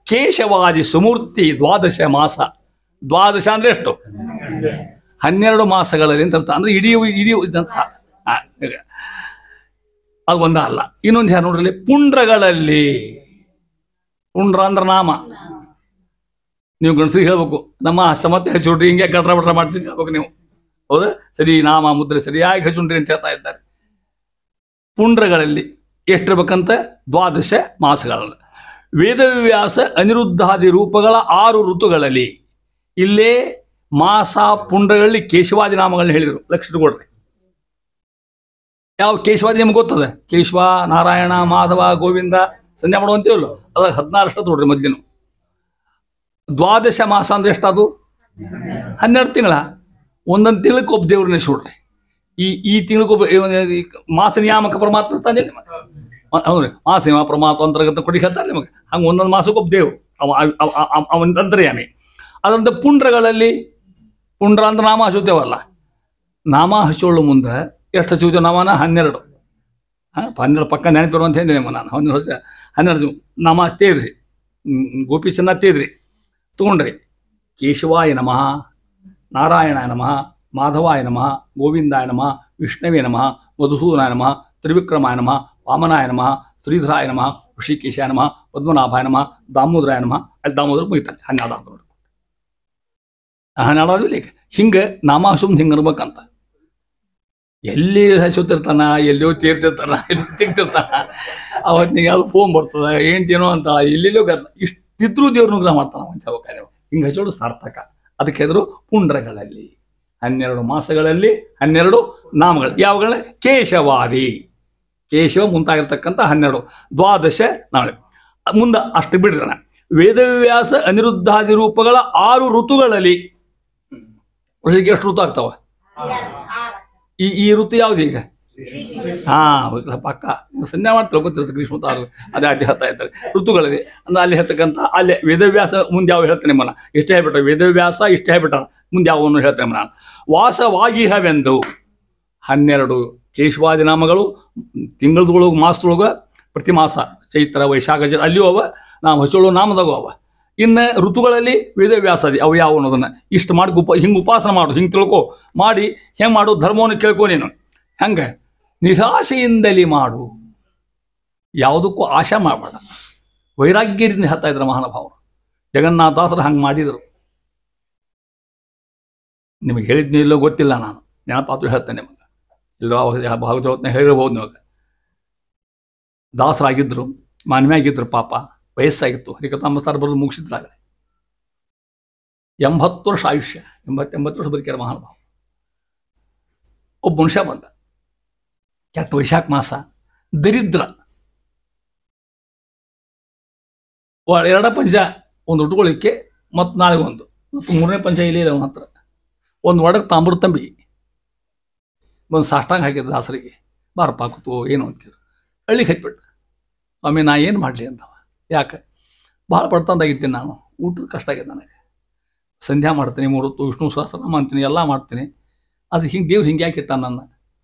Speaker 1: ಕೇಶವಾದಿ ಸುಮೂರ್ತಿ ದ್ವಾದಶ ಮಾಸ. ದ್ವಾದಶ ಅಂದ್ರೆ ಎಷ್ಟು? 12 ಮಾಸಗಳಲ್ಲಿ ಅಂತ ಅರ್ಥ. ಅಂದ್ರೆ ಇಡೀ ಇದಂತ ಅದು ಒಂದ ಅಲ್ಲ. ಇನ್ನೊಂದು ಯಾರು ನೋಡ್ರಲ್ಲಿ, ಪುಂಡ್ರಗಳಲ್ಲಿ. ಪುಂಡ್ರ ಅಂದ್ರೆ ನಾಮ. ನೀವು ಗಣಸರಿಗೆ ಹೇಳ್ಬೇಕು, ನಮ್ಮ ಸಮತೆ ಹಚ್ಚುಡ್ರಿ ಹಿಂಗೆ ಗಡ್ರ ಬಡ್ರ ಮಾಡ್ತೀವಿ ಹೇಳ್ಬೇಕು ನೀವು. ಹೌದಾ? ಸರಿ, ನಾಮ ಮುದ್ರೆ ಸರಿಯಾಗಿ ಹಚ್ಚುಂಡ್ರಿ ಅಂತ ಹೇಳ್ತಾ ಇದ್ದಾರೆ. ಪುಂಡ್ರಗಳಲ್ಲಿ ಎಷ್ಟಿರ್ಬೇಕಂತ? 12 ಮಾಸಗಳಲ್ಲಿ. ವೇದವ್ಯಾಸ ಅನಿರುದ್ಧಾದಿ ರೂಪಗಳ 6 ಋತುಗಳಲ್ಲಿ. ಇಲ್ಲೇ ಮಾಸ ಪುಂಡ್ರಗಳಲ್ಲಿ ಕೇಶವಾದಿ ನಾಮಗಳನ್ನ ಹೇಳಿದರು. ಲಕ್ಷ ಇಟ್ಕೊಡ್ರಿ. ಯಾವ ಕೇಶವಾದಿ ನಿಮ್ಗೆ ಗೊತ್ತದ? ಕೇಶವ, ನಾರಾಯಣ, ಮಾಧವ, ಗೋವಿಂದ ಸಂಧ್ಯಾ ಮಾಡುವಂತೀವಲ್ಲ, ಅದಾಗ 16 ಅಷ್ಟ ನೋಡ್ರಿ ಮೊದಲಿನ. 12 ಮಾಸ ಅಂದ್ರೆ ಎಷ್ಟದು? 12 ತಿಂಗಳ. ಒಂದೊಂದು ತಿಂಗಳಕ್ಕೆ ಒಬ್ಬ ದೇವ್ರನ್ನ ನೋಡ್ರಿ. ಈ ತಿಂಗಳಕ್ಕೊಬ್ಬ ಮಾಸ ನಿಯಾಮಕ ಪರಮಾತ್ಮ ಇರ್ತಾನೆ ನಿಮಗೆ. ಹೌದ್ರಿ, ಮಾಸ ನಿಯಮ ಪರಮಾತ್ಮ ಅಂತರ್ಗತ ಕೊಡಿ ಹೇಳ್ತಾರೆ ನಿಮಗೆ. ಹಂಗೆ ಒಂದೊಂದು ಮಾಸಕ್ಕೊಬ್ಬ ದೇವ್ ಅವನ ಅಂತರ್ಯಾಮಿ. ಅದರಂತೆ ಪುಂಡ್ರಗಳಲ್ಲಿ, ಪುಂಡ್ರ ಅಂದ್ರೆ ನಾಮ ಹಚ್ಚುತ್ತೇವಲ್ಲ, ನಾಮ ಹಚ್ಚೋಳು ಮುಂದೆ ಎಷ್ಟು ಹಚ್ಚುತ್ತೇವೆ ನಾಮನ? 12. 12 ಪಕ್ಕ ನೆನಪಿರುವಂತ ಹೇಳಿದೆ ನಾನು. 12 ನಾಮ ತೇದ್ರಿ, ಗೋಪೀಶನ್ನ ತೇದ್ರಿ ತಗೊಂಡ್ರಿ. ಕೇಶವಾಯ ನಮಃ, ನಾರಾಯಣಾಯ ನಮಃ, ಮಾಧವಾಯ ನಮಃ, ಗೋವಿಂದಾಯ ನಮಃ, ವಿಷ್ಣವೇ ನಮಃ, ಮಧುಸೂದನಾಯ ನಮಃ, ತ್ರಿವಿಕ್ರಮಾಯ ನಮಃ, ವಾಮನಾಯ ನಮಃ, ಶ್ರೀಧರಾಯ ನಮಃ, ಋಷಿಕೇಶಾಯ ನಮಃ, ಪದ್ಮನಾಭಾಯ ನಮಃ, ದಾಮೋದರಾಯ ನಮಃ. ಅಲ್ಲಿ ದಾಮೋದರ ಮುಗಿತಾನೆ 12 ನೋಡಿ. 12 ಇಲ್ಲಿ ಹಿಂಗೆ ನಾಮ ಹಸುಮ್ ಹಿಂಗೆ ಅನ್ಬೇಕಂತ. ಎಲ್ಲಿ ಹಸುತ್ತಿರ್ತಾನ, ಎಲ್ಲಿಯೋ ತೀರ್ತಿರ್ತಾನ, ಎಲ್ಲಿ ತೆಗ್ತಿರ್ತಾನ. ಅವತ್ತಿಗೆ ಯಾವುದು ಫೋನ್ ಬರ್ತದೆ, ಏನೋ ಅಂತ ಎಲ್ಲೆಲ್ಲೋ ಇಷ್ಟಿದ್ರೂ ದೇವ್ರ ನುಗ್ರಹ ಮಾಡ್ತಾನ ಅಂತ ಹೇಳ್ಬೇಕಾರೆ. ಹಿಂಗೆ ಹಚ್ಚೋಡು ಸಾರ್ಥಕ. ಅದಕ್ಕೆ ಹೇಳಿದ್ರು ಪುಂಡ್ರಗಳಲ್ಲಿ 12 ಮಾಸಗಳಲ್ಲಿ 12 ನಾಮಗಳು. ಯಾವಗಳ? ಕೇಶವಾದಿ, ಕೇಶವ ಮುಂತಾಗಿರ್ತಕ್ಕಂಥ 12 12 ನಾಳೆ ಮುಂದೆ ಅಷ್ಟು ಬಿಡ್ತಾನೆ. ವೇದವ್ಯಾಸ ಅನಿರುದ್ಧಾದಿ ರೂಪಗಳ 6 ಋತುಗಳಲ್ಲಿ. ವರ್ಷಕ್ಕೆ ಎಷ್ಟು ಋತು ಆಗ್ತಾವ? ಈ ಋತು ಯಾವ್ದು ಈಗ? ಪಕ್ಕ ಸಂಧ್ಯಾ ಮಾಡ್ತಾರೆ ಗೊತ್ತಿರುತ್ತೆ. ಗ್ರೀಷ್ಮ ಅದೇ ಅದೇ ಹೇಳ್ತಾ ಇರ್ತಾರೆ ಋತುಗಳಲ್ಲಿ. ಅಂದ್ರೆ ಅಲ್ಲಿ ಹೇಳ್ತಕ್ಕಂಥ ಅಲ್ಲೇ ವೇದವ್ಯಾಸ ಮುಂದೆ ಯಾವ ಹೇಳ್ತಾನೆ ಮನ, ಇಷ್ಟೇ ಹೇಳ್ಬಿಟ್ಟ ವೇದವ್ಯಾಸ, ಇಷ್ಟೇ ಹೇಳ್ಬಿಟ್ಟ ಮುಂದೆ ಯಾವನ್ನು ಹೇಳ್ತಾನೆ ಮನ. ವಾಸವಾಗಿಹವೆಂದು 12 ಕೇಶವಾದಿ ನಾಮಗಳು. ತಿಂಗಳದೊಳಗೆ ಮಾಸದೊಳಗೆ ಪ್ರತಿ ಮಾಸ ಚೈತ್ರ ವೈಶಾಖ ಅಲ್ಲಿಯೂ ಅವ, ನಾವು ಹಚ್ಚೋಳು ನಾಮದಾಗೂ ಅವ. ಇನ್ನು ಋತುಗಳಲ್ಲಿ ವೇದವ್ಯಾಸದಿ ಅವು ಯಾವ ಅನ್ನೋದನ್ನು ಇಷ್ಟು ಮಾಡಿ ಹಿಂಗೆ ಉಪಾಸನ ಮಾಡು, ಹಿಂಗೆ ತಿಳ್ಕೊ ಮಾಡಿ ಹೆಂಗೆ ಮಾಡು, ಧರ್ಮವನ್ನು ಕೇಳ್ಕೊ ನೀನು. ಹೆಂಗೆ? ನಿರಾಶೆಯಿಂದಲೇ ಮಾಡು, ಯಾವುದಕ್ಕೂ ಆಶೆ ಮಾಡಬೇಡ. ವೈರಾಗ್ಯದಿಂದ ಹೇಳ್ತಾ ಇದ್ರು ಮಹಾನುಭಾವರು. ಜಗನ್ನಾಥದಾಸರು ಹಂಗೆ ಮಾಡಿದರು. ನಿಮಗೆ ಹೇಳಿದ್ನಿ ಇಲ್ಲೋ ಗೊತ್ತಿಲ್ಲ, ನಾನು ನೆನಪಾತು ಹೇಳ್ತೇನೆ ನಿಮಗೆ. ಇಲ್ಲೋ ಭಾಗವತನ ಹೇಳಿರ್ಬೋದು ನಿಮಗೆ. ದಾಸರಾಗಿದ್ದರು, ಮಾನ್ಯಾಗಿದ್ದರು, ಪಾಪ ವಯಸ್ಸಾಗಿತ್ತು. ಹರಿಕಥಾಂಬ ಸಾರ್ ಬರೆದು ಮುಗಿಸಿದ್ರಾಗಲೇ 80 ವರ್ಷ ಆಯುಷ್ಯ, 80 ವರ್ಷ ಬದುಕ್ಯಾರ ಮಹಾನುಭಾವ. ಒಬ್ಬ ಮನುಷ್ಯ ಬಂದ, ಕೆಟ್ಟ ವೈಶಾಖ ಮಾಸ, ದರಿದ್ರ. 2 ಪಂಚ ಒಂದು ಉಟ್ಕೊಳ್ಳಿಕ್ಕೆ, ಮತ್ತು ನಾಳೆ ಒಂದು, ಮತ್ತು 3ನೇ ಪಂಚ ಇಲ್ಲಿ ಅವನ ಹತ್ರ. ಒಂದು ಒಡಗೆ ತಾಂಬೂರು ತಂಬಿ ಒಂದು ಸಾಷ್ಟಾಂಗ ಹಾಕಿದ ದಾಸರಿಗೆ. ಬಾರಪ್ಪ ಕೂತು ಏನು ಅಂತೀರು. ಹಳ್ಳಿಗೆ ಹಚ್ಬಿಟ್ಟ. ಸ್ವಾಮಿ ನಾ ಏನು ಮಾಡಲಿ ಅಂತವ. ಯಾಕೆ? ಭಾಳ ಬಡತನದಾಗಿದ್ದೀನಿ ನಾನು, ಊಟದ ಕಷ್ಟ ಆಗಿದೆ ನನಗೆ. ಸಂಧ್ಯಾ ಮಾಡ್ತೀನಿ, 3 ಹೊತ್ತು ವಿಷ್ಣು ಸಹಸ್ರನಾಮ ಅಂತೀನಿ, ಎಲ್ಲ ಮಾಡ್ತೀನಿ. ಅದು ಹಿಂಗೆ ದೇವ್ರು ಹಿಂಗೆ ಯಾಕೆ ಇಟ್ಟ ನನ್ನ?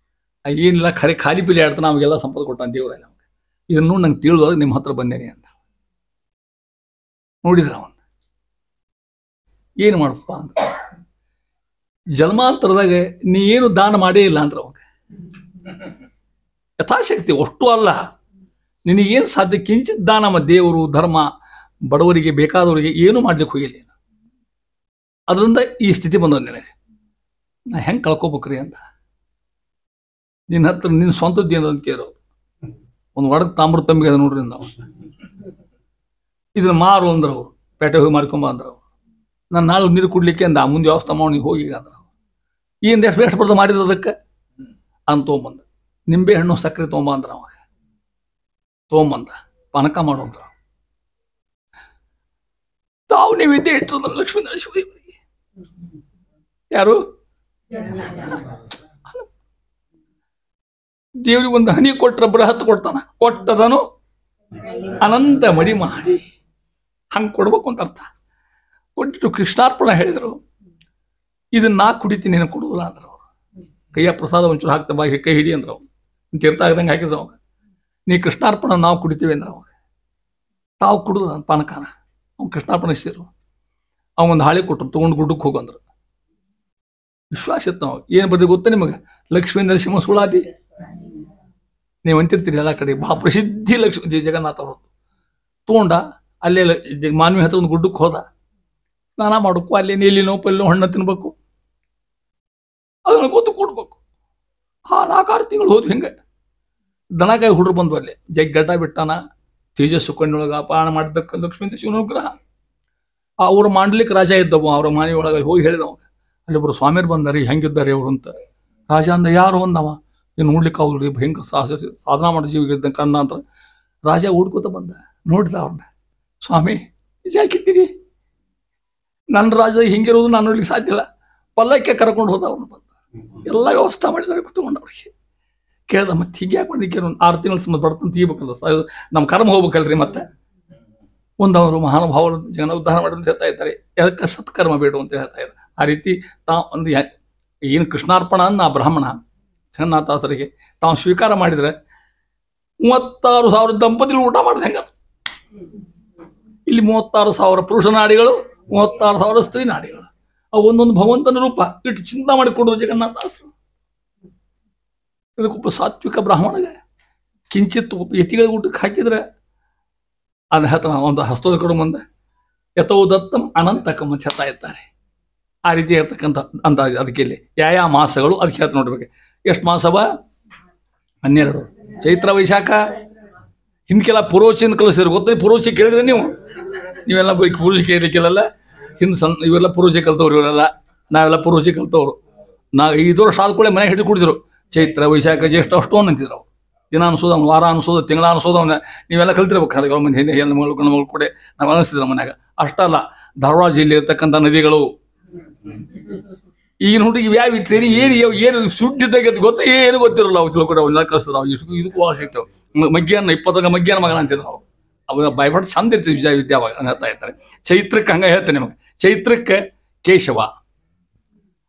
Speaker 1: ಏನಿಲ್ಲ, ಖಾಲಿ ಪಿಲಿ ಆಡ್ತಾನೆ, ನಮಗೆಲ್ಲ ಸಂಪತ್ತು ಕೊಟ್ಟಾನ ದೇವ್ರ ನಮ್ಗೆ. ಇದನ್ನು ನಂಗೆ ತಿಳಿದೋದಾಗ ನಿಮ್ಮ ಹತ್ರ ಬಂದೇನೆ ಅಂತ ನೋಡಿದ್ರ ಅವನು ಏನು ಮಾಡಪ್ಪ ಅಂತ. ಜನ್ಮಾಂತರದಾಗ ನೀ ಏನು ದಾನ ಮಾಡೇ ಇಲ್ಲ ಅಂದ್ರೆ ಅವಾಗ ಯಥಾಶಕ್ತಿ ಅಷ್ಟು ಅಲ್ಲ, ನಿನಗೇನು ಸಾಧ್ಯ ಕಿಂಚಿತ್ ದಾನ, ದೇವರು ಧರ್ಮ ಬಡವರಿಗೆ ಬೇಕಾದವರಿಗೆ ಏನೂ ಮಾಡ್ಲಿಕ್ಕೆ ಹೋಗಿಲ್ಲ. ಅದರಿಂದ ಈ ಸ್ಥಿತಿ ಬಂದದ ನಿನಗೆ. ನಾ ಹೆಂಗೆ ಕಳ್ಕೊಬೇಕ್ರಿ ಅಂತ ನಿನ್ನ ಹತ್ರ ನಿನ್ನ ಸ್ವಂತದ್ದು ಏನಂತ ಕೇಳೋ. ಒಂದು ಒಡಗೆ ತಾಮ್ರ ತಂಬಿಗೆ ಅದ ನೋಡ್ರಿ ನಾವು, ಇದನ್ನ ಮಾರು ಅಂದ್ರೆ ಅವರು ಪೇಟೆ ಹೋಗಿ ಮಾರ್ಕೊಂಬ ಅಂದ್ರೆ ಅವರು. ನಾನು ನಾಳೆ ನೀರು ಕುಡ್ಲಿಕ್ಕೆ ಅಂದ, ಮುಂದೆ ವ್ಯವಸ್ಥೆ ಮಾಡಿ ಹೋಗಿ ಅಂದ್ರೆ ಅವರು ಏನು ಎಷ್ಟು ಬರ್ದ ಮಾಡಿದ ಅದಕ್ಕೆ ಅಂತ ತೊಗೊಂಬಂದ. ನಿಂಬೆ ಹಣ್ಣು ಸಕ್ಕರೆ ತೊಗೊಂಬ ಅಂದ್ರೆ ಅವಾಗ ತೊಗೊಂಬಂದ, ಪಾನಕ ಮಾಡೋದ್ರ. ತಾವು ನೈವೇದ್ಯ ಇಟ್ಟರು ಲಕ್ಷ್ಮೀ ನರಸಿಂಹರಿಗೆ. ಯಾರು ದೇವ್ರಿಗೆ ಒಂದು ಹನಿ ಕೊಟ್ರೆ ಬೃಹತ್ ಕೊಡ್ತಾನ, ಕೊಟ್ಟದನು ಅನಂತ ಮಡಿ ಮಾಡಿ ಹಂಗೆ ಕೊಡ್ಬೇಕು ಅಂತ ಅರ್ಥ. ಕೊಟ್ಟು ಕೃಷ್ಣಾರ್ಪಣ ಹೇಳಿದರು. ಇದನ್ನ ನಾ ಕುಡಿತೀನಿ, ನೀನು ಕೊಡುದಿಲ್ಲ ಅಂದ್ರೆ ಅವರು. ಕೈಯ ಪ್ರಸಾದ ಒಂಚೂರು ಹಾಕ್ತಾ ಬಾಯಿ ಕೈ ಹಿಡಿ ಅಂದ್ರೆ ಅವ್ನು ತೀರ್ಥ ಆಗದಂಗೆ ಹಾಕಿದ್ರು ಅವಾಗ. ನೀ ಕೃಷ್ಣಾರ್ಪಣ ನಾವು ಕುಡಿತೀವಿ ಅಂದ್ರೆ ಅವಾಗ ತಾವು ಕುಡಿದ ಪಾನಕಾನ ಅವ್ನು ಕೃಷ್ಣಾರ್ಪಣ ಇಸ್ತಿರು. ಅವೊಂದು ಹಾಳೆ ಕೊಟ್ಟರು, ತೊಗೊಂಡು ಗುಡ್ಡಕ್ಕೆ ಹೋಗಂದ್ರು. ವಿಶ್ವಾಸ ಇತ್ತು ಅವಾಗ. ಏನು ಬರ್ದಿ ಗೊತ್ತಾ ನಿಮಗೆ? ಲಕ್ಷ್ಮೀ ನರಸಿಂಹ ಸುಳಾದಿ ನೀವು ಅಂತಿರ್ತೀರಿ ಎಲ್ಲ ಕಡೆ. ಬಹಳ ಪ್ರಸಿದ್ಧಿ ಲಕ್ಷ್ಮೀ ಜಗನ್ನಾಥ ಅವರು ತೊಗೊಂಡ ಅಲ್ಲೇ ಮಾನವಿ ಹತ್ರ ಒಂದು ಗುಡ್ಡಕ್ಕೆ ಹೋದ. ಸ್ನಾನ ಮಾಡಬೇಕು, ಅಲ್ಲಿ ನೀಲಿನೋ ಪಲ್ಲಿನೋ ಹಣ್ಣು ತಿನ್ಬೇಕು, ಅದನ್ನ ಗೊತ್ತು ಕೊಡ್ಬೇಕು. 4-6 ತಿಂಗಳು ಹೋದ್ವಿ ಹಿಂಗೆ. ದನಕಾಯಿ ಹುಡ್ರು ಬಂದು ಅಲ್ಲಿ ಗಡ್ಡ ಬಿಟ್ಟಾನ, ತೇಜಸ್ಸು ಕಣ್ಣೊಳಗೆ ಅಪಾನ ಮಾಡಿದ್ದಕ್ಕೆ ಲಕ್ಷ್ಮೀ ಶಿವನ ಅನುಗ್ರಹ. ಅವ್ರು ಮಾಡ್ಲಿಕ್ಕೆ ರಾಜ ಇದ್ದವು. ಅವ್ರ ಮನೆ ಒಳಗೆ ಹೋಗಿ ಹೇಳಿದವ, ಅಲ್ಲಿ ಒಬ್ಬರು ಸ್ವಾಮಿಯರು ಬಂದಾರಿ, ಹೆಂಗಿದ್ದಾರೆ ಅವರು ಅಂತ. ರಾಜ ಅಂದ, ಯಾರು ಅಂದವ, ಏನು ನೋಡ್ಲಿಕ್ಕೆ ಅವ್ರಿ ಭಯಂಕರ ಸಾಧನ ಮಾಡೋ ಜೀವಿಗೆ ಕಣ್ಣ ಅಂತ. ರಾಜ ಹುಡ್ಕೋತ ಬಂದ, ನೋಡಿದ ಅವ್ರನ್ನ. ಸ್ವಾಮಿ ಇಲ್ಲಿ ಯಾಕಿದ್ದೀರಿ? ನನ್ನ ರಾಜ ಹಿಂಗಿರೋದು ನಾನು ನೋಡ್ಲಿಕ್ಕೆ ಸಾಧ್ಯ ಇಲ್ಲ. ಪಲ್ಲಕ್ಕೆ ಕರ್ಕೊಂಡು ಹೋದ. ಅವ್ರನ್ನ ಬಂದ, ಎಲ್ಲ ವ್ಯವಸ್ಥೆ ಮಾಡಿದ್ದಾರೆ, ಕೂತ್ಕೊಂಡು ಅವ್ರಿಗೆ ಕೇಳ್ದ. ಮತ್ತೆ ಹೀಗೆ ಯಾಕೆ ಮಾಡಿ ಒಂದು 6 ತಿಂಗಳ ಸಂಬಂಧ ಬರ್ತಂತ తీయಬೇಕಲ್ಲ, ನಮ್ಮ ಕರ್ಮ ಹೋಗ್ಬೇಕಲ್ರಿ. ಮತ್ತೆ ಒಂದವರು ಮಹಾನುಭಾವರು ಜನ ಉದ್ಧಾರ ಮಾಡಿ ಅಂತ ಹೇಳ್ತಾ ಇದ್ದಾರೆ. ಅದಕ್ಕೆ ಸತ್ಕರ್ಮ ಬೇಡ ಅಂತ ಹೇಳ್ತಾ ಇದ್ದಾರೆ. ಆ ರೀತಿ ತಾವು ಒಂದು ಏನು ಕೃಷ್ಣಾರ್ಪಣ ಅನ್ನ ಆ ಬ್ರಾಹ್ಮಣ ಜಗನ್ನಾಥಾಸರಿಗೆ ತಾವು ಸ್ವೀಕಾರ ಮಾಡಿದರೆ 36,000 ದಂಪತಿಗಳು ಊಟ ಮಾಡಿದ ಹೆಂಗ. ಇಲ್ಲಿ 36,000 ಪುರುಷ ನಾಡಿಗಳು, 36,000 ಸ್ತ್ರೀ ನಾಡಿಗಳು. ಅವು ಒಂದೊಂದು ಭಗವಂತನ ರೂಪ ಇಟ್ಟು ಚಿಂತ ಮಾಡಿ ಕೊಡೋದು ಜಗನ್ನಾಥಾಸರು. ಇದಕ್ಕೊಬ್ಬ ಸಾತ್ವಿಕ ಬ್ರಾಹ್ಮಣಗೆ ಕಿಂಚಿತ್ ಯತಿಗಳಿಗೆ ಊಟಕ್ಕೆ ಹಾಕಿದ್ರೆ ಅದನ್ನ ಹೇಳ್ತಾನೆ, ಒಂದು ಹಸ್ತದ ಕೊಡು ಮುಂದೆ ಯಥೋ ದತ್ತಂ ಅನಂತಕಂ ಅಂತ ಹೇಳ್ತಾ ಇದ್ದಾರೆ. ಆ ರೀತಿ ಇರ್ತಕ್ಕಂಥ ಅಂತ ಅದಕ್ಕೆ ಇಲ್ಲಿ ಯಾವ ಮಾಸಗಳು ಅದಕ್ಕೆ ಹೇಳ್ತಾ ನೋಡ್ಬೇಕು. ಎಷ್ಟು ಮಾಸವ? 12. ಚೈತ್ರ ವೈಶಾಖ. ಹಿಂದಕ್ಕೆಲ್ಲ ಪುರೋಚಿಂದ ಕಲಿಸಿದ್ರು, ಗೊತ್ತ? ಪುರೋಚಿ ಕೇಳಿದ್ರೆ ನೀವೆಲ್ಲ ಪುರೋಚಿ ಕೇಳಲಿಕ್ಕಿಲ್ಲ. ಹಿಂದೆ ಇವೆಲ್ಲ ಪುರೋಚಿ ಕಲ್ತವ್ರು, ಇವರೆಲ್ಲ ನಾವೆಲ್ಲ ಪುರೋಚಿ ಕಲ್ತವ್ರು. 5 ವರ್ಷ ಆದ್ಕೂಳೆ ಮನೆ ಹಿಡಿದು ಕುಡಿದ್ರು. ಚೈತ್ರ ವೈಶಾಖ ಜ್ಯೇಷ್ಠ ಅಷ್ಟೊಂದು ಅಂತಿದ್ರು ಅವ್ರು. ದಿನ ಅನ್ಸೋದು, ವಾರ ಅನ್ಸೋದು, ತಿಂಗಳ ಅನ್ಸೋದು. ನೀವೆಲ್ಲ ಕಲ್ತಿರ್ಬೇಕು. ಹಾಡುಗಳ ಮಂದಿ ಹಿಂದೆ ಹೆಣ್ಣು ಮಗಳು ಗಂಡು ಮಗಳು ಕೂಡ ನಾವು ಅನಿಸ್ತಿದ್ರು ಮನ್ಯಾಗ. ಅಷ್ಟಲ್ಲ, ಧಾರವಾಡ ಜಿಲ್ಲೆ ಇರ್ತಕ್ಕಂಥ ನದಿಗಳು ಈಗಿನ ಹುಡುಗಿ ಯಾವ ಇರ್ತೀರಿ, ಏನು ಸುದ್ದಿದ್ದಾಗ ಗೊತ್ತ, ಏನು ಗೊತ್ತಿರಲ್ಲ. ಅವು ತಿಳ್ಕೊಡ ಅವನ್ನೆಲ್ಲ ಕಲಿಸಿದ್ರು. ಇದಕ್ಕೂ ವಾಸ ಇಟ್ಟು ಮಗ್ಗಿಯನ್ನ 20 ಮಗ್ಗಿಯನ್ನ ಮಗನ ಅಂತಿದ್ರು ನಾವು. ಅವಾಗ ಬಾಯ್ಪಾಟ್ ಚಂದ ಇರ್ತೀವಿ ವಿದ್ಯಾ ಹೇಳ್ತಾ ಇರ್ತಾರೆ. ಚೈತ್ರಕ್ಕೆ ಹಂಗೆ ಹೇಳ್ತೇನೆ ನಿಮಗೆ. ಚೈತ್ರಕ್ಕೆ ಕೇಶವ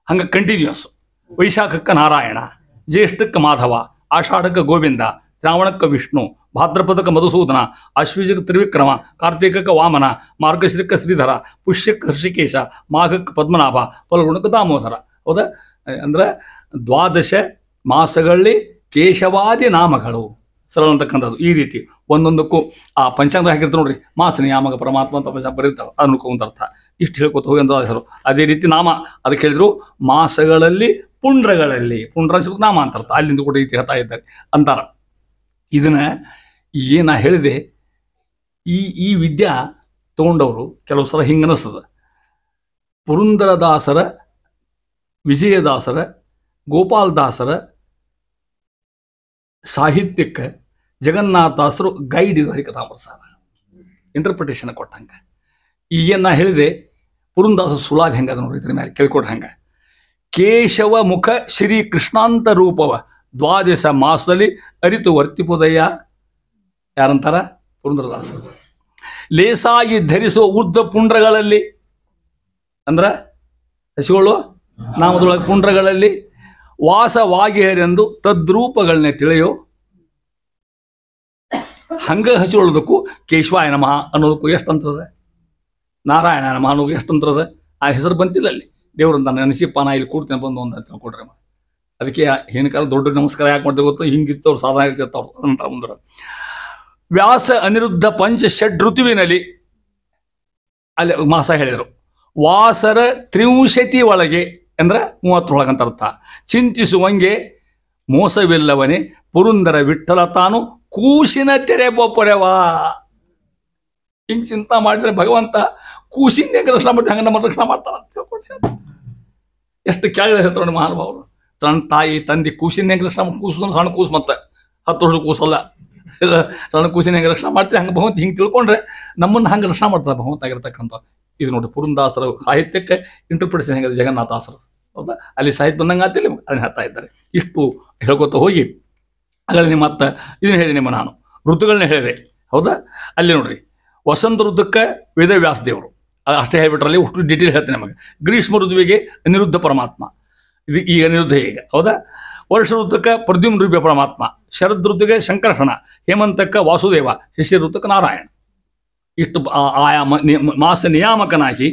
Speaker 1: ಹಂಗೆ ಕಂಟಿನ್ಯೂಸ್. ವೈಶಾಖಕ್ಕೆ ನಾರಾಯಣ, ಜ್ಯೇಷ್ಠಕ್ಕೆ ಮಾಧವ, ಆಷಾಢಕ್ಕೆ ಗೋವಿಂದ, ಶ್ರಾವಣಕ್ಕೆ ವಿಷ್ಣು, ಭಾದ್ರಪದಕ್ಕೆ ಮಧುಸೂದನ, ಅಶ್ವೀಜಕ್ಕೆ ತ್ರಿವಿಕ್ರಮ, ಕಾರ್ತಿಕಕ್ಕೆ ವಾಮನ, ಮಾರ್ಗಶಿರಕ್ಕೆ ಶ್ರೀಧರ, ಪುಷ್ಯಕ್ಕೆ ಹರ್ಷಿಕೇಶ, ಮಾಘಕ್ಕೆ ಪದ್ಮನಾಭ, ಫಲ್ಗುಣಕ್ಕೆ ದಾಮೋದರ. ಹೌದಾ? ಅಂದ್ರೆ 12 ಮಾಸಗಳಲ್ಲಿ ಕೇಶವಾದಿ ನಾಮಗಳು ಸರಳ ಅಂತಕ್ಕಂಥದ್ದು. ಈ ರೀತಿ ಒಂದೊಂದಕ್ಕೂ ಆ ಪಂಚಾಂಗ ಹಾಕಿರ್ತಾರೆ ನೋಡ್ರಿ, ಮಾಸ ನಿಯಾಮಕ ಪರಮಾತ್ಮ ಅಂತ ಪಂಚಾಂಗ ಬರೀತಾರೆ, ಅದಕ್ಕೆ ಅರ್ಥ. ಇಷ್ಟು ಹೇಳ್ಕೊತ ಹೋಗಿ ಅಂತ ಹೆಸರು. ಅದೇ ರೀತಿ ನಾಮ ಅದಕ್ಕೆ ಹೇಳಿದ್ರು, ಮಾಸಗಳಲ್ಲಿ ಪುಂಡ್ರಗಳಲ್ಲಿ, ಪುಂಡ್ರ ನಾಮ ಅಂತ ಅರ್ಥ. ಅಲ್ಲಿಂದ ಕೂಡ ರೀತಿ ಹೇಳ್ತಾ ಇದ್ದಾರೆ ಅಂತಾರ. ಇದನ್ನ ಏನ ಹೇಳಿದೆ, ಈ ವಿದ್ಯಾ ತಗೊಂಡವರು ಕೆಲವು ಸಲ ಹಿಂಗೆ ಅನಿಸ್ತದ. ಪುರಂದರದಾಸರ, ವಿಜಯದಾಸರ, ಗೋಪಾಲದಾಸರ ಸಾಹಿತ್ಯಕ್ಕೆ ಜಗನ್ನಾಥದಾಸರು ಗೈಡ್ ಇದು ಹರಿಕಥಾಮೃತಸಾರ ಇಂಟರ್ಪ್ರಿಟೇಷನ್ ಕೊಟ್ಟಂಗೆ. ಈಗೇನು ನಾ ಹೇಳಿದೆ, ಪುರಂದಾಸ ಸುಳಾದಿ ಹೆಂಗೆ ಅದ ನೋಡಿದ್ರೆ ಮೇಲೆ ಕೇಳ್ಕೊಟ್ಟು ಹಂಗೆ. ಕೇಶವ ಮುಖ ಶ್ರೀ ಕೃಷ್ಣಾಂತ ರೂಪವ 12 ಮಾಸದಲ್ಲಿ ಅರಿತು ವರ್ತಿಪುದಯ್ಯ. ಯಾರಂತಾರ? ಪುರಂದರದಾಸರು. ಲೇಸಾಗಿ ಧರಿಸುವ ಊರ್ಧ್ವ ಪುಂಡ್ರಗಳಲ್ಲಿ, ಅಂದ್ರೆ ಹಸಿಗಳು ನಾಮದೊಳಗೆ ಪುಂಡ್ರಗಳಲ್ಲಿ ವಾಸವಾಗಿಹರೆಂದು ತದ್ರೂಪಗಳನ್ನೇ ತಿಳಿಯೋ. ಹಂಗ ಹಸಿಕೊಳ್ಳೋದಕ್ಕೂ ಕೇಶವಾಯ ನಮಃ ಅನ್ನೋದಕ್ಕೂ ಎಷ್ಟು ಅಂತದ, ನಾರಾಯಣ ನಮಃ ಅನ್ನೋದು ಎಷ್ಟು ಅಂತದ. ಆ ಹೆಸರು ಬಂತಿಲ್ಲ ಅಲ್ಲಿ. ದೇವ್ರಂತ ನೆನಸಿಪ್ಪ ನಾ ಇಲ್ಲಿ ಕೂಡ್ತೇನೆ ಬಂದು ಅಂತ ತಿಳ್ಕೊಡ್ರಿ. ಅದಕ್ಕೆ ಹಿಂದಿನ ಕಾಲ ದೊಡ್ಡ ನಮಸ್ಕಾರ ಯಾಕೆ ಮಾಡ್ತೀವಿ ಗೊತ್ತು, ಹಿಂಗಿರ್ತವ್ರು ಸಾಧನ ಇರ್ತಿರ್ತಾವ್ರು ಅಂತ ಮುಂದ್ರೆ. ವ್ಯಾಸ ಅನಿರುದ್ಧ ಪಂಚ ಷಡ್ ಋತುವಿನಲ್ಲಿ ಅಲ್ಲಿ ಮಾಸ ಹೇಳಿದರು. ವಾಸರ ತ್ರಿಂಶತಿ ಒಳಗೆ ಅಂದ್ರೆ 30 ಅಂತ ಅರ್ಥ. ಚಿಂತಿಸುವಂಗೆ ಮೋಸವಿಲ್ಲವನೇ ಪುರಂದರ ವಿಠಲ ತಾನು ಕೂಸಿನ ತೆರೆ ಬೊಪ್ಪರೆವಾ. ಹಿಂಗೆ ಚಿಂತ ಮಾಡಿದ್ರೆ ಭಗವಂತ ಕೂಸಿನ ಹೆಂಗೆ ರಕ್ಷಣೆ ಮಾಡಿ ಹಂಗೆ ನಮ್ಮ ರಕ್ಷಣೆ ಮಾಡ್ತಾರ ಅಂತ ತಿಳ್ಕೊಳ್ತಾರೆ. ಎಷ್ಟು ಕೇಳಿದ್ರೆ ಹೇಳ್ತಾರೆ ಮಹಾನುಭಾವರು. ಸಣ್ಣ ತಾಯಿ ತಂದೆ ಕೂಸಿನ ಹೆಂಗೆ ರಕ್ಷಣೆ ಮಾಡಿ, ಕೂಸು ಸಣ್ಣ ಕೂಸು ಮತ್ತೆ 10 ವರ್ಷ ಕೂಸಲ್ಲ, ಸಣ್ಣ ಕೂಸಿನ ಹೆಂಗೆ ರಕ್ಷಣೆ ಮಾಡ್ತೀವಿ ಹಂಗೆ ಭಗವಂತ ಹಿಂಗೆ ತಿಳ್ಕೊಂಡ್ರೆ ನಮ್ಮನ್ನು ಹಂಗೆ ರಕ್ಷಣೆ ಮಾಡ್ತಾರೆ ಭಗವಂತ ಆಗಿರ್ತಕ್ಕಂಥ. ಇದು ನೋಡಿ ಪುರಂದಾಸರ ಸಾಹಿತ್ಯಕ್ಕೆ ಇಂಟರ್ಪ್ರಿಟೇಷನ್ ಹೆಂಗಿದೆ ಜಗನ್ನಾಥಾಸರು. ಹೌದಾ, ಅಲ್ಲಿ ಸಾಹಿತ್ಯ ಬಂದಂಗೆ ಆತಿಲ್ಲ ಅದನ್ನು ಹೇಳ್ತಾ ಇದ್ದಾರೆ. ಇಷ್ಟು ಹೇಳ್ಕೊತ ಹೋಗಿ ಅದರಲ್ಲಿ ಮತ್ತೆ ಇದನ್ನು ಹೇಳಿದೆ ನಿಮ್ಮ ನಾನು ಋತುಗಳನ್ನ ಹೇಳಿದೆ. ಹೌದಾ, ಅಲ್ಲಿ ನೋಡ್ರಿ ವಸಂತ ಋತುಕ್ಕೆ ವೇದವ್ಯಾಸ ದೇವರು ಅಷ್ಟೇ ಹೇಳ್ಬಿಟ್ರಲ್ಲಿ ಅಷ್ಟು ಡೀಟೇಲ್ ಹೇಳ್ತೇನೆ ನಮಗೆ. ಗ್ರೀಷ್ಮ ಋತುವಿಗೆ ಅನಿರುದ್ಧ ಪರಮಾತ್ಮ, ಇದು ಈಗ ಅನಿರುದ್ಧ ಈಗ. ಹೌದಾ, ವರ್ಷ ಋತುಕ್ಕೆ ಪ್ರದ್ಯುಮ್ನ ರೂಪ ಪರಮಾತ್ಮ, ಶರದ್ ಋತುಗೆ ಶಂಕರ್ಷಣ, ಹೇಮಂತಕ್ಕೆ ವಾಸುದೇವ, ಶಿಶಿರ ಋತುಕ್ಕೆ ನಾರಾಯಣ. ಇಷ್ಟು ಆಯಾ ಮಾಸ ನಿಯಾಮಕನಾಗಿ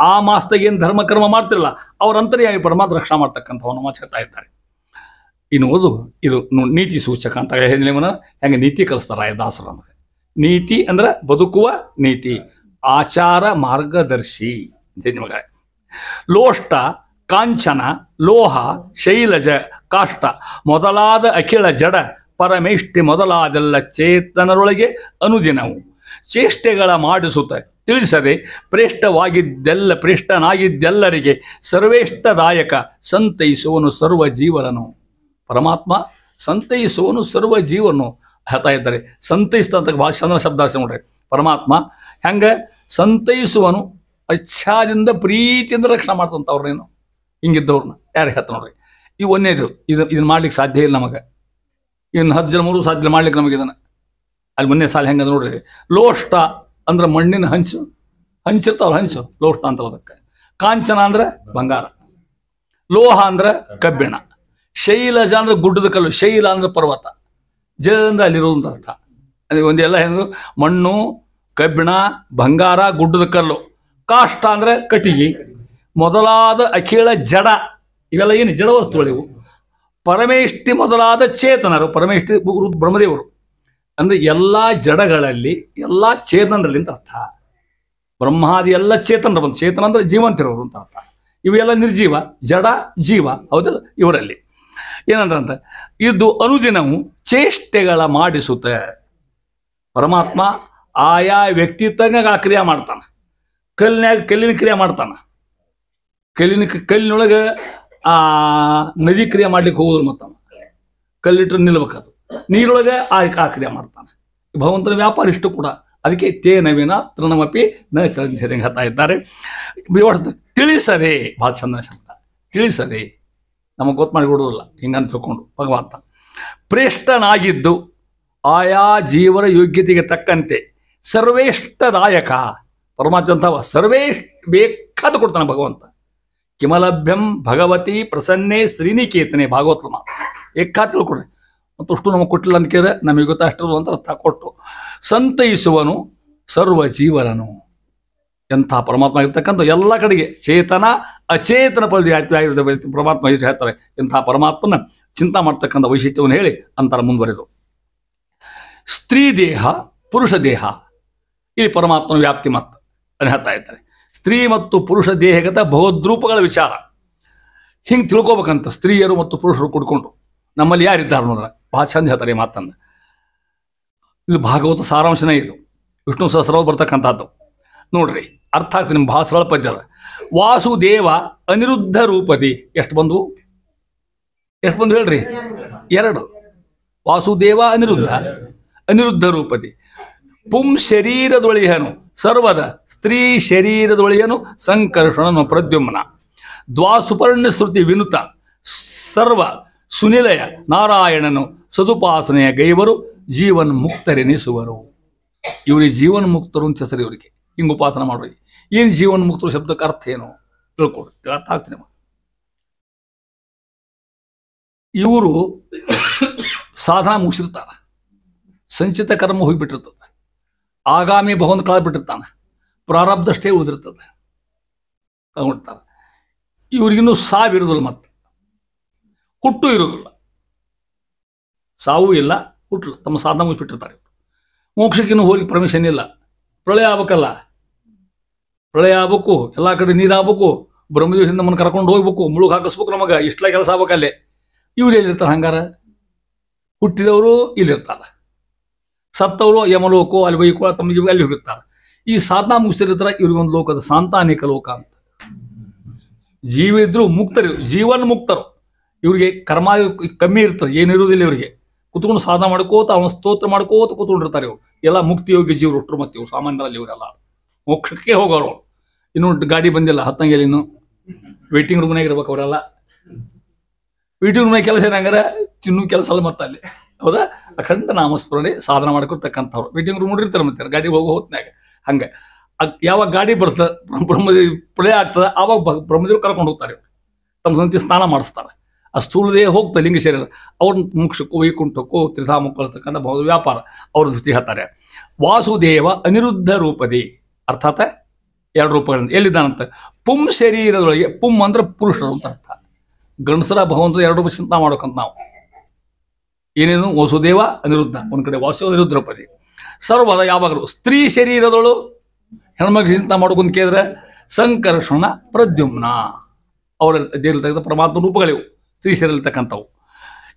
Speaker 1: ಆ ಮಾಸದಾಗ ಏನು ಧರ್ಮಕರ್ಮ ಮಾಡ್ತಿರಲ್ಲ ಅವ್ರ ಅಂತರ್ಯಾಗಿ ಪರಮಾತ್ಮ ರಕ್ಷಣೆ ಮಾಡ್ತಕ್ಕಂಥವನ್ನು ಮಾತಾಡ್ತಾ ಇದ್ದಾರೆ. ಇನ್ನು ಓದು ಇದು ನೀತಿ ಸೂಚಕ ಅಂತ ಹೇಳಿ ಹೆಂಗೆ ನೀತಿ ಕಲಿಸ್ತಾರ ದಾಸರ ನಮಗೆ. ನೀತಿ ಅಂದ್ರೆ ಬದುಕುವ ನೀತಿ, ಆಚಾರ ಮಾರ್ಗದರ್ಶಿ ನಿಮಗೆ. ಲೋಷ್ಟ ಕಾಂಚನ ಲೋಹ ಶೈಲಜ ಕಾಷ್ಟ ಮೊದಲಾದ ಅಖಿಳ ಜಡ ಪರಮೇಷ್ಠಿ ಮೊದಲಾದೆಲ್ಲ ಚೇತನರೊಳಗೆ ಅನುದಿನವು ಚೇಷ್ಟೆಗಳ ಮಾಡಿಸುತ್ತ ತಿಳಿಸದೆ ಪ್ರೇಷ್ಠನಾಗಿದ್ದೆಲ್ಲರಿಗೆ ಸರ್ವೇಷ್ಟದಾಯಕ ಸಂತೈಸುವನು ಸರ್ವ ಜೀವನನು. ಪರಮಾತ್ಮ ಸಂತೈಸುವನು ಸರ್ವ ಜೀವನು ಹೇಳ್ತಾ ಇದ್ದಾರೆ. ಸಂತೈಸ್ತಂತ ಭಾಳ ಚಂದ ಶಬ್ದ ನೋಡ್ರಿ. ಪರಮಾತ್ಮ ಹೆಂಗೆ ಸಂತೈಸುವನು, ಇಚ್ಛಾದಿಂದ ಪ್ರೀತಿಯಿಂದ ರಕ್ಷಣೆ ಮಾಡ್ತಂಥವ್ರನ್ನೇನು ಹಿಂಗಿದ್ದವ್ರನ್ನ ಯಾರು ಹೇಳ್ತಾ ನೋಡ್ರಿ. ಈ ಒಂದೇದು ಇದನ್ನು ಮಾಡ್ಲಿಕ್ಕೆ ಸಾಧ್ಯ ಇಲ್ಲ ನಮಗೆ. ಇನ್ನು 10 ಜನ ಮೂರು ಸಾಧ್ಯ ಮಾಡ್ಲಿಕ್ಕೆ ನಮಗೆ ಇದನ್ನು. ಅಲ್ಲಿ ಮೊನ್ನೆ ಸಾಲ ಹೆಂಗದ ನೋಡ್ರಿ. ಲೋಷ್ಟ ಅಂದ್ರೆ ಮಣ್ಣಿನ ಹಂಚಿರ್ತಾವಲ್ಲ ಹಂಚು, ಲೋಷ್ಟ ಅಂತ ಅದಕ್ಕೆ. ಕಾಂಚನ ಅಂದ್ರೆ ಬಂಗಾರ, ಲೋಹ ಅಂದ್ರೆ ಕಬ್ಬಿಣ, ಶೈಲಜ ಅಂದ್ರೆ ಗುಡ್ಡದ ಕಲ್ಲು, ಶೈಲ ಅಂದ್ರೆ ಪರ್ವತ, ಜ ಅಂದ್ರೆ ಅಲ್ಲಿರೋದು ಅರ್ಥ. ಅದು ಒಂದೆಲ್ಲ ಹೆಂಗು ಮಣ್ಣು ಕಬ್ಬಿಣ ಬಂಗಾರ ಗುಡ್ಡದ ಕಲ್ಲು. ಕಾಷ್ಟ ಅಂದ್ರೆ ಕಟಿಗೆ ಮೊದಲಾದ ಅಖಿಳ ಜಡ, ಇವೆಲ್ಲ ಏನು ಜಡ ವಸ್ತುಗಳು ಇವು. ಪರಮೇಷ್ಠಿ ಮೊದಲಾದ ಚೇತನರು, ಪರಮೇಷ್ಠಿ ಬ್ರಹ್ಮದೇವರು ಅಂದರೆ ಎಲ್ಲ ಜಡಗಳಲ್ಲಿ ಎಲ್ಲ ಚೇತನರಲ್ಲಿ ಅಂತ ಅರ್ಥ. ಬ್ರಹ್ಮಾದಿ ಎಲ್ಲ ಚೇತನರು ಬಂದು, ಚೇತನ ಅಂದರೆ ಜೀವಂತಿರೋರು ಅಂತ ಅರ್ಥ. ಇವೆಲ್ಲ ನಿರ್ಜೀವ, ಜಡ ಜೀವ, ಹೌದಲ್ಲ ಇವರಲ್ಲಿ ಏನಂತ ಇದು ಅನುದಿನವು ಚೇಷ್ಟೆಗಳ ಮಾಡಿಸುತ್ತೆ. ಪರಮಾತ್ಮ ಆಯಾ ವ್ಯಕ್ತಿತ್ವಂಗ ಆ ಕ್ರಿಯೆ ಮಾಡ್ತಾನೆ. ಕಲ್ಲಿನ ಕ್ರಿಯೆ ಮಾಡ್ತಾನೆ. ಕಲ್ಲಿನೊಳಗೆ ಆ ನದಿ ಕ್ರಿಯೆ ಮಾಡ್ಲಿಕ್ಕೆ ಹೋಗೋದು ಮತ್ತ ಕಲ್ಲಿಟ್ಟರೆ ನಿಲ್ಬೇಕದು. ನೀರೊಳಗೆ ಆ ಕ್ರಿಯೆ ಮಾಡ್ತಾನೆ. ಭಗವಂತನ ವ್ಯಾಪಾರ ಇಷ್ಟು ಕೂಡ. ಅದಕ್ಕೆ ತೇ ನವೀನ ತೃಣಮಪಿ ನ ಸರಿಂಗ್ ಹೇಳ್ತಾ ಇದ್ದಾರೆ. ತಿಳಿಸದೆ, ಭಾಳ ಚಂದ ಶಬ್ದ ತಿಳಿಸದೆ, ನಮಗೆ ಗೊತ್ತು ಮಾಡಿ ಕೊಡೋದಿಲ್ಲ ಹಿಂಗಂತ ತಿಳ್ಕೊಂಡು ಭಗವಂತ ಪ್ರೇಷ್ಠನಾಗಿದ್ದು ಆಯಾ ಜೀವನ ಯೋಗ್ಯತೆಗೆ ತಕ್ಕಂತೆ ಸರ್ವೇಷ್ಟದಾಯಕ. ಪರಮಾತ್ಮ ಅಂತವ ಬೇಕಾದ ಕೊಡ್ತಾನೆ ಭಗವಂತ. ಕಿಮಲಭ್ಯಂ ಭಗವತಿ ಪ್ರಸನ್ನೇ ಶ್ರೀನಿಕೇತನೆ, ಭಾಗವತ ಮಾತು ಏಕಾದ ತಿಳ್ಕೊಡ್ರಿ. ಮತ್ತು ಅಷ್ಟು ನಮಗೆ ಕೊಟ್ಟಿಲ್ಲ ಅಂತ ಕೇಳಿದ್ರೆ ನಮಗೆ ಗೊತ್ತ ಅಷ್ಟು ಅಂತ ಅರ್ಥ ಕೊಟ್ಟು ಸಂತೈಸುವನು ಸರ್ವ ಜೀವನನು. ಎಂಥ ಪರಮಾತ್ಮ ಇರ್ತಕ್ಕಂಥ ಎಲ್ಲ ಕಡೆಗೆ ಚೇತನ ಅಚೇತನ ಪರಮಾತ್ಮ ಹೇಳ್ತಾರೆ. ಇಂಥ ಪರಮಾತ್ಮನ ಚಿಂತಾ ಮಾಡ್ತಕ್ಕಂಥ ವೈಶಿಷ್ಟ್ಯವನ್ನು ಹೇಳಿ ಅಂತರ ಮುಂದುವರೆದು ಸ್ತ್ರೀ ದೇಹ ಪುರುಷ ದೇಹ ಈ ಪರಮಾತ್ಮನ ವ್ಯಾಪ್ತಿ ಮತ್ತು ಅದನ್ನು ಹೇಳ್ತಾ ಇದ್ದಾರೆ. ಸ್ತ್ರೀ ಮತ್ತು ಪುರುಷ ದೇಹಗತ ಬಹುದ್ರೂಪಗಳ ವಿಚಾರ ಹಿಂಗೆ ತಿಳ್ಕೊಬೇಕಂತ. ಸ್ತ್ರೀಯರು ಮತ್ತು ಪುರುಷರು ಕುಡ್ಕೊಂಡು ನಮ್ಮಲ್ಲಿ ಯಾರಿದ್ದಾರೆ ಅನ್ನೋದ್ರ ಭಾಳ ಚಂದ ಹೇಳ್ತಾರೆ ಈ ಮಾತನ್ನು. ಇದು ಭಾಗವತ ಸಾರಾಂಶನೇ, ಇದು ವಿಷ್ಣು ಸಹಸ್ರವಾಗಿ ಬರ್ತಕ್ಕಂಥದ್ದು ನೋಡ್ರಿ. ಅರ್ಥ ಆಗ್ತದೆ ನಿಮ್ಗೆ, ಭಾಳ ಸರಳ ಪದ್ಯ ಅದ. ವಾಸುದೇವ ಅನಿರುದ್ಧ ರೂಪದಿ ಎಷ್ಟು ಬಂದು ಹೇಳ್ರಿ? 2. ವಾಸುದೇವ ಅನಿರುದ್ಧ ರೂಪದಿ. ಪುಂ ಶರೀರದೊಳಿಯನು ಸರ್ವದ ಸ್ತ್ರೀ ಶರೀರದೊಳಿಯನು ಸಂಕರ್ಷಣನು ಪ್ರದ್ಯುಮ್ನ. ದ್ವಾಸುಪರ್ಣ ಶ್ರುತಿ ವಿನುತ ಸರ್ವ ಸುನಿಲಯ ನಾರಾಯಣನು ಸದುಪಾಸನೆಯ ಗೈವರು ಜೀವನ್ ಮುಕ್ತರೆನಿಸುವರು. ಇವರಿಗೆ ಜೀವನ್ ಮುಕ್ತರು ಅಂತ ಹೆಸರು ಇವರಿಗೆ. ಹಿಂಗೆ ಉಪಾಸನ ಮಾಡೋರಿಗೆ. ಏನು ಜೀವನ್ ಮುಕ್ತರು ಶಬ್ದಕ್ಕೆ ಅರ್ಥ ಏನು ತಿಳ್ಕೊಡಿ, ಅರ್ಥ ಆಗ್ತೀನಿ. ಇವರು ಸಾಧನ ಮುಗಿಸಿರ್ತಾರೆ, ಸಂಚಿತ ಕರ್ಮ ಹೋಗಿಬಿಟ್ಟಿರ್ತದೆ, ಆಗಾಮಿ ಭವನ ಕಳೆದ್ಬಿಟ್ಟಿರ್ತಾನೆ, ಪ್ರಾರಬ್ಧಷ್ಟೇ ಉಳಿದಿರ್ತದೆ, ತಗೊಂಡ್ತಾರೆ. ಇವ್ರಿಗಿನ್ನೂ ಸಾವಿರೋದಿಲ್ಲ, ಮತ್ತೆ ಹುಟ್ಟು ಇರೋದಿಲ್ಲ, ಸಾವು ಇಲ್ಲ, ಹುಟ್ಟಲ್ಲ, ತಮ್ಮ ಸಾಧನ ಮುಗಿಸ್ಬಿಟ್ಟಿರ್ತಾರೆ. ಮೋಕ್ಷಕ್ಕಿನ್ನೂ ಹೋಗಿ ಪರ್ಮಿಷನ್ ಇಲ್ಲ. ಪ್ರಳಯ ಆಗ್ಬೇಕಲ್ಲ, ಪ್ರಳಯ ಆಗ್ಬೇಕು, ಎಲ್ಲ ಕಡೆ ನೀರು ಆಗ್ಬೇಕು, ಬ್ರಹ್ಮದೇವರಿಂದ ನಮ್ಮನ್ನು ಕರ್ಕೊಂಡು ಹೋಗ್ಬೇಕು, ಮುಳುಗ್ ಹಾಕಿಸ್ಬೇಕು, ನಮಗೆ ಇಷ್ಟಲ ಕೆಲಸ ಆಗ್ಬೇಕಲ್ಲೇ. ಇವ್ರು ಎಲ್ಲಿರ್ತಾರೆ? ಹಂಗಾರ ಹುಟ್ಟಿದವರು ಇಲ್ಲಿರ್ತಾರೆ, ಸತ್ತವರು ಯಮಲೋಕೋ ಅಲ್ಲಿ ಬೈಕೋ ತಮ್ಮ ಜೀವ ಅಲ್ಲಿ ಹೋಗಿರ್ತಾರೆ. ಈ ಸಾಧನ ಮುಗಿಸ್ತಿರ್ತಾರೆ. ಇವ್ರಿಗೊಂದು ಲೋಕದ ಸಾಂತಾನಿಕ ಲೋಕ ಅಂತ. ಜೀವ ಇದ್ರು ಮುಕ್ತರು, ಜೀವನ್ ಮುಕ್ತರು. ಇವ್ರಿಗೆ ಕರ್ಮ ಕಮ್ಮಿ ಇರ್ತದೆ, ಏನಿರುವುದಿಲ್ಲ ಇವರಿಗೆ. ಕುತ್ಕೊಂಡು ಸಾಧನ ಮಾಡ್ಕೋತ ಅವನ ಸ್ತೋತ್ರ ಮಾಡ್ಕೋತ ಕೂತ್ಕೊಂಡಿರ್ತಾರೆ ಇವರು. ಎಲ್ಲ ಮುಕ್ತಿಯೋಗ್ಯ ಜೀವರು ಒಟ್ಟರು. ಮತ್ತೆ ಇವರು ಸಾಮಾನ್ಯರಲ್ಲಿ ಇವರೆಲ್ಲ ಮೋಕ್ಷಕ್ಕೆ ಹೋಗೋರು. ಇನ್ನು ಗಾಡಿ ಬಂದಿಲ್ಲ, ಹತ್ತಂಗೆಲ್ಲ ಇನ್ನು ವೇಟಿಂಗ್ ರೂಮ್ನಾಗ ಇರ್ಬೇಕು ಅವರೆಲ್ಲ. ವೇಟಿಂಗ್ ರೂಮ್ನಾಗ ಕೆಲಸ ಏನಂಗಾರೆ ತಿನ್ನು ಕೆಲಸ ಅಲ್ಲ ಮತ್ತೆ ಅಲ್ಲಿ, ಹೌದಾ? ಅಖಂಡ ನಾಮಸ್ಮರಣೆ ಸಾಧನ ಮಾಡ್ಕೊಳ್ತಕ್ಕಂಥವ್ರು ವೇಟಿಂಗ್ ರೂಮ್ ನೋಡಿರ್ತಾರೆ. ಮತ್ತೆ ಗಾಡಿ ಹೋಗೋ ಹೊತ್ನಾಗ ಹಂಗೆ ಯಾವಾಗ ಗಾಡಿ ಬರ್ತದೆ, ಬ್ರಹ್ಮದೇವಿ ಪ್ರಳಯ ಆಗ್ತದೆ, ಆವಾಗ ಬ್ರಹ್ಮದೇವ್ರು ಕರ್ಕೊಂಡು ಹೋಗ್ತಾರೆ. ತಮ್ಮ ಸಂತಿ ಸ್ನಾನ ಮಾಡಿಸ್ತಾರೆ. ಆ ಸ್ಥೂಲದೇ ಹೋಗ್ತದೆ ಲಿಂಗ ಶರೀರ. ಅವ್ರ ಮೋಕ್ಷಕ್ಕೂ ವೈಕುಂಠಕ್ಕೂ ತ್ರಿಧಾಮಕ್ಕೂ ಇರ್ತಕ್ಕಂಥ ಬಹು ವ್ಯಾಪಾರ ಅವ್ರ ದೃಷ್ಟಿ ಹೇಳ್ತಾರೆ. ವಾಸುದೇವ ಅನಿರುದ್ಧ ರೂಪದಿ, ಅರ್ಥಾತ್ ಎರಡು ರೂಪಗಳಿಂದ ಎಲ್ಲಿದ್ದಾನಂತ. ಪುಂ ಶರೀರದೊಳಗೆ, ಪುಂ ಅಂದ್ರೆ ಪುರುಷರು ಅಂತ ಅರ್ಥ. ಗಂಡಸರ ಭಗವಂತ ಎರಡು ರೂಪ ಚಿಂತನೆ ಮಾಡೋಕಂತ ನಾವು. ಏನೇನು ವಾಸುದೇವ ಅನಿರುದ್ಧ, ಒಂದ್ ಕಡೆ ವಾಸುದೇವ ಅನಿರುದ್ಧ ರೂಪದಿ. ಸರ್ವದ ಯಾವಾಗಲೂ ಸ್ತ್ರೀ ಶರೀರದಳು ಹೆಣ್ಮಕ್ಳು ಚಿಂತನೆ ಮಾಡ್ಕೊಂಡ್ ಕೇಳಿದ್ರೆ ಸಂಕರ್ಷಣ ಪ್ರದ್ಯುಮ್ನ ಅವರ ದೇವರು ತೆಗೆದ ಪರಮಾತ್ಮ ರೂಪಗಳಿವು, ಸ್ತ್ರೀ ಶರೀರತಕ್ಕಂಥವು.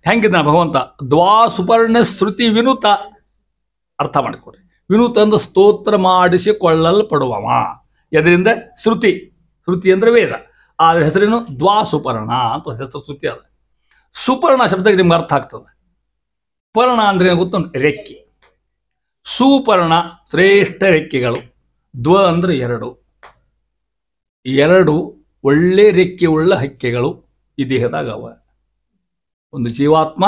Speaker 1: ಹೆಂಗಿದ್ದಾನೆ ಭಗವಂತ? ದ್ವಾ ಸುಪರ್ಣ ಶ್ರುತಿ ವಿನುತ. ಅರ್ಥ ಮಾಡಿಕೊಡ್ರಿ. ವಿನುತ ಅಂದ್ರೆ ಸ್ತೋತ್ರ ಮಾಡಿಸಿಕೊಳ್ಳಲ್ಪಡುವವ. ಎದರಿಂದ? ಶ್ರುತಿ. ಶ್ರುತಿ ಅಂದ್ರೆ ವೇದ. ಆದ್ರೆ ಹೆಸರೇನು? ದ್ವಾ ಸುಪರ್ಣ ಅಂತ ಹೆಸರು ಶ್ರುತಿ ಅದ. ಸುಪರ್ಣ ಶಬ್ದಕ್ಕೆ ನಿಮ್ಗೆ ಅರ್ಥ ಆಗ್ತದೆ. ಪರ್ಣ ಅಂದ್ರೆ ಗೊತ್ತು, ರೆಕ್ಕೆ. ಸುಪರ್ಣ ಶ್ರೇಷ್ಠ ರೆಕ್ಕೆಗಳು. ದ್ವ ಅಂದ್ರೆ ಎರಡು. ಎರಡು ಒಳ್ಳೆ ರೆಕ್ಕೆ ಉಳ್ಳ ಹಕ್ಕೆಗಳು ಈ ದೇಹದಾಗ ಅವ. ಒಂದು ಜೀವಾತ್ಮ,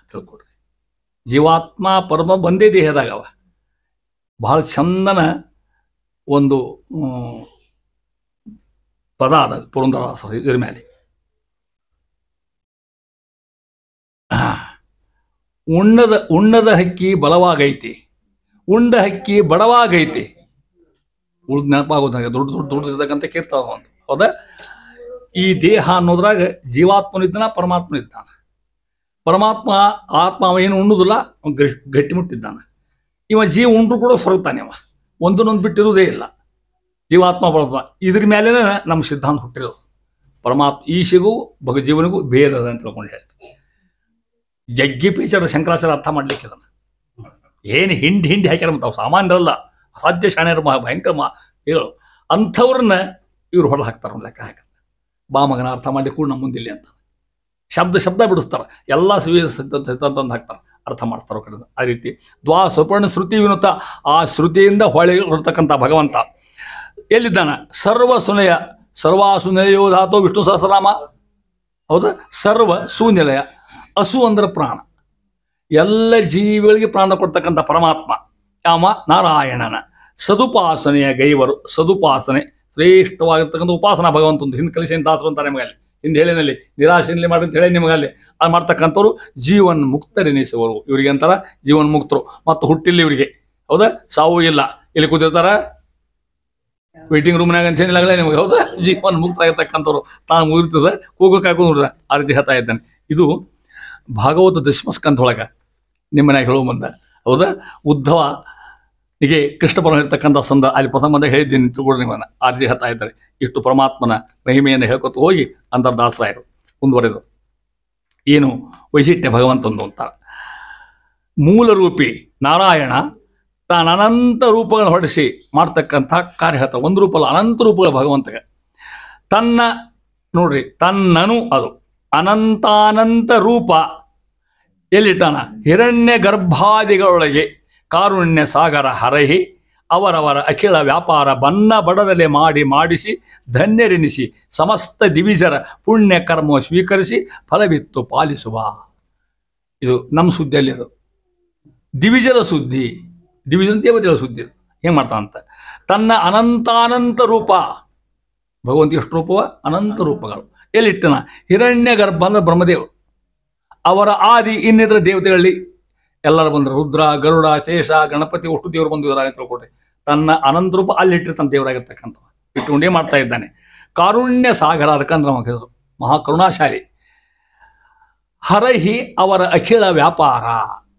Speaker 1: ತಿಳ್ಕೊಡ್ರಿ, ಜೀವಾತ್ಮ ಪರಮ ಒಂದೇ ದೇಹದಾಗ ಅವ. ಬಹಳ ಚಂದನ ಒಂದು ಪದ ಅದ ಪುರಂದರದಾಸರು ಇದ್ರ ಮೇಲೆ. ಉಣ್ಣದ ಹಕ್ಕಿ ಬಲವಾಗೈತಿ, ಉಂಡ ಹಕ್ಕಿ ಬಡವಾಗೈತಿ. ಉಳ್ದ ನೆನಪಾಗೋದಾಗ ದೊಡ್ಡ ಇರ್ತಕ್ಕಂಥ ಕೀರ್ತಾವ ಒಂದು, ಹೌದಾ? ಈ ದೇಹ ಅನ್ನೋದ್ರಾಗ ಜೀವಾತ್ಮನಿದ್ದಾನ, ಪರಮಾತ್ಮನಿದ್ದಾನ. ಪರಮಾತ್ಮ ಆತ್ಮ ಅವ ಏನು ಉಣ್ಣುದಿಲ್ಲ, ಗಟ್ಟಿಮುಟ್ಟಿದ್ದಾನೆ. ಇವ ಜೀವ ಉಂಡ್ರು ಕೂಡ ಸ್ವರ್ಗ್ತಾನೆ. ಅವ ಒಂದನ್ನೊಂದು ಬಿಟ್ಟಿರುವುದೇ ಇಲ್ಲ. ಜೀವಾತ್ಮ ಪರಮಾತ್ಮ ಇದ್ರ ಮೇಲೇನೆ ನಮ್ಮ ಸಿದ್ಧಾಂತ ಹುಟ್ಟಿರೋದು. ಪರಮಾತ್ಮ ಈಶಿಗೂ ಜೀವನಿಗೂ ಭೇದ ಅದ ಅಂತ ತಿಳ್ಕೊಂಡು ಹೇಳ್ತಾರೆ. ಜಗ್ಗಿ ಪೀಚರ ಶಂಕರಾಚಾರ್ಯ ಅರ್ಥ ಮಾಡ್ಲಿಕ್ಕೆ ಅದನ್ನ ಏನು ಹಿಂಡಿ ಹಾಕ್ಯಾರ. ಮತ್ತು ಅವು ಸಾಮಾನ್ಯರಲ್ಲ, ಅಸಾಧ್ಯ ಶಾಣ್ಯರು, ಭಯಂಕರ ಹೇಳು. ಅಂಥವ್ರನ್ನ ಇವ್ರು ಹೊರ ಹಾಕ್ತಾರೆ ಲೆಕ್ಕ ಹಾಕ. ಬಾ ಮಗನ ಅರ್ಥ ಮಾಡಿ ಕೂಡ ನಮ್ಮ ಮುಂದಿಲ್ಲ ಅಂತ ಶಬ್ದ ಬಿಡಿಸ್ತಾರೆ. ಎಲ್ಲ ತಂದು ಹಾಕ್ತಾರೆ, ಅರ್ಥ ಮಾಡ್ತಾರೆ ಕಡೆ. ಆ ರೀತಿ ದ್ವಾ ಸುಪರ್ಣ ಶ್ರುತಿ ವಿನುತ, ಆ ಶ್ರುತಿಯಿಂದ ಹೊಳೆ ಹೊರತಕ್ಕಂಥ ಭಗವಂತ ಎಲ್ಲಿದ್ದಾನ? ಸರ್ವ ಸುನಯ, ಸರ್ವಾಸು ನಿಲಯೋ ಧಾತೋ ವಿಷ್ಣು ಸಹಸ್ರನಾಮ. ಹೌದಾ? ಸರ್ವ ಸುನಿಲಯ. ಹಸು ಅಂದ್ರೆ ಪ್ರಾಣ, ಎಲ್ಲ ಜೀವಿಗಳಿಗೆ ಪ್ರಾಣ ಕೊಡ್ತಕ್ಕಂಥ ಪರಮಾತ್ಮ ಯಾವ ನಾರಾಯಣನ ಸದುಪಾಸನೆಯ ಗೈವರು. ಸದುಪಾಸನೆ ಶ್ರೇಷ್ಠವಾಗಿರ್ತಕ್ಕಂಥ ಉಪಾಸನಾ ಭಗವಂತಂದು ಹಿಂದೆ ಕಲಿಸಿ ದಾಸರು ಅಂತಾರೆ ನಿಮಗಲ್ಲಿ. ಹಿಂದೆ ಹೇಳಿನಲ್ಲಿ ನಿರಾಶೆಯಲ್ಲಿ ಮಾಡಿ ಅಂತ ಹೇಳಿ ನಿಮಗಲ್ಲಿ ಅದು ಮಾಡ್ತಕ್ಕಂಥವ್ರು ಜೀವನ್ ಮುಕ್ತರೆನಿಸುವರು. ಇವರಿಗೆ ಅಂತಾರ ಜೀವನ್ ಮುಕ್ತರು. ಮತ್ತು ಹುಟ್ಟಿಲ್ಲ ಇವರಿಗೆ, ಹೌದಾ? ಸಾವು ಇಲ್ಲ. ಇಲ್ಲಿ ಕೂತಿರ್ತಾರ ವೇಟಿಂಗ್ ರೂಮ್ನಾಗ ಅಂತ ಏನಿಲ್ಲ ನಿಮಗೆ, ಹೌದಾ? ಜೀವನ್ ಮುಕ್ತ ಆಗಿರ್ತಕ್ಕಂಥವ್ರು ತಾನು ಮುಗಿರ್ತದೆ ಕೂಗೋಕೆ ಹಾಕೊಂಡು ನೋಡ್ದ. ಆ ರೀತಿ ಹೇಳ್ತಾ ಇದ್ದಾನೆ. ಇದು ಭಾಗವತ ದಶಮಸ್ಕಂಧೊಳಗೆ ನಿಮ್ಮನ್ಯಾಗ ಹೇಳೋ ಮುಂದೆ, ಹೌದಾ? ಉದ್ಧವನಿಗೆ ಕೃಷ್ಣ ಪರಮ ಇರ್ತಕ್ಕಂಥ ಅಲ್ಲಿ ಪ್ರಥಮದಾಗ ಹೇಳಿದ್ದೀನಿ ತಿಳ್ಕೊಡ್ರಿ ನಿಮ್ಮನ್ನ. ಆ ರೀತಿ ಹೇಳ್ತಾ ಇದ್ದಾರೆ. ಇಷ್ಟು ಪರಮಾತ್ಮನ ಮಹಿಮೆಯನ್ನು ಹೇಳ್ಕೊತ ಹೋಗಿ ಅಂತರ್ದಾಸರಾಯರು ಮುಂದುವರೆದು ಏನು ವೈಶಿಷ್ಟ್ಯ ಭಗವಂತಂದು ಅಂತಾರೆ. ಮೂಲ ರೂಪಿ ನಾರಾಯಣ ತಾನು ಅನಂತ ರೂಪಗಳನ್ನು ಹೊರಡಿಸಿ ಮಾಡ್ತಕ್ಕಂಥ ಕಾರ್ಯ ಹೇಳ್ತಾರೆ. ಒಂದು ರೂಪ ಅಲ್ಲ, ಅನಂತ ರೂಪಗಳ ಭಗವಂತಗೆ. ತನ್ನ ನೋಡ್ರಿ, ತನ್ನನು ಅದು ಅನಂತಾನಂತ ರೂಪ ಎಲ್ಲಿಟ್ಟಾನ? ಹಿರಣ್ಯ ಗರ್ಭಾದಿಗಳೊಳಗೆ ಕಾರುಣ್ಯ ಸಾಗರ ಹರಹಿ ಅವರವರ ಅಖಿಲ ವ್ಯಾಪಾರ ಬನ್ನ ಬಡದಲೆ ಮಾಡಿಸಿ ಧನ್ಯರೆನಿಸಿ ಸಮಸ್ತ ದಿವಿಜರ ಪುಣ್ಯ ಕರ್ಮ ಸ್ವೀಕರಿಸಿ ಫಲವಿತ್ತು ಪಾಲಿಸುವ. ಇದು ನಮ್ಮ ಸುದ್ದಿಯಲ್ಲಿ ಅದು ದಿವಿಜರ ಸುದ್ದಿ, ದಿವಿಜನ್ ದೇವತೆಗಳ ಸುದ್ದಿ ಅದು ಹೆಂಗೆ ಮಾಡ್ತಾನಂತ. ತನ್ನ ಅನಂತಾನಂತ ರೂಪ, ಭಗವಂತ ಎಷ್ಟು ರೂಪವ? ಅನಂತ ರೂಪಗಳು. ಎಲ್ಲಿಟ್ಟನ? ಹಿರಣ್ಯ ಗರ್ಭ ಅಂದ್ರೆ ಬ್ರಹ್ಮದೇವರು, ಅವರ ಆದಿ ಇನ್ನಿತರ ದೇವತೆಗಳಲ್ಲಿ ಎಲ್ಲರೂ ಬಂದರು. ರುದ್ರ, ಗರುಡ, ಶೇಷ, ಗಣಪತಿ, ಅಷ್ಟು ದೇವರು ಬಂದಿದ್ದಾರೆ ತಿಳ್ಕೊಟ್ರೆ. ತನ್ನ ಅನಂತ ರೂಪ ಅಲ್ಲಿಟ್ಟಿರ್ತಾನೆ ದೇವರಾಗಿರ್ತಕ್ಕಂಥ ಇಟ್ಟುಕೊಂಡೇ ಮಾಡ್ತಾ ಇದ್ದಾನೆ. ಕಾರುಣ್ಯ ಸಾಗರ, ಅದಕ್ಕಂದ್ರೆ ನಮಗೆ ಮಹಾಕರುಣಾಶಾಲಿ. ಹರಹಿ ಅವರ ಅಖಿಲ ವ್ಯಾಪಾರ.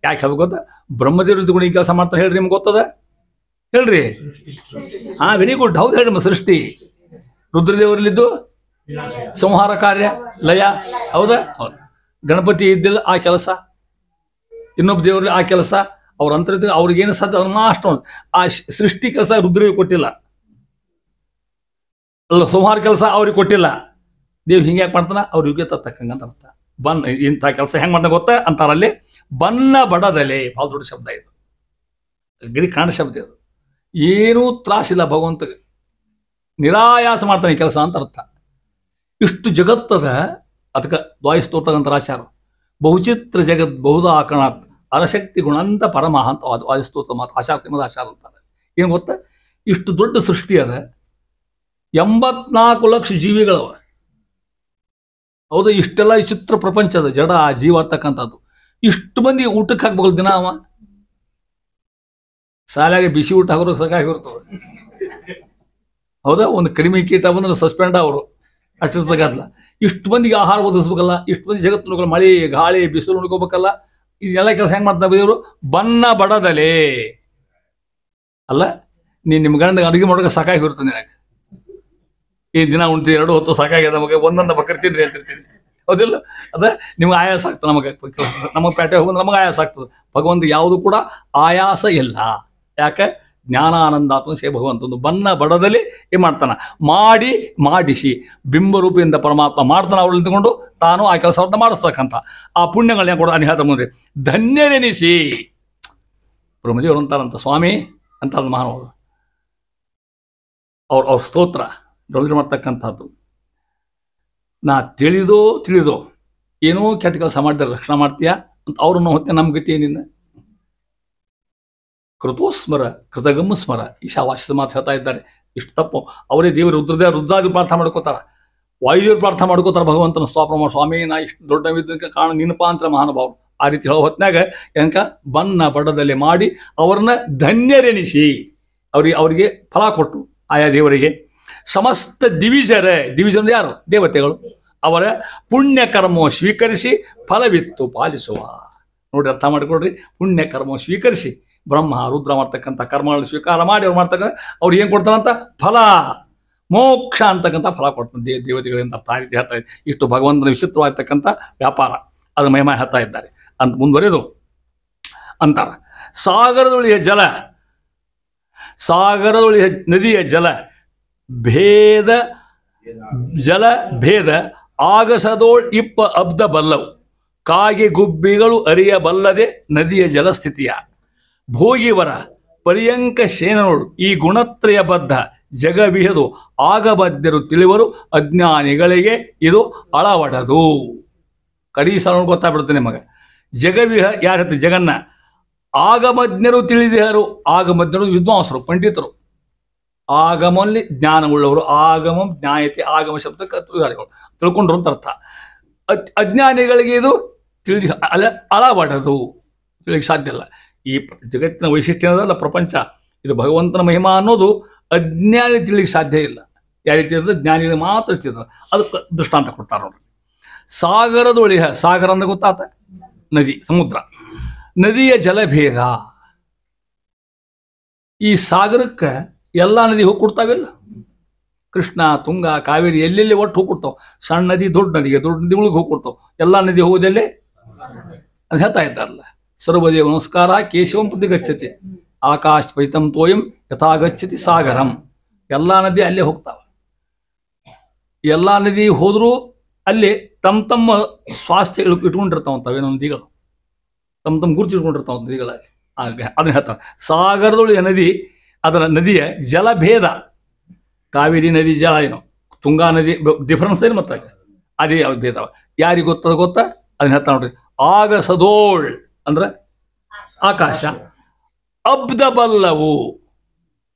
Speaker 1: ಯಾಕೆ ಹೇಳ್ಬೇಕು ಗೊತ್ತಾ? ಬ್ರಹ್ಮದೇವರು ಇದ್ದುಕೊಂಡು ಈ ಕೆಲಸ ಮಾಡ್ತಾರೆ ಹೇಳ್ರಿ, ನಿಮ್ಗೆ ಗೊತ್ತದ ಹೇಳ್ರಿ? ವೆರಿ ಗುಡ್, ಹೌದು ಹೇಳ್ರಿ. ಸೃಷ್ಟಿ ರುದ್ರದೇವರಲ್ಲಿದ್ದು ಸಂಹಾರ ಕಾರ್ಯ, ಲಯ, ಹೌದಾ? ಹೌದು. ಗಣಪತಿ ಇದ್ದಿಲ್ಲ ಆ ಕೆಲಸ, ಇನ್ನೊಬ್ಬ ದೇವರಲ್ಲಿ ಆ ಕೆಲಸ, ಅವ್ರ ಅಂತರ ಅವ್ರಿಗೇನು ಸಾಧ್ಯ ಅದನ್ನ ಅಷ್ಟು. ಆ ಸೃಷ್ಟಿ ಕೆಲಸ ರುದ್ರರಿಗೆ ಕೊಟ್ಟಿಲ್ಲ, ಅಲ್ಲ ಸಂಹಾರ ಕೆಲಸ ಅವ್ರಿಗೆ ಕೊಟ್ಟಿಲ್ಲ. ದೇವ್ ಹಿಂಗೆ ಯಾಕೆ ಮಾಡ್ತಾನ? ಅವ್ರ ಯೋಗ್ಯತೆ ತಕ್ಕಂಗಂತ ಅರ್ಥ. ಇಂಥ ಕೆಲಸ ಹೆಂಗೆ ಮಾಡ್ತಾನೆ ಗೊತ್ತಾ ಅಂತಾರಲ್ಲಿ. ಬನ್ನ ಬಡದಲೆ, ಭಾಳ ದೊಡ್ಡ ಶಬ್ದ ಇದು, ಗಡಿ ಕಾಣ ಶಬ್ದ ಇದು. ಏನೂ ತ್ರಾಸಿಲ್ಲ ಭಗವಂತಗೆ, ನಿರಾಯಾಸ ಮಾಡ್ತಾನೆ ಈ ಕೆಲಸ ಅಂತ ಅರ್ಥ. ಇಷ್ಟು ಜಗತ್ತದ ಅದಕ್ಕೆ ದ್ವಾಯಿಸ್ತೋತಕ್ಕಂಥ ರಾಶಾರು. ಬಹುಚಿತ್ರ ಜಗತ್ ಬಹುದಾಕಣಾತ್ ಅರಶಕ್ತಿ ಗುಣಂತ ಪರಮಃ ಅಂತ ವಾಯುಸ್ತೋತ್ರ ಮಾತು ಆಚಾರ ಶ್ರೀಮದ್ ಆಚಾರ ಅಂತಾರೆ. ಏನು ಗೊತ್ತಾ? ಇಷ್ಟು ದೊಡ್ಡ ಸೃಷ್ಟಿ ಅದ, 84 ಲಕ್ಷ ಜೀವಿಗಳವ, ಹೌದು. ಇಷ್ಟೆಲ್ಲ ವಿಚಿತ್ರ ಪ್ರಪಂಚ ಅದ, ಜಡ ಜೀವ ಅಂತಕ್ಕಂಥದ್ದು. ಇಷ್ಟು ಮಂದಿ ಊಟಕ್ಕೆ ಹಾಕ್ಬೇಕು ದಿನ. ಅವ ಶಾಲೆಗೆ ಬಿಸಿ ಊಟ ಹಾಕೋರು ಸಾಕಾಗಿರ್ತವೆ, ಹೌದಾ? ಒಂದು ಕ್ರಿಮಿ ಕೀಟ ಬಂದ್ರೆ ಸಸ್ಪೆಂಡ್ ಅವರು ಅಷ್ಟಿರ್ತಕ್ಕಲ್ಲ. ಇಷ್ಟು ಮಂದಿಗೆ ಆಹಾರ ಒದಗಿಸ್ಬೇಕಲ್ಲ, ಇಷ್ಟು ಮಂದಿ ಜಗತ್ತು ನೋಡ್ಬೇಕಲ್ಲ, ಮಳೆ ಗಾಳಿ ಬಿಸಿಲು ನೋಡ್ಕೋಬೇಕಲ್ಲ. ಇದೆಲ್ಲ ಕೆಲಸ ಹೆಂಗೆ ಮಾಡ್ತಾರೆ ಇವರು? ಬನ್ನ ಬಡದಲೆ. ಅಲ್ಲ, ನಿಮ್ಮ ಗಂಡ ಅಡುಗೆ ಮಾಡೋಕೆ ಸಾಕಾಗಿರುತ್ತೆ ನಿನಗೆ. ಈ ದಿನ ಉಂಟು 2 ಹೊತ್ತು ಸಾಕಾಗಿದೆ ನಮಗೆ, ಒಂದೊಂದು ಬಕರ್ ತಿನ್ರಿ ಅಂತಿರ್ತೀನಿ, ಹೌದಿಲ್ಲ? ಅದ ನಿಮ್ಗೆ ಆಯಾಸ ಆಗ್ತದೆ, ನಮಗೆ ಪೇಟೆ ಹೋಗೋದು ನಮಗೆ ಆಯಾಸ ಆಗ್ತದೆ. ಭಗವಂತ ಯಾವುದು ಕೂಡ ಆಯಾಸ ಇಲ್ಲ. ಯಾಕೆ? ಜ್ಞಾನಾನಂದಾತ್ಮ ಸೇ ಭಗವಂತಂದು ಬನ್ನ ಬಡದಲ್ಲಿ ಏನು ಮಾಡ್ತಾನೆ? ಮಾಡಿಸಿ ಬಿಂಬರೂಪಿಯಿಂದ ಪರಮಾತ್ಮ ಮಾಡ್ತಾನೆ. ಅವ್ರು ನಿಂತ್ಕೊಂಡು ತಾನು ಆ ಕೆಲಸವನ್ನು ಮಾಡಿಸ್ತಕ್ಕಂಥ ಆ ಪುಣ್ಯಗಳನ್ನ ಕೂಡ ನಾನು ಹೇಳ್ತಾ ಮುಂದೆ ಧನ್ಯರೆನಿಸಿ. ಬ್ರಹ್ಮದೇವರು ಅಂತಾರಂತ, ಸ್ವಾಮಿ ಅಂತ ಅದು ಮಹಾನವರು. ಅವ್ರ ಸ್ತೋತ್ರ ಬ್ರಹ್ಮದೇವರು ಮಾಡ್ತಕ್ಕಂಥದ್ದು. ನಾ ತಿಳಿದೋ ಏನೋ ಕೆಟ್ಟ ಕೆಲಸ ಮಾಡಿದ್ರೆ ರಕ್ಷಣೆ ಮಾಡ್ತೀಯಾ ಅಂತ ಅವ್ರನ್ನ ಹೊತ್ತೆ ನಮ್ಮ ಗತಿ ಏನಿಲ್ಲ. ಕೃತೋಸ್ಮರ ಕೃತಗಮ್ಮ ಸ್ಮರ ಈಶಾವಾಸ್ಯದ ಮಾತು ಹೇಳ್ತಾ ಇದ್ದಾರೆ. ಇಷ್ಟು ತಪ್ಪು. ಅವರೇ ದೇವರು ರುದ್ರಾದಿ ಪ್ರಾರ್ಥನೆ ಮಾಡ್ಕೋತಾರ, ವಾಯುದೇವರು ಪ್ರಾರ್ಥನೆ ಮಾಡ್ಕೋತಾರೆ ಭಗವಂತನ ಸ್ತೋತ್ರ ಮಾಡಿ. ಸ್ವಾಮಿ ನಾ ಇಷ್ಟು ದೊಡ್ಡವಿದ್ದಕ್ಕೆ ಕಾರಣ ನಿನ್ನಪ ಅಂತ ಮಹಾನುಭಾವರು ಆ ರೀತಿ ಹೇಳೋ ಹೊತ್ನಾಗ ಏನಕ ಬನ್ನ ಬಡದಲ್ಲಿ ಮಾಡಿ ಅವ್ರನ್ನ ಧನ್ಯರೆನಿಸಿ ಅವರಿಗೆ ಫಲ ಕೊಟ್ಟು ಆಯಾ ದೇವರಿಗೆ ಸಮಸ್ತ ದಿವಿಜರು ಯಾರು? ದೇವತೆಗಳು. ಅವರ ಪುಣ್ಯಕರ್ಮ ಸ್ವೀಕರಿಸಿ ಫಲವಿತ್ತು ಪಾಲಿಸುವ. ನೋಡಿ ಅರ್ಥ ಮಾಡಿಕೊಡ್ರಿ. ಪುಣ್ಯಕರ್ಮ ಸ್ವೀಕರಿಸಿ ಬ್ರಹ್ಮ ರುದ್ರ ಮಾಡ್ತಕ್ಕಂಥ ಕರ್ಮಗಳನ್ನು ಸ್ವೀಕಾರ ಮಾಡಿ ಅವ್ರು ಮಾಡ್ತಕ್ಕ ಅವ್ರು ಏನು ಕೊಡ್ತಾರಂತ? ಫಲ, ಮೋಕ್ಷ ಅಂತಕ್ಕಂಥ ಫಲ ಕೊಡ್ತಾನೆ ದೇವತೆಗಳಿಂದ ಅರ್ಥ. ಆ ರೀತಿ ಹೇಳ್ತಾ ಇದ್ದಾರೆ. ಇಷ್ಟು ಭಗವಂತನ ವಿಚಿತ್ರವಾಗಿರ್ತಕ್ಕಂಥ ವ್ಯಾಪಾರ ಅದು ಮಹಿಮಾ ಹೇಳ್ತಾ ಇದ್ದಾರೆ ಅಂತ ಮುಂದುವರೆದು ಅಂತಾರ. ಸಾಗರದೊಳಿಯ ನದಿಯ ಭೇದ ಆಗಸದೋಳ್ ಇಪ್ಪ ಅಬ್ದ ಬಲ್ಲವು ಕಾಗೆ ಗುಬ್ಬಿಗಳು ಅರಿಯಬಲ್ಲದೆ ನದಿಯ ಜಲಸ್ಥಿತಿಯ ಭೋಗಿವರ ಪರ್ಯಂಕ ಸೇನೋಳು ಈ ಗುಣತ್ರಯ ಬದ್ಧ ಜಗವಿಹದು ಆಗಬದ್ಧರು ತಿಳಿವರು ಅಜ್ಞಾನಿಗಳಿಗೆ ಇದು ಅಳವಡದು. ಕಡಿ ಸಲ ಗೊತ್ತಾಗ್ಬಿಡುತ್ತೆ ನಿಮಗೆ. ಜಗವಿಹ ಯಾರ ಹೇಳ್ತಾರೆ? ಜಗನ್ನ ಆಗಮಜ್ಞರು ತಿಳಿದಿಹರು. ಆಗಮಜ್ಞರು ವಿದ್ವಾಂಸರು, ಪಂಡಿತರು, ಆಗಮಲ್ಲಿ ಜ್ಞಾನವುಳ್ಳವರು. ಆಗಮಂ ಜ್ಞಾಯತೆ, ಆಗಮ ಶಬ್ದಕ್ಕೆ ತಿಳ್ಕೊಂಡ್ರು ಅಂತ ಅರ್ಥ. ಅಜ್ಞಾನಿಗಳಿಗೆ ಇದು ಅಳವಡದು, ತಿಳಿಗೆ ಸಾಧ್ಯ ಇಲ್ಲ. ಈ ಜಗತ್ತಿನ ವೈಶಿಷ್ಟ್ಯ ಅನ್ನೋದಲ್ಲ ಪ್ರಪಂಚ, ಇದು ಭಗವಂತನ ಮಹಿಮಾ ಅನ್ನೋದು ಅಜ್ಞಾನಿ ತಿಳಿಗೆ ಸಾಧ್ಯ ಇಲ್ಲ. ಯಾವ ರೀತಿ ಇರ್ತದೆ? ಜ್ಞಾನಿಗೆ ಮಾತ್ರ ಇರ್ತದೆ. ಅದಕ್ಕೆ ದೃಷ್ಟಾಂತ ಕೊಡ್ತಾರೆ ನೋಡ್ರಿ. ಸಾಗರದೊಳಿಹ, ಸಾಗರ ಅಂದ್ರೆ ಗೊತ್ತಾತ? ನದಿ, ಸಮುದ್ರ. ನದಿಯ ಜಲಭೇದ. ಈ ಸಾಗರಕ್ಕೆ ಎಲ್ಲ ನದಿ ಹೋಗಿ ಕೊಡ್ತಾವಿಲ್ಲ? ಕೃಷ್ಣ, ತುಂಗ, ಕಾವೇರಿ ಎಲ್ಲೆಲ್ಲಿ ಒಟ್ಟು ಹೋಗಿ ಕೊಡ್ತಾವೆ. ಸಣ್ಣ ನದಿ ದೊಡ್ಡ ನದಿಗಳಿಗೆ ಹೋಗಿ ಕೊಡ್ತಾವೆ. ಎಲ್ಲ ನದಿ ಹೋಗೋದಲ್ಲೇ ಅದು ಹೇಳ್ತಾ ಇದ್ದಾರಲ್ಲ. ಸರ್ವದೇವ ನಮಸ್ಕಾರ ಕೇಶವಂ ಪ್ರತಿ ಗಚ್ಚತಿ ಆಕಾಶ ಪೈತಂ ತೋಯಂ ಯಥಾಗಚ್ಚತಿ ಸಾಗರಂ. ಎಲ್ಲ ನದಿ ಅಲ್ಲೇ ಹೋಗ್ತಾವೆ. ಎಲ್ಲ ನದಿ ಹೋದರೂ ಅಲ್ಲಿ ತಮ್ಮ ಸ್ವಾಸ್ಥ್ಯ ಇಟ್ಕೊಂಡಿರ್ತಾವಂತವೇನೋ ನದಿಗಳು, ತಮ್ಮ ಗುರುತು ಇಟ್ಕೊಂಡಿರ್ತಾವ ನದಿಗಳಲ್ಲಿ. ಅದನ್ನ ಹೇಳ್ತಾರೆ. ಸಾಗರದೊಳಗೆ ನದಿ, ಅದರ ನದಿಯ ಜಲಭೇದ. ಕಾವೇರಿ ನದಿ ಜಲ ಏನೋ, ತುಂಗಾ ನದಿ ಡಿಫ್ರೆನ್ಸ್ ಏನು ಮತ್ತೆ ಅದೇ ಭೇದ. ಯಾರಿಗೆ ಗೊತ್ತಾ? ಅದನ್ನ ಹೇಳ್ತಾ ನೋಡ್ರಿ. ಆಗಸದೋಳ್ ಅಂದ್ರೆ ಆಕಾಶ. ಅಬ್ದ ಬಲ್ಲವು.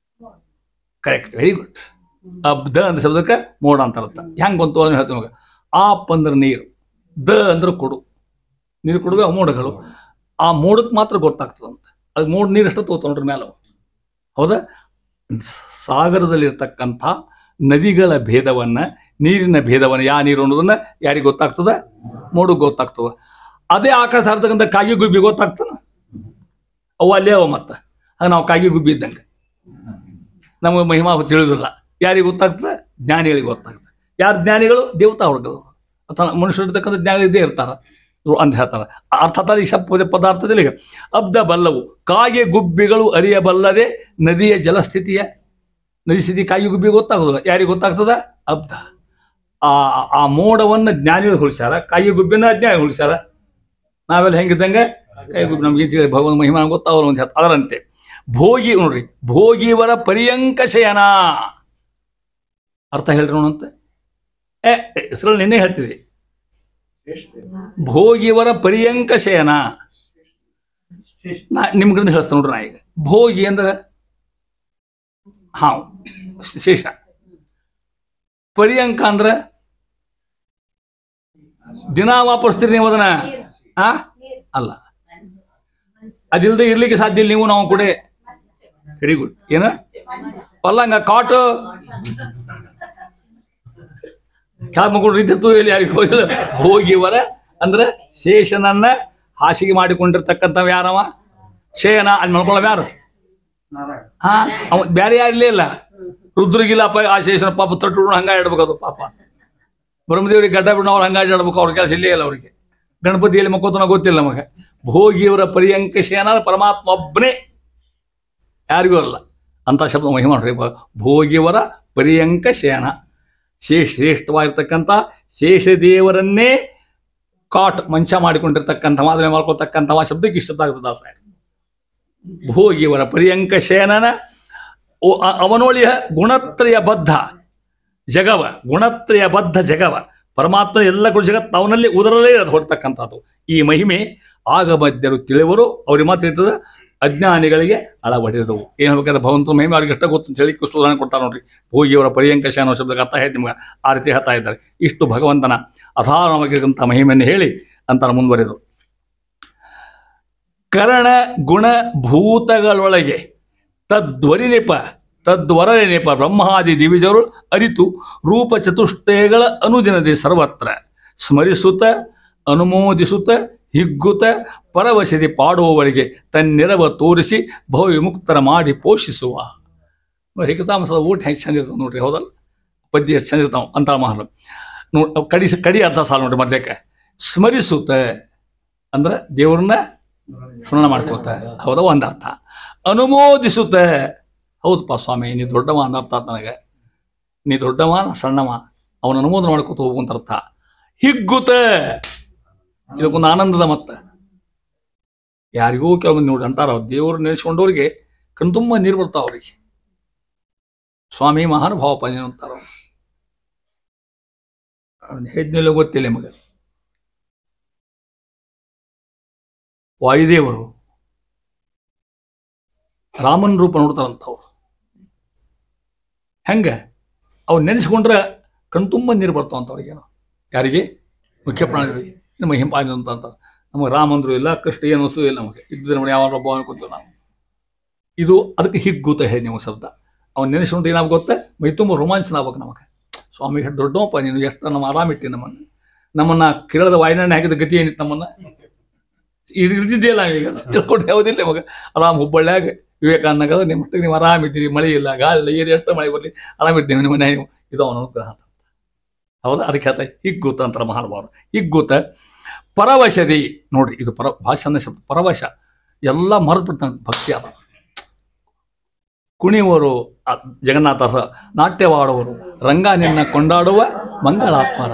Speaker 1: Correct, very good. ಅಬ್ದ ಅಂದ್ರೆ ಶಬ್ದಕ್ಕೆ ಮೋಡ ಅಂತ ಅರ್ಥ. ಹೆಂಗೆ ಬಂತು ಅದನ್ನ ಹೇಳ್ತೀವಿ ಮಗ. ಆಪ್ ಅಂದ್ರೆ ನೀರು, ದ ಅಂದ್ರೆ ಕೊಡು, ನೀರು ಕೊಡುವೆ ಮೋಡಗಳು. ಆ ಮೋಡಕ್ಕೆ ಮಾತ್ರ ಗೊತ್ತಾಗ್ತದಂತೆ ಅದು ಮೋಡ ನೀರು ಎಷ್ಟು ತಗೋತ ನೋಡ್ರಿ ಮೇಲೆ. ಹೌದಾ? ಸಾಗರದಲ್ಲಿರ್ತಕ್ಕಂಥ ನದಿಗಳ ಭೇದವನ್ನು, ನೀರಿನ ಭೇದವನ್ನು, ಯಾವ ನೀರು ಅನ್ನೋದನ್ನ ಯಾರಿಗೆ ಗೊತ್ತಾಗ್ತದ? ಮೋಡಕ್ಕೆ ಗೊತ್ತಾಗ್ತದ. ಅದೇ ಆಕಾಶ ಹರಿತಕ್ಕಂಥ ಕಾಗಿ ಗುಬ್ಬಿ ಗೊತ್ತಾಗ್ತಾನ? ಅವು ಅಲ್ಲೇ ಅವ. ಮತ್ತು ಅದು ನಾವು ಕಾಗಿ ಗುಬ್ಬಿ ಇದ್ದಂಗೆ ನಮಗೆ ಮಹಿಮಾ ತಿಳಿದಿಲ್ಲ. ಯಾರಿಗೆ ಗೊತ್ತಾಗ್ತದೆ? ಜ್ಞಾನಿಗಳಿಗೆ ಗೊತ್ತಾಗ್ತದೆ. ಯಾರು ಜ್ಞಾನಿಗಳು? ದೇವತಾ ವರ್ಗದವರು ಅಥವಾ ಮನುಷ್ಯರಿರ್ತಕ್ಕಂಥ ಜ್ಞಾನಿಗಳು ಇದ್ದೇ ಇರ್ತಾರೆ ಅಂತ ಹೇಳ್ತಾರೆ. ಅರ್ಥಾತ್ ಈ ಶಬ್ದ ಪದಾರ್ಥದಲ್ಲಿ ಈಗ ಅಬ್ದ ಬಲ್ಲವು. ಕಾಗೆ ಗುಬ್ಬಿಗಳು ಅರಿಯಬಲ್ಲದೆ ನದಿಯ ಜಲಸ್ಥಿತಿಯ, ನದಿ ಸ್ಥಿತಿ ಕಾಗಿ ಗುಬ್ಬಿ ಗೊತ್ತಾಗೋದಿಲ್ಲ. ಯಾರಿಗೆ ಗೊತ್ತಾಗ್ತದ? ಅಬ್ದ. ಆ ಮೋಡವನ್ನು ಜ್ಞಾನಿಗಳು ಹೊಲಿಸ್ಯಾರ, ಕಾಗಿ ಗುಬ್ಬಿನ ಅಜ್ಞಾನಿ ಹೊಲಿಸ್ಯಾರ. ನಾವೆಲ್ಲ ಹೆಂಗಿದ್ದಂಗೆ ಕಾಯಿ ಗುಬ್ಬಿ ನಮ್ಗೆ ಭಗವಂತ ಮಹಿಮಾ ಗೊತ್ತಾಗಲ್ಲ ಅಂತ ಹೇಳ್ತಾರೆ. ಅದರಂತೆ ಭೋಗಿ ನೋಡ್ರಿ, ಭೋಗಿವರ ಪರ್ಯಂಕ ಶಯನ. ಅರ್ಥ ಹೇಳ್ರಿ ನೋಡಂತೆ. ಹೆಸರಲ್ಲಿ ನಿನ್ನೆ ಹೇಳ್ತಿದೆ. ಭೋಗಿವರ ಪರ್ಯಂಕ ಶಯನ. ನಿಮ್ಗಂತ ಹೇಳ್ತೇನೆ ನೋಡ್ರಿ. ನಾ ಈಗ ಭೋಗಿ ಅಂದ್ರೆ ಹಾವು, ಶೇಷ. ಪರ್ಯಂಕ ಅಂದ್ರೆ ದಿನ ವಾಪಸ್ತೀರಿ ನೀವು ಅದನ್ನ? ಅಲ್ಲ, ಅದಿಲ್ಲದೆ ಇರ್ಲಿಕ್ಕೆ ಸಾಧ್ಯ ಇಲ್ಲ ನೀವು ನಾವು ಕೂಡ. Very good. ಏನ ಪಲ್ಲಂಗ ಕಾಟು ಕೆಳ ಮಕ್ಕಳು ರೀತಿತ್ತು ಇಲ್ಲಿ ಯಾರಿಗೆ ಹೋಗಿಲ್ಲ. ಭೋಗಿವರ ಅಂದ್ರೆ ಶೇಷನನ್ನ ಹಾಸಿಗೆ ಮಾಡಿಕೊಂಡಿರ್ತಕ್ಕಂಥವ್ ಯಾರವ? ಶಯನ. ಅಲ್ಲಿ ಮಲ್ಕೊಳ್ಳೋ ಯಾರು? ಅವ ಬೇರೆ ಯಾರಿಲ್ಲೇ ಇಲ್ಲ. ರುದ್ರಗಿಲ್ಲಪ್ಪ ಆ ಶೇಷನ ಪಾಪ ತಟ್ಟು ಹಂಗ ಇಡ್ಬೇಕು. ಅದು ಪಾಪ ಬ್ರಹ್ಮದೇವ್ರಿಗೆ ಗಡ್ಡ ಬಿಡೋ ಅವ್ರು ಹಂಗ ಇಡ್ಬೇಕು. ಅವ್ರ ಕೆಲಸ ಇಲ್ಲೇ ಇಲ್ಲ ಅವರಿಗೆ. ಗಣಪತಿಯಲ್ಲಿ ಮಕ್ಕೋತನ ಗೊತ್ತಿಲ್ಲ ನಮಗೆ. ಭೋಗಿಯವರ ಪರ್ಯಂಕ ಶಯನ ಪರಮಾತ್ಮ ಒಬ್ಬನೇ, ಯಾರಿಗೂ ಅಲ್ಲ ಅಂತ ಶಬ್ದ ಮಹಿಮಾ ನೋಡ್ರಿ. ಭೋಗಿಯವರ ಪರ್ಯಂಕ ಶಯನ, ಶ್ರೇಷ್ಠವಾಗಿರ್ತಕ್ಕಂಥ ಶೇಷದೇವರನ್ನೇ ಕಾಟ್ ಮಂಚ ಮಾಡಿಕೊಂಡಿರ್ತಕ್ಕಂಥ, ಮಾದರಿ ಮಾಡ್ಕೊಳ್ತಕ್ಕಂಥವ ಶಬ್ದಕ್ಕೆ ಇಷ್ಟದಾಗ್ತದೆ ದಾಸ. ಭೋಗಿಯವರ ಪರ್ಯಂಕ ಶಯನನ ಅವನೊಳಿಯ ಗುಣತ್ರಯ ಬದ್ಧ ಜಗವ, ಗುಣತ್ರಯ ಬದ್ಧ ಜಗವ. ಪರಮಾತ್ಮ ಎಲ್ಲ ಕೂಡ ಜಗತ್ತು ಅವನಲ್ಲಿ ಉದರಲ್ಲೇ ಇರೋದು ಹೊರತಕ್ಕಂಥದ್ದು. ಈ ಮಹಿಮೆ ಆಗಮಧ್ಯರು ತಿಳಿವರು, ಅವ್ರಿಗೆ ಮಾತ್ರ ಇರ್ತದೆ, ಅಜ್ಞಾನಿಗಳಿಗೆ ಅಳವಡಿದವು. ಏನು ಹೇಳ್ಬೇಕಾದ್ರೆ ಭಗವಂತನ ಮಹಿಮೆ ಅವ್ರಿಗೆ ಎಷ್ಟ ಗೊತ್ತು ಅಂತ ಹೇಳಿ ಉದಾಹರಣೆ ಕೊಡ್ತಾರೆ ನೋಡ್ರಿ. ಭೋಗಿಯವರ ಪರ್ಯಂಕ ಶಯನ ಶಬ್ದಕ್ಕೆ ಅರ್ಥ ಹೇಳ್ತಿ ನಿಮ್ಗೆ. ಆ ರೀತಿ ಹೇಳ್ತಾ ಇದ್ದಾರೆ. ಇಷ್ಟು ಭಗವಂತನ ಅಧಾರವಾಗಿರುವಂಥ ಮಹಿಮೆಯನ್ನು ಹೇಳಿ ಅಂತ ಮುಂದುವರೆದು, ಕರಣ ಗುಣ ಭೂತಗಳೊಳಗೆ ತದ್ವರ ನೆಪ ಬ್ರಹ್ಮಾದಿ ದಿವಿಜರು ಅರಿತು ರೂಪ ಚತುಷ್ಟಯಗಳ ಅನುದಿನದೆ ಸರ್ವತ್ರ ಸ್ಮರಿಸುತ್ತ ಅನುಮೋದಿಸುತ್ತ ಹಿಗ್ಗುತ್ತ ಪರವಶದಿ ಪಾಡುವವರಿಗೆ ತನ್ನೆರವ ತೋರಿಸಿ ಭವವಿಮುಕ್ತರ ಮಾಡಿ ಪೋಷಿಸುವ. ಹಿಕತಾಮಸದ ಊಟ ಹೆಂಗೆ ಚಂದ ಇರ್ತಾವೆ ನೋಡ್ರಿ. ಹೌದಲ್ಲ? ಪದ್ಯ ಎಷ್ಟು ಚಂದ ಇರ್ತಾವೆ ಅಂತ ಮಹಾರು ನೋಡಿ. ಕಡಿ ಅರ್ಥ ಸಾಲ ನೋಡ್ರಿ. ಮೊದಲೇಕ ಸ್ಮರಿಸುತ್ತ ಅಂದ್ರೆ ದೇವ್ರನ್ನ ಸ್ಮರಣ ಮಾಡ್ಕೋತ, ಹೌದ ಒಂದು ಅರ್ಥ. ಅನುಮೋದಿಸುತ್ತ, ಹೌದಪ್ಪ ಸ್ವಾಮಿ ನೀ ದೊಡ್ಡವ ಅಂದ ಅರ್ಥ ನನಗೆ. ನೀ ದೊಡ್ಡವ ಸಣ್ಣವ, ಅವನ ಅನುಮೋದನೆ ಮಾಡ್ಕೋತ ಹೋಗುವಂತ ಅರ್ಥ. ಹಿಗ್ಗುತ್ತ, ಇದಕ್ಕೊಂದು ಆನಂದದ ಮತ್ತ. ಯಾರಿಗೂ ಕೆಲವೊಂದು ನೋಡಿ ಅಂತಾರ, ದೇವ್ರು ನೆನೆಸ್ಕೊಂಡವ್ರಿಗೆ ಕಣ್ತುಂಬ ನೀರು ಬರ್ತಾವ ಅವ್ರಿಗೆ. ಸ್ವಾಮಿ ಮಹಾನುಭಾವಪ್ಪ ನೀನು ಅಂತಾರ. ಹೇಳಿದ್ನೆಲ್ಲ ಗೊತ್ತಿಲ್ಲ ಮಗ. ವಾಯುದೇವರು ರಾಮನ ರೂಪ ನೋಡ್ತಾರಂತವ್ರು. ಹೆಂಗೆ ಅವ್ರು ನೆನೆಸ್ಕೊಂಡ್ರೆ ಕಣ್ತುಂಬ ನೀರು ಬರ್ತಾವಂತವ್ರಿಗೇನೋ. ಯಾರಿಗೆ? ಮುಖ್ಯ ಪ್ರಾಣಿಗಳಿಗೆ. ನಮ್ಮ ಹಿಂಪಾದ ಅಂತ ನಮಗೆ ರಾಮಂದ್ರು ಇಲ್ಲ, ಕೃಷ್ಣ ಏನು ವಸ್ತು ಇಲ್ಲ. ನಮಗೆ ಇದ್ದರೆ ನೋಡಿ ಯಾವ ಒಬ್ಬ ಅನ್ಕೊತೀವಿ ನಾವು. ಇದು ಅದಕ್ಕೆ ಹಿಗ್ಗುತ್ತ ಹೇಳಿ ನೀವು ಶಬ್ದ. ಅವ್ನು ನೆನೆಸ್ಕೊಂಡು ಏನಾಗ ಗೊತ್ತೆ, ಮೈ ತುಂಬ ರೋಮಾಂಚನ ಆಗ್ಬೇಕು ನಮಗೆ. ಸ್ವಾಮಿ ಎಷ್ಟು ದೊಡ್ಡವಪ್ಪ ನೀನು, ಎಷ್ಟು ನಮ್ಮ ಆರಾಮಿಟ್ಟಿ ನಮ್ಮನ್ನು ಕಿರಣದ ವಾಯುನಣ್ಣೆ ಹಾಕಿದ ಗತಿ ಏನಿತ್ತು ನಮ್ಮನ್ನು ಇರ್ದಿದ್ದಿಲ್ಲ. ಈಗ ತಿಳ್ಕೊಂಡು ಯಾವುದಿಲ್ಲ ಇವಾಗ. ಆರಾಮ್ ಹುಬ್ಬಳ್ಳಿಯಾಗ ವಿವೇಕಾನಗರ ನಿಮ್ಮ ಮಟ್ಟಿಗೆ ನೀವು ಆರಾಮಿದ್ದೀರಿ, ಮಳೆ ಇಲ್ಲ, ಗಾಳಿ ಇಲ್ಲ, ಏರಿ ಎಷ್ಟು ಮಳೆ ಬರಲಿ ಆರಾಮಿದ್ದೀವಿ ನಿಮ್ಮ ಮನೆ. ಇದು ಅವನ ಅನುಗ್ರಹ. ಹೌದಾ? ಅದಕ್ಕೆ ಹೇಳ್ತಾ ಹಿಗ್ಗುತ್ತ ಅಂತಾರೆ ಮಹಾನುಭಾವರು. ಹಿಗ್ಗುತ್ತ ಪರವಶದಿ ನೋಡ್ರಿ. ಇದು ಭಾಷಣ ಶಬ್ದ. ಪರವಶ ಎಲ್ಲ ಮರೆತು ಬಿಡ್ತಾನೆ. ಭಕ್ತಿ ಅದ. ಕುಣಿಯುವರು ಜಗನ್ನಾಥ, ನಾಟ್ಯವಾಡುವರು ರಂಗ ನಿನ್ನ ಕೊಂಡಾಡುವ ಮಂಗಳಾತ್ಮರ.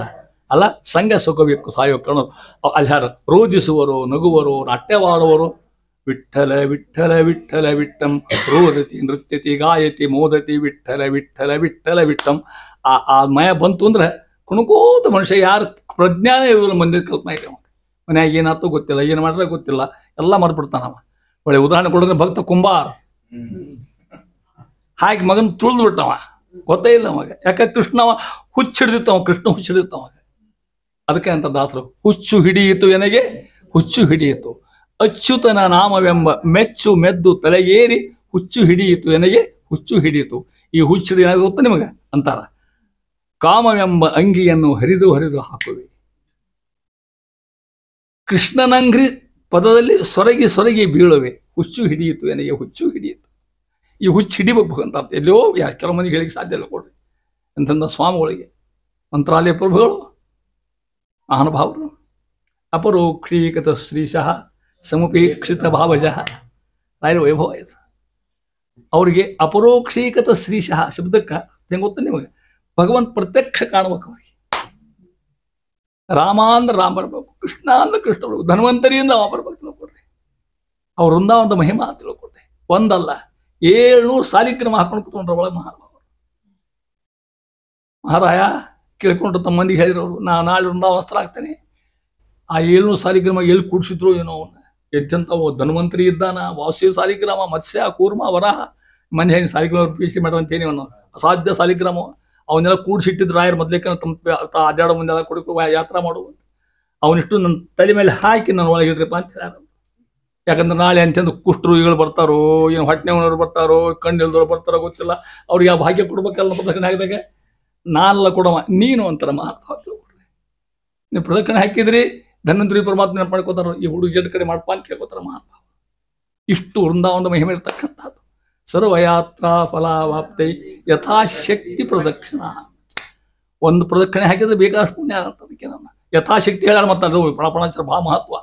Speaker 1: ಅಲ್ಲ, ಸಂಘ ಸುಖಬೇಕು ಸಾಯೋ ಕರ್ಣ. ಅಲ್ಲಿ ಯಾರು ರೋಜಿಸುವರು, ನಗುವರು, ನಾಟ್ಯವಾಡುವರು. ವಿಠಲ ವಿಠಲ ವಿಠಲ ವಿಟ್ಟಂ ರೋದತಿ ನೃತ್ಯತಿ ಗಾಯತಿ ಮೋದತಿ ವಿಠಲ ವಿಠಲ ವಿಠಲ ವಿಟ್ಟಂ. ಆ ಮಯ ಬಂತು ಅಂದ್ರೆ ಕುಣಕೋತ ಮನುಷ್ಯ. ಯಾರು ಪ್ರಜ್ಞಾನ ಇರೋದಿಲ್ಲ, ಮಂದಿರ ಕಲ್ಪನೆ ಇದೆ. ಮನ್ಯಾಗ ಏನಾಯ್ತು ಗೊತ್ತಿಲ್ಲ, ಏನು ಮಾಡ್ರೆ ಗೊತ್ತಿಲ್ಲ, ಎಲ್ಲ ಮರ್ಬಿಡ್ತಾನವ. ಒಳ್ಳೆ ಉದಾಹರಣೆ ಕೊಡಿದ್ರೆ ಭಕ್ತ ಕುಂಬಾರ ಹಾಕಿ ಮಗನ ತುಳಿದು ಬಿಟ್ಟವ, ಗೊತ್ತೇ ಇಲ್ಲ ಅವಾಗ. ಯಾಕೆ ಕೃಷ್ಣವ ಹುಚ್ಚಿಡ್ದಿತ್ತವ, ಕೃಷ್ಣ ಹುಚ್ಚಿಡ್ದಿತ್ತವ. ಅದಕ್ಕೆ ಅಂತ ದಾಸರು ಹುಚ್ಚು ಹಿಡಿಯಿತು ಎನಗೆ ಹುಚ್ಚು ಹಿಡಿಯಿತು, ಅಚ್ಯುತನ ನಾಮವೆಂಬ ಮೆಚ್ಚು ಮೆದ್ದು ತಲೆಗೇರಿ ಹುಚ್ಚು ಹಿಡಿಯಿತು ಎನಗೆ ಹುಚ್ಚು ಹಿಡಿಯಿತು. ಈ ಹುಚ್ಚಿಡಿ ಏನಾದ್ರು ಗೊತ್ತಾ ನಿಮಗೆ ಅಂತಾರ, ಕಾಮವೆಂಬ ಅಂಗಿಯನ್ನು ಹರಿದು ಹರಿದು ಹಾಕುವೆ. ಕೃಷ್ಣನಂಗ್ರಿ ಪದದಲ್ಲಿ ಸೊರಗಿ ಸೊರಗಿ ಬೀಳುವೆ, ಹುಚ್ಚು ಹಿಡಿಯಿತು ಎನಗೆ ಹುಚ್ಚು ಹಿಡಿಯಿತು. ಈ ಹುಚ್ಚು ಹಿಡಿಬೇಕು ಅಂತ ಎಲ್ಲೋ ಕೆಲವು ಮಂದಿಗೆ ಹೇಳಿಕ್ಕೆ ಸಾಧ್ಯ ಇಲ್ಲ ಕೊಡ್ರಿ. ಅಂತಂದ ಸ್ವಾಮಿಗಳಿಗೆ ಮಂತ್ರಾಲಯ ಪ್ರಭುಗಳು ಮಹಾನುಭಾವರು ಅಪರೋಕ್ಷೀಕತ ಶ್ರೀಶಃ ಸಮುಪೇಕ್ಷಿತ ಭಾವಜಃ ರಾಯರ ವೈಭವ ಇದು. ಅವರಿಗೆ ಅಪರೋಕ್ಷೀಕತ ಶ್ರೀಶಃ ಶಬ್ದಕ್ಕೆ ಹೆಂಗೆ ಗೊತ್ತ ನಿಮಗೆ, ಭಗವಂತ ಪ್ರತ್ಯಕ್ಷ ಕಾಣಬೇಕು ಅವರಿಗೆ. ರಾಮ ಅಂದ್ರೆ ರಾಮ ಬರ್ಬೇಕು, ಕೃಷ್ಣ ಅಂದ್ರೆ ಕೃಷ್ಣ ಬರ್ಬೇಕು, ಧನ್ವಂತರಿಯಿಂದ ಅವ ಬರ್ಬೇಕು ತಿಳ್ಕೊಡ್ರಿ. ಅವ್ರ ವೃಂದಾವನದ ಮಹಿಮಾ ತಿಳ್ಕೊಡ್ರಿ. ಒಂದಲ್ಲ 700 ಸಾಲಿಗ್ರಾಮ ಹಾಕೊಂಡು ಕೂತ್ಕೊಂಡ್ರ ಒಳಗೆ ಮಹಾನುಭಾವರು. ಮಹಾರಾಯ ಕೇಳ್ಕೊಂಡು ತಮ್ಮ ಮಂದಿಗೆ ಹೇಳಿರೋರು, ನಾಳೆ ವೃಂದಾವನಸ್ಥರಾಗ್ತೇನೆ. ಆ 700 ಸಾಲಿಗ್ರಾಮ ಎಲ್ಲಿ ಕೂಡಿಸಿದ್ರು ಏನೋ ಅವನ್ನ. ಎಂತೆಂತ ಧನ್ವಂತರಿ ಇದ್ದಾನ, ವಾಸುದೇವ ಸಾಲಿಗ್ರಾಮ, ಮತ್ಸ್ಯ, ಕೂರ್ಮ, ವರಾಹ, ಮನೆ ಹೆಂಗೆ ಸಾಲಿಗ್ರಾಮ ಪಿ ಸಿ ಮಾಡ್ರಂತೇನೆ ಅವನು ಅಸಾಧ್ಯ ಸಾಲಿಗ್ರಾಮ. ಅವನ್ನೆಲ್ಲ ಕೂಡಿಸಿಟ್ಟಿದ್ರು ರಾಯರು ಮೊದಲೇಕ ತಮ್ಮ ಅಡ್ಡಾಡೋ ಮುಂದೆಲ್ಲ ಕುಡಿದು ಯಾತ್ರಾ ಮಾಡುವಂತ. ಅವನಿಷ್ಟು ನನ್ನ ತಲೆ ಮೇಲೆ ಹಾಕಿ ನಾನು ಒಳಗೆ ಇಡ್ರಿಪ್ಪ ಅಂತ ಹೇಳ್ಯಾರ. ಯಾಕಂದ್ರೆ ನಾಳೆ ಅಂತಂದು ಕುಷ್ಠರೋಗಿಗಳು ಬರ್ತಾರೋ, ಏನು ಹೊಟ್ಟೆನವರು ಬರ್ತಾರೋ, ಕಣ್ಣು ಇಲ್ದವ್ರು ಬರ್ತಾರೋ ಗೊತ್ತಿಲ್ಲ. ಅವ್ರಿಗೆ ಆ ಭಾಗ್ಯ ಕೊಡ್ಬೇಕಲ್ಲ ಪ್ರದಕ್ಷಿಣೆ ಹಾಕಿದಾಗ. ನಾನೆಲ್ಲ ಕೊಡವ ನೀನು ಅಂತಾರ ಮಹಾತ್ಮ. ನೀವು ಪ್ರದಕ್ಷಿಣೆ ಹಾಕಿದ್ರಿ ಧನ್ವಂತರಿ ಪರಮಾತ್ಮ ನೆನಪು ಮಾಡ್ಕೋತಾರ, ಈ ಹುಡುಗ ಜಡ್ ಕಡೆ ಮಾಡಪ್ಪ ಅಂತ ಕೇಳ್ಕೊತಾರ ಮಹಾತ್ಮ. ಇಷ್ಟು ವೃಂದಾವನದ ಮಹಿಮೆ ಇರ್ತಕ್ಕಂಥದ್ದು. ಸರ್ವಯಾತ್ರಾ ಫಲಾವಾಪ್ತೈ ಯಥಾಶಕ್ತಿ ಪ್ರದಕ್ಷಿಣ. ಒಂದು ಪ್ರದಕ್ಷಿಣೆ ಹಾಕಿದ್ರೆ ಬೇಕಾದಷ್ಟು ಪುಣ್ಯ ಅಂತ. ಅದಕ್ಕೆ ನನ್ನ ಯಥಾಶಕ್ತಿ ಹೇಳ್ಯಾರ. ಮತ್ತು ಅದು ಪ್ರಾಣಾಚಾರ ಭಾಳ ಮಹತ್ವ.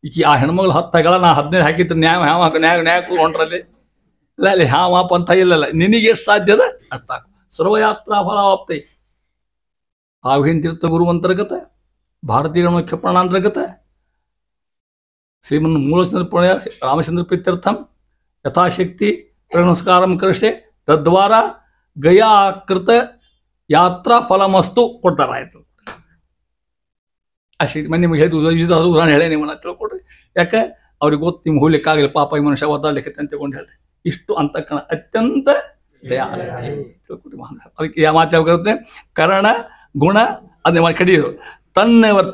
Speaker 1: ಈಗ ಆ ಹೆಣ್ಮಗಳು 10 ಹೆಗಳ ನಾ 15 ಹಾಕಿದ್ರೆ ನ್ಯಾಯ ಕೂತ್ಕೊಂಡ್ರಲ್ಲಿ ಇಲ್ಲ ಅಲ್ಲಿ ಹಾವಾಪ ಅಂತ ಇಲ್ಲಲ್ಲ. ನಿನಗೆ ಎಷ್ಟು ಸಾಧ್ಯದ ಅರ್ಥ. ಸರ್ವಯಾತ್ರಾ ಫಲಾವಾಪ್ತೈ ಆವಿನ ತೀರ್ಥ ಗುರುವಂತರ್ಗತ ಭಾರತೀಯ ಮುಖ್ಯ ಪ್ರಾಣಾಂತರ್ಗತ ಶ್ರೀಮನ್ ಮೂಲಚಂದ್ರ ಪುಣ್ಯ ರಾಮಚಂದ್ರ ಪ್ರೀತ್ಯರ್ಥಂ ಯಥಾಶಕ್ತಿ ನಮಸ್ಕಾರಂ ಕರಿಷೆ ತದ್ವಾರ ಗಯಾಕೃತ ಯಾತ್ರಾ ಫಲಮಸ್ತು ಕೊಡ್ತಾರ. ಆಯ್ತು ಅಷ್ಟೇ. ಮನೆ ನಿಮಗೆ ಹೇಳಿದ್ದು ಉದಾಹರಣೆ ಹೇಳೇ ನಿಮ್ಮನ್ನ ತಿಳ್ಕೊಡ್ರಿ. ಯಾಕೆ ಅವ್ರಿಗೆ ಗೊತ್ತು ನಿಮ್ಮ ಹೋಗ್ಲಿಕ್ಕಾಗಲಿ, ಪಾಪ ಈ ಮನುಷ್ಯ ಒದ್ದಾಡ್ಲಿಕ್ಕೆ ಅಂತ ತಿಳ್ಕೊಂಡು ಹೇಳ್ರಿ. ಇಷ್ಟು ಅಂತಕ್ಕಣ ಅತ್ಯಂತ ತಿಳ್ಕೊಡ್ರಿ ಮಹಾನ್. ಅದಕ್ಕೆ ಯಾವ ಮಾತಾಗುತ್ತೆ, ಕರಣ ಗುಣ ಅದನ್ನ ಕಡಿಯೋದು.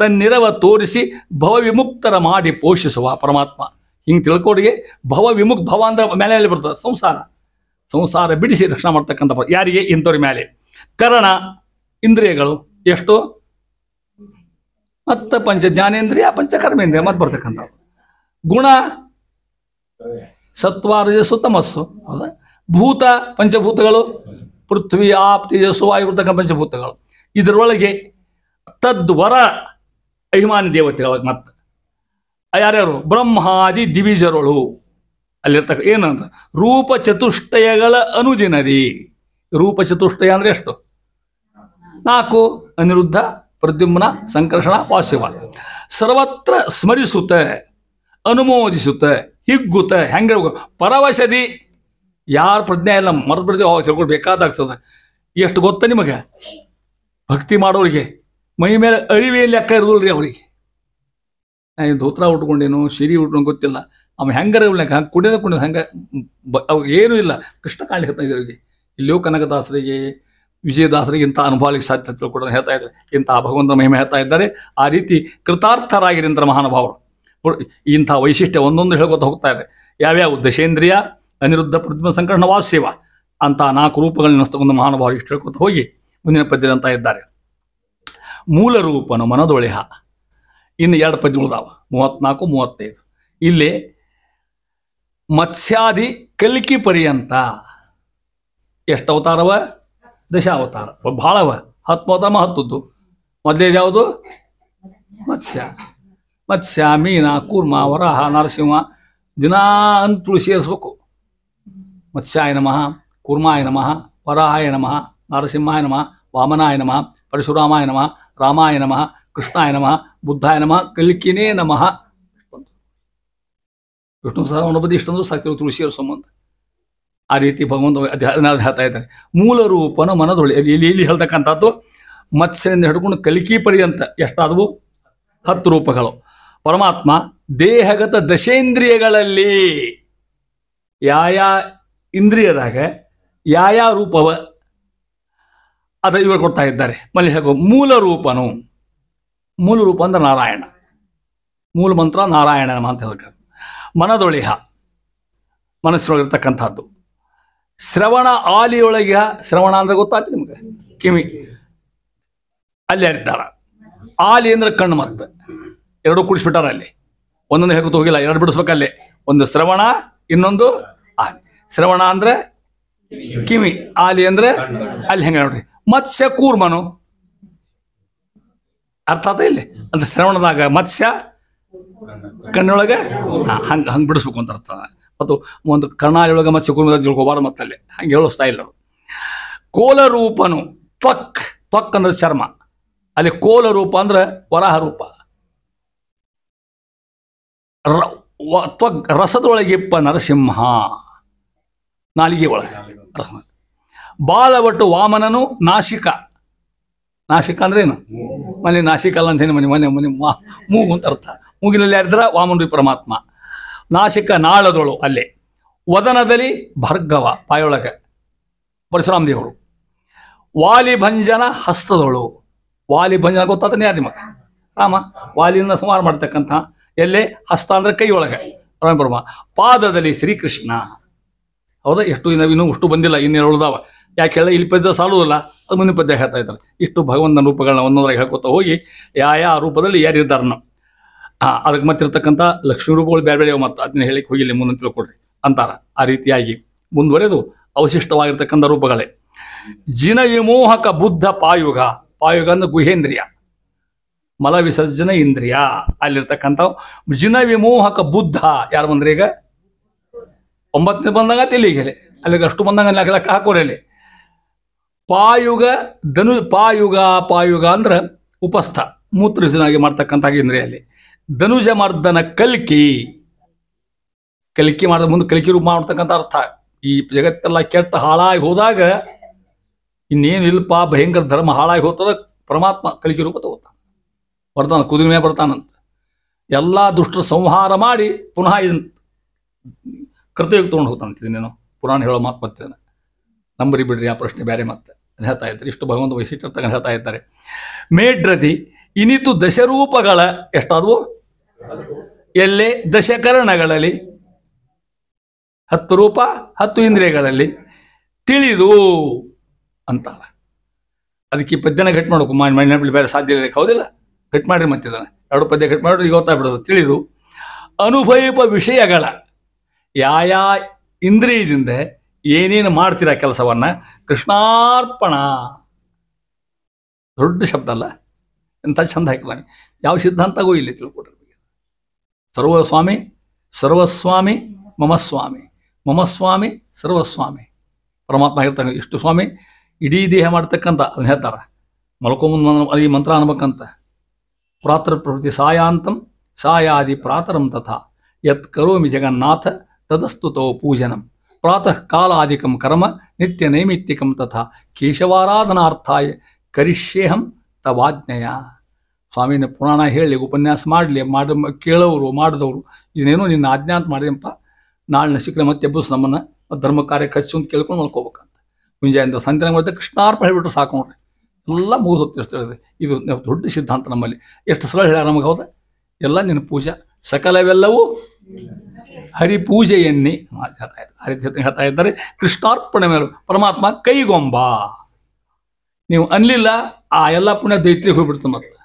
Speaker 1: ತನ್ನಿರವ ತೋರಿಸಿ ಭವ ವಿಮುಕ್ತರ ಮಾಡಿ ಪೋಷಿಸುವ ಪರಮಾತ್ಮ. ಹಿಂಗೆ ತಿಳ್ಕೊಡಿಗೆ ಭವ ವಿಮುಕ್ತ, ಭವ ಅಂದ್ರೆ ಮೇಲೆ ಬರ್ತದೆ ಸಂಸಾರ ಬಿಡಿಸಿ ರಕ್ಷಣೆ ಮಾಡ್ತಕ್ಕಂಥ ಯಾರಿಗೆ ಇಂಥವ್ರ ಮೇಲೆ. ಕರಣ ಇಂದ್ರಿಯಗಳು ಎಷ್ಟು, ಮತ್ತು ಪಂಚ ಜ್ಞಾನೇಂದ್ರಿಯ ಪಂಚಕರ್ಮೇಂದ್ರಿಯ ಮತ್ತೆ ಬರ್ತಕ್ಕಂಥದ್ದು. ಗುಣ ಸತ್ವ ರಜಸ್ಸು ತಮಸ್ಸು, ಹೌದಾ. ಭೂತ ಪಂಚಭೂತಗಳು ಪೃಥ್ವಿ ಆಪ್ ತೇಜಸ್ಸು ವಾಯು ಬರ್ತಕ್ಕಂಥ ಪಂಚಭೂತಗಳು. ಇದರೊಳಗೆ ತದ್ವರ ಅಭಿಮಾನಿ ದೇವತೆಗಳ ಮತ್ತೆ ಯಾರ್ಯಾರು ಬ್ರಹ್ಮಾದಿ ದಿವಿಜರುಳು ಅಲ್ಲಿರ್ತಕ್ಕ ಏನಂತ ರೂಪ ಚತುಷ್ಟಯಗಳ ಅನುದಿನದಿ. ರೂಪ ಚತುಷ್ಟಯ ಅಂದ್ರೆ ಎಷ್ಟು? 4. ಅನಿರುದ್ಧ, ಪ್ರದ್ಯುಮ್ನ, ಸಂಕರ್ಷಣ, ವಾಸುವ. ಸರ್ವತ್ರ ಸ್ಮರಿಸುತ್ತ, ಅನುಮೋದಿಸುತ್ತ, ಹಿಗ್ಗುತ್ತ, ಹೆಂಗೆ ಪರವಶದಿ. ಯಾರು ಪ್ರಜ್ಞೆ ಇಲ್ಲ ಮರೆತು ಬಿಡ್ತೀವಿ ಅವಾಗ ತಿಳ್ಕೊಳ್ಬೇಕಾದಾಗ್ತದೆ. ಎಷ್ಟು ಗೊತ್ತ ನಿಮಗೆ, ಭಕ್ತಿ ಮಾಡೋರಿಗೆ ಮೈ ಮೇಲೆ ಅರಿವೇನು ಲೆಕ್ಕ ಇರೋದಿಲ್ಲ ರೀ ಅವರಿಗೆ. ಧೋತ್ರ ಉಟ್ಕೊಂಡೇನು ಸಿರಿ ಉಟ್ಕೊಂಡು ಗೊತ್ತಿಲ್ಲ, ಅವ ಹೆಂಗಾರ ಲೆಕ್ಕ ಹಂಗೆ ಕುಡಿಯೋದು ಹಂಗೆ ಅವಾಗ ಏನೂ ಇಲ್ಲ. ಕೃಷ್ಣ ಕಾಣ್ಲಿಕ್ಕೆ ಇವರಿಗೆ. ಇಲ್ಲಿಯೂ ಕನಕದಾಸರಿಗೆ ವಿಜಯದಾಸರಿಗೆ ಇಂಥ ಅನುಭವಕ್ಕೆ ಸಾಧ್ಯ ತಿಳ್ಕೊಡೋದು ಹೇಳ್ತಾ ಇದ್ದಾರೆ. ಇಂತಹ ಭಗವಂತನ ಮಹಿಮೆ ಹೇಳ್ತಾ ಇದ್ದಾರೆ. ಆ ರೀತಿ ಕೃತಾರ್ಥರಾಗಿರಂಥ ಮಹಾನುಭಾವರು ಇಂಥ ವೈಶಿಷ್ಟ್ಯ ಒಂದೊಂದು ಹೇಳ್ಕೊತ ಹೋಗ್ತಾ ಇದೆ. ಯಾವ್ಯಾವ ದಶೇಂದ್ರಿಯ, ಅನಿರುದ್ಧ, ಪ್ರದ್ಯುಮ್ನ, ಸಂಕರ್ಷಣ, ವಾಸುದೇವ ಅಂತ 4 ರೂಪಗಳನ್ನ ತಗೊಂಡು ಮಹಾನುಭಾವರು ಇಷ್ಟು ಹೇಳ್ಕೊತ ಹೋಗಿ ಮುಂದಿನ ಪದ್ಯ ಅಂತ ಇದ್ದಾರೆ. ಮೂಲ ರೂಪನು ಮನದೊಳೆಹ. ಇನ್ನು 2 ಪದ್ಯಗಳದಾವ, 34, 35. ಇಲ್ಲಿ ಮತ್ಸ್ಯಾದಿ ಕಲ್ಕಿ ಪರ್ಯಂತ ಎಷ್ಟು ಅವತಾರವ? 10 ಅವತಾರ. ಭಾಳವ, 10 ಅವತಾರ 10ದ್ದು. ಮೊದಲೇದು ಯಾವುದು? ಮತ್ಸ್ಯ, ಮೀನ, ಕೂರ್ಮ, ವರಾಹ, ನರಸಿಂಹ. ದಿನಾ ಅಂತೂ ಸೇರಿಸ್ಬೇಕು. ಮತ್ಸ್ಯಾಯ ನಮಃ, ಕೂರ್ಮಾಯ ನಮಃ, ವರಾಹಾಯ ನಮಃ, ನರಸಿಂಹಾಯ ನಮಃ, ವಾಮನಾಯ ನಮಃ, ಪರಶುರಾಮಾಯ ನಮಃ, ರಾಮಾಯ ನಮಃ, ಕೃಷ್ಣಾಯ ನಮಃ, ಬುದ್ಧಾಯ ನಮಃ, ಕಲ್ಕಿನೇ ನಮಃ. ವಿಷ್ಣು ಸಹಸ್ರನಾಮ ಇಷ್ಟೊಂದು ಸಾಕ್ತಿರೋ ತುಳಸಿಯರ ಸಂಬಂಧ. ಆ ರೀತಿ ಭಗವಂತ ಹೇಳ್ತಾ ಇದ್ದಾರೆ. ಮೂಲ ರೂಪನ ಮನದೊಳೆ ಇಲ್ಲಿ ಹೇಳ್ತಕ್ಕಂಥದ್ದು ಮತ್ಸ್ಯದಿಂದ ಹಿಡ್ಕೊಂಡು ಕಲಿಕಿ ಪರ್ಯಂತ ಎಷ್ಟಾದವು? 10 ರೂಪಗಳು. ಪರಮಾತ್ಮ ದೇಹಗತ ದಶೇಂದ್ರಿಯಗಳಲ್ಲಿ ಯಾಯಾ ಇಂದ್ರಿಯದಾಗ ಯಾಯಾ ರೂಪವ ಅದ ಇವರು ಕೊಡ್ತಾ ಇದ್ದಾರೆ. ಮಲ್ಲಿ ಹೇಗೋ ಮೂಲ ರೂಪನು, ಮೂಲ ರೂಪ ಅಂದ್ರೆ ನಾರಾಯಣ, ಮೂಲ ಮಂತ್ರ ನಾರಾಯಣ ಅಂತ ಹೇಳ್ತಾರೆ. ಮನದೊಳಿಹ ಮನಸ್ಸಿನೊಳಗಿರ್ತಕ್ಕಂಥದ್ದು. ಶ್ರವಣ ಆಲಿಯೊಳಗೆ, ಶ್ರವಣ ಅಂದ್ರೆ ಗೊತ್ತಾಗ್ತದೆ ನಿಮ್ಗೆ, ಕಿವಿ ಅಲ್ಲಿ ಯಾರಿದ್ದಾರ. ಆಲಿ ಅಂದ್ರೆ ಕಣ್ಣು, ಮತ್ತೆ ಎರಡೂ ಕೂಡಿಸ್ಬಿಟ್ಟಾರ ಅಲ್ಲಿ, ಒಂದೊಂದು ಹೇಳ್ಕೊತ ಹೋಗಿಲ್ಲ, ಎರಡು ಬಿಡಿಸ್ಬೇಕಲ್ಲೇ. ಒಂದು ಶ್ರವಣ, ಇನ್ನೊಂದು ಆಲಿ. ಶ್ರವಣ ಅಂದ್ರೆ ಕಿವಿ, ಆಲಿ ಅಂದ್ರೆ ಅಲ್ಲಿ. ಹೆಂಗ ನೋಡ್ರಿ, ಮತ್ಸ್ಯ ಕೂರ್ಮನು ಅರ್ಥ ಆತ ಇಲ್ಲಿ. ಅಂದ್ರೆ ಶ್ರವಣದಾಗ ಮತ್ಸ್ಯ, ಕಣ್ಣೊಳಗೆ ಹಂಗೆ ಬಿಡಿಸ್ಬೇಕು ಅಂತ ಅರ್ಥ. ಮತ್ತು ಒಂದು ಕರ್ಣಾಳಿಯೊಳಗೆ ಮತ್ಸ್ಯ ಕೂರ್ಮ ತಿಳ್ಕೊಬಾರ್ದು ಮತ್ತಲ್ಲಿ, ಹಂಗೆ ಹೇಳೋ ಸ್ಟೈಲ್. ಕೋಲರೂಪನು ತ್ವಕ್, ತ್ವಕ್ ಅಂದ್ರೆ ಚರ್ಮ, ಅಲ್ಲಿ ಕೋಲ ರೂಪ ಅಂದ್ರೆ ವರಾಹ ರೂಪ. ತ್ವಕ್ ರಸದೊಳಗಿಪ್ಪ ನರಸಿಂಹ, ನಾಲಿಗೆ ಒಳಗೆ. ಬಾಲವಟ್ಟು ವಾಮನನು ನಾಸಿಕ, ನಾಸಿಕ ಅಂದ್ರೆ ಏನು, ಮನೆ ನಾಸಿಕ ಅಲ್ಲ ಅಂತೇನು, ಮನೆ ಮನೆ ಮನೆ ಮೂಗು ಅಂತ ಅರ್ಥ. ಮೂಗಿನಲ್ಲಿ ಯಾರಿದ್ರ ವಾಮನ ಪರಮಾತ್ಮ. ನಾಸಿಕ ನಾಳದೊಳು ಅಲ್ಲೇ. ವದನದಲ್ಲಿ ಭಾರ್ಗವ, ಪಾಯೊಳಗೆ ಪರಶುರಾಮ ದೇವರು. ವಾಲಿಭಂಜನ ಹಸ್ತದೊಳು, ವಾಲಿಭಂಜನ ಗೊತ್ತಾದ್ರೆ ಯಾರು ನಿಮಗೆ, ರಾಮ. ವಾಲಿನ ಸಂಹಾರ ಮಾಡ್ತಕ್ಕಂಥ ಎಲ್ಲೇ, ಹಸ್ತ ಅಂದ್ರೆ ಕೈ ಒಳಗೆ ರಾಮ. ಪಾದದಲ್ಲಿ ಶ್ರೀಕೃಷ್ಣ. ಹೌದಾ, ಎಷ್ಟು ಇನ್ನೂ ಅಷ್ಟು ಬಂದಿಲ್ಲ, ಇನ್ನೇನು ಉಳಿದಾವ. ಯಾಕೆ ಹೇಳ, ಇಲ್ಲಿ ಪದ್ಯ ಸಾಲುವುದಿಲ್ಲ, ಅದು ಮುಂದಿನ ಪದ್ಯ ಹೇಳ್ತಾ ಇದ್ದಾರೆ. ಇಷ್ಟು ಭಗವಂತನ ರೂಪಗಳನ್ನ ಒಂದೊಂದರಾಗಿ ಹೇಳ್ಕೊತಾ ಹೋಗಿ ಯಾ ರೂಪದಲ್ಲಿ ಯಾರಿದ್ದಾರೆ ನಾವು. ಅದಕ್ಕೆ ಮತ್ತಿರ್ತಕ್ಕಂಥ ಲಕ್ಷ್ಮೀ ರೂಪಗಳು ಬೇರೆ ಬೇರೆ, ಮತ್ತು ಅದನ್ನ ಹೇಳಿಕ್ಕೆ ಹೋಗಿಲ್ಲ, ಮುಂದೆ ತಿಳ್ಕೊಡ್ರಿ ಅಂತಾರ. ಆ ರೀತಿಯಾಗಿ ಮುಂದುವರೆದು ಅವಶಿಷ್ಟವಾಗಿರ್ತಕ್ಕಂಥ ರೂಪಗಳೇ. ಜಿನ ವಿಮೋಹಕ ಬುದ್ಧ ಪಾಯುಗ, ಪಾಯುಗ ಅಂದ್ರೆ ಗುಹೇಂದ್ರಿಯ, ಮಲ ವಿಸರ್ಜನೆ ಇಂದ್ರಿಯ ಅಲ್ಲಿರ್ತಕ್ಕಂಥ. ಜಿನ ವಿಮೋಹಕ ಬುದ್ಧ ಯಾರು ಬಂದ್ರೆ ಈಗ 9ನೇ ಬಂದಾಗ ಇಲ್ಲಿಗೆ ಅಲ್ಲಿಗೆ ಅಷ್ಟು ಬಂದಂಗ ಲೆಕ್ಕ ಹಾಕೋರಿ ಅಲ್ಲಿ. ಪಾಯುಗ ಧನು, ಪಾಯುಗ ಪಾಯುಗ ಅಂದ್ರೆ ಉಪಸ್ಥ, ಮೂತ್ರ ವಿಸರ್ಜನಾಗಿ ಮಾಡ್ತಕ್ಕಂಥ ಇಂದ್ರಿಯಲ್ಲಿ. ಧನುಜ ಮರ್ದನ ಕಲ್ಕಿ, ಕಲ್ಕಿ ಮಾಡಿದ ಮುಂದೆ ಕಲ್ಕಿ ರೂಪ ಮಾಡ್ತಕ್ಕಂಥ ಅರ್ಥ. ಈ ಜಗತ್ತೆಲ್ಲ ಕೆಟ್ಟ ಹಾಳಾಗಿ ಹೋದಾಗ ಇನ್ನೇನು ಇಲ್ಲಪ್ಪ, ಭಯಂಕರ ಧರ್ಮ ಹಾಳಾಗಿ ಹೋಗ್ತದ, ಪರಮಾತ್ಮ ಕಲ್ಕಿ ರೂಪ ತಗೋತಾನ, ಬರ್ತಾನ, ಕುದುರೆ ಮೇಲೆ ಬರ್ತಾನಂತ. ಎಲ್ಲ ದುಷ್ಟರ ಸಂಹಾರ ಮಾಡಿ ಪುನಃ ಇದನ್ನು ಕರ್ತವ್ಯಕ್ಕೆ ತೊಗೊಂಡು ಹೋಗ್ತಾನಂತಿದ್ದೇನೇನೋ ಪುರಾಣ ಹೇಳೋ ಮಾತು ಬರ್ತಿದ್ದಾನೆ. ನಂಬರಿ ಬಿಡ್ರಿ, ಆ ಪ್ರಶ್ನೆ ಬೇರೆ ಮತ್ತೆ ಹೇಳ್ತಾ ಇದ್ದಾರೆ. ಇಷ್ಟು ಭಗವಂತ ವೈಶಿಷ್ಟ್ಯ ತಗೊಂಡು ಹೇಳ್ತಾ ಇದ್ದಾರೆ. ಮೇಡ್ರತಿ ಇನಿತು ದಶರೂಪಗಳ ಎಷ್ಟಾದವು, ಎಲ್ಲೇ ದಶಕರಣಗಳಲ್ಲಿ 10 ರೂಪ 10 ಇಂದ್ರಿಯಗಳಲ್ಲಿ ತಿಳಿದು ಅಂತಾರೆ. ಅದಕ್ಕೆ ಈ ಪದ್ಯನ ಗಟ್ಟಿ ಮಾಡ್ಬೇಕು, ಮಣ್ಣು ಬೇರೆ ಸಾಧ್ಯ ಇಲ್ಲ, ಹೌದಿಲ್ಲ. ಗಟ್ಟಿ ಮಾಡ್ರಿ ಮತ್ತಿದ್ದಾನೆ, 2 ಪದ್ಯ ಗಟ್ಟಿ ಮಾಡಿದ್ರೆ ಈಗ ಗೊತ್ತಾಗ್ಬಿಡೋದು. ತಿಳಿದು ಅನುಭವ ವಿಷಯಗಳ ಯಾಯಾ ಇಂದ್ರಿಯದಿಂದ ಏನೇನು ಮಾಡ್ತೀರಾ ಕೆಲಸವನ್ನ, ಕೃಷ್ಣಾರ್ಪಣ. ದೊಡ್ಡ ಶಬ್ದ ಅಲ್ಲ, ಎಂಥ ಚಂದ ಹಾಕಿಲ್ಲ. ಯಾವ ಸಿದ್ಧಾಂತಗೂ ಇಲ್ಲಿ ತಿಳ್ಕೊಡ್ರಿ. ಸರ್ವಸ್ವಾಮಿ ಸರ್ವಸ್ವಾಮಿ ಮಮ ಸ್ವಾಮಿ, ಮಮ ಸ್ವಾಮಿ ಸರ್ವಸ್ವಾಮಿ ಪರಮಾತ್ಮ ಆಗಿರ್ತಾನೆ. ಇಷ್ಟು ಸ್ವಾಮಿ ಇಡೀ ದೇಹ ಮಾಡ್ತಕ್ಕಂಥ ಅದನ್ನ ಹೇಳ್ತಾರೆ. ಮಲ್ಕೊಂಬಂದು ಈ ಮಂತ್ರ ಅನ್ಬೇಕಂತ. ಪ್ರಾತರ್ ಪ್ರವೃತ್ತಿ ಸಾಯಾಂತಂ ಸಾಯಾದಿ ಪ್ರಾತರಂ ತಥಾ ಯತ್ ಕರೋಮಿ ಜಗನ್ನಾಥ ತದಸ್ತುತೋ ಪೂಜನಂ ಪ್ರಾತಃ ಕಾಲಾದಿಕಂ ಕರ್ಮ ನಿತ್ಯ ನೈಮಿತ್ತಿಕಂ ತಥಾ ಕೇಶವಾರಾಧನಾರ್ಥಾಯ ಕರಿಷ್ಯೇಹಂ ತವಾಜ್ಞೆಯ. ಸ್ವಾಮಿನ ಪುರಾಣ ಹೇಳಿ ಉಪನ್ಯಾಸ ಮಾಡಲಿ, ಕೇಳೋರು ಮಾಡಿದವರು ಇದನ್ನೇನೋ ನಿನ್ನ ಆಜ್ಞಾ ಅಂತ ಮಾಡಿದೆಯಪ್ಪ, ನಾಳೆ ಸಿಕ್ಕರೆ ಮತ್ತೆ ಎಬ್ಬಸ್ ನಮ್ಮನ್ನು ಧರ್ಮ ಕಾರ್ಯಕ್ಕೆ ಹಚ್ಚು ಅಂತ ಕೇಳ್ಕೊಂಡು ಮಲ್ಕೋಬೇಕಂತ. ಮುಂಜಾಯಿಂದ ಸಂಜೆ ಮಾಡಿದ್ರೆ ಕೃಷ್ಣಾರ್ಪಣೆ ಹೇಳಿಬಿಟ್ರು ಸಾಕು ನೋಡ್ರಿ, ಎಲ್ಲ ಮುಗಿದೋಗ್ತಿರ್ತದೆ. ಇದು ದೊಡ್ಡ ಸಿದ್ಧಾಂತ ನಮ್ಮಲ್ಲಿ. ಎಷ್ಟು ಸಲ ಹೇಳ್ಯಾರ ನಮಗೆ, ಹೌದಾ. ಎಲ್ಲ ನಿನ್ನ ಪೂಜಾ, ಸಕಲವೆಲ್ಲವೂ ಹರಿಪೂಜೆಯನ್ನೇ ಹೇಳ್ತಾ ಇದ್ದಾರೆ. ಕೃಷ್ಣಾರ್ಪಣೆ ಮೇಲೆ ಪರಮಾತ್ಮ ಕೈಗೊಂಬ. ನೀವು ಅನ್ಲಿಲ್ಲ, ಆ ಎಲ್ಲ ಪುಣ್ಯ ದೈತ್ರಿಗೆ ಹೋಗ್ಬಿಡ್ತು. ಮತ್ತೆ